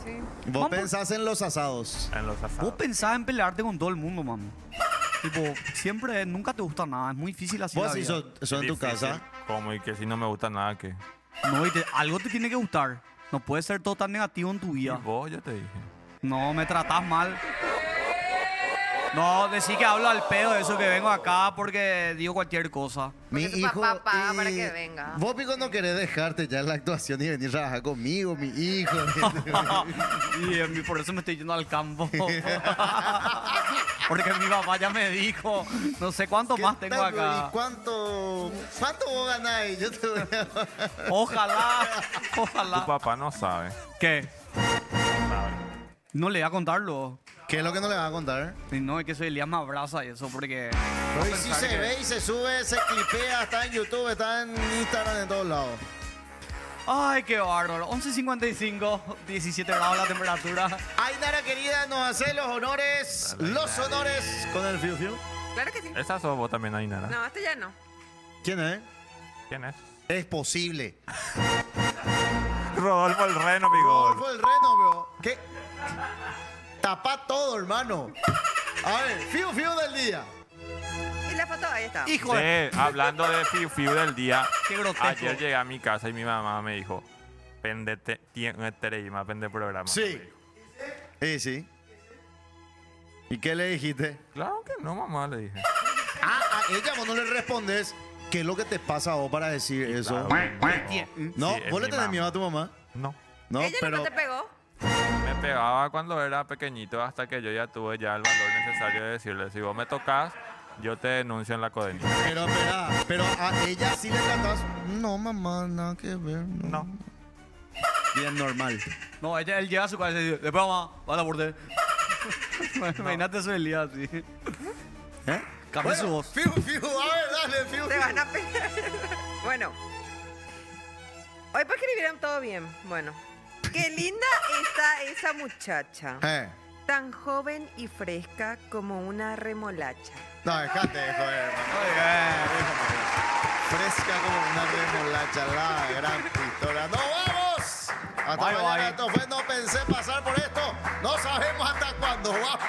Sí. Vos pensás en los asados. En los Vos asados. pensás en pelearte con todo el mundo, man. Tipo, siempre, nunca te gusta nada. Es muy difícil así la Vos vida. hizo en tu Difícil. casa. ¿Cómo? Y que si no me gusta nada, ¿qué? No, algo te tiene que gustar. No puede ser todo tan negativo en tu Y vida. vos, yo te dije. No, me tratás mal. No, decí que hablo al pedo de eso, que vengo acá porque digo cualquier cosa. Mi tu hijo. papá paga y- para que venga. Vos, Pico, no querés dejarte ya en la actuación y venir a trabajar conmigo, mi hijo. Y por eso me estoy yendo al campo. Porque mi papá ya me dijo, no sé cuánto más tengo ¿Y acá. cuánto vos ganáis? Yo te voy a... Ojalá, Tu ojalá. papá no sabe. ¿Qué? Sabe. No le voy a contarlo. ¿Qué es lo que no le vas a contar? Y no, es que soy Elías me abraza y eso, porque... Pero y si se ve y se sube, se clipea, está en YouTube, está en Instagram, en todos lados. Ay, qué bárbaro. 11:55, 17 grados la temperatura. Ainara querida, nos hace los honores con el Fiu Fiu. Claro que sí. Esa sos vos también, Ainara. No, este ya no. ¿Quién es? ¿Quién es? Es posible. Rodolfo el Reno, Pico. Rodolfo el Reno, bro. ¿Qué? Tapa todo, hermano. A ver, Fiu Fiu del día. Y la foto, ahí está. Hijo de... Sí, hablando de Fiu Fiu del día, Qué grotesco. ayer llegué a mi casa y mi mamá me dijo, pendete, tiene tereima, pende programa. Sí. Sí. ¿Y qué le dijiste? Claro que no, mamá, le dije. A ella vos no le respondes. ¿Qué es lo que te pasa a vos para decir eso? Claro, No, Sí, es ¿vos le mi tenés mamá. miedo a tu mamá? No. No, ¿Ella pero... no te pegó? Me pegaba cuando era pequeñito hasta que yo ya tuve ya el valor necesario de decirle, si vos me tocas, yo te denuncio en la codenita. Pero espera, pero a ella sí le tratás. No, mamá, nada que ver. No. Bien normal. No, él llega a su casa y dice, después mamá, vas a borde. Imagínate eso el día así. ¿Eh? Cambia su voz. Fiu, Fiu, a ver, dale, Fiu. Te van a pegar. Bueno. Hoy pues escribieron todo bien. Bueno. Qué linda está esa muchacha. Tan joven y fresca como una remolacha. No, dejate, joder, fresca como una remolacha, la gran pistola. ¡Nos vamos! Hasta Bye, mañana. bye. Esto fue No Pensé Pasar por Esto. No sabemos hasta cuándo. ¡Vamos!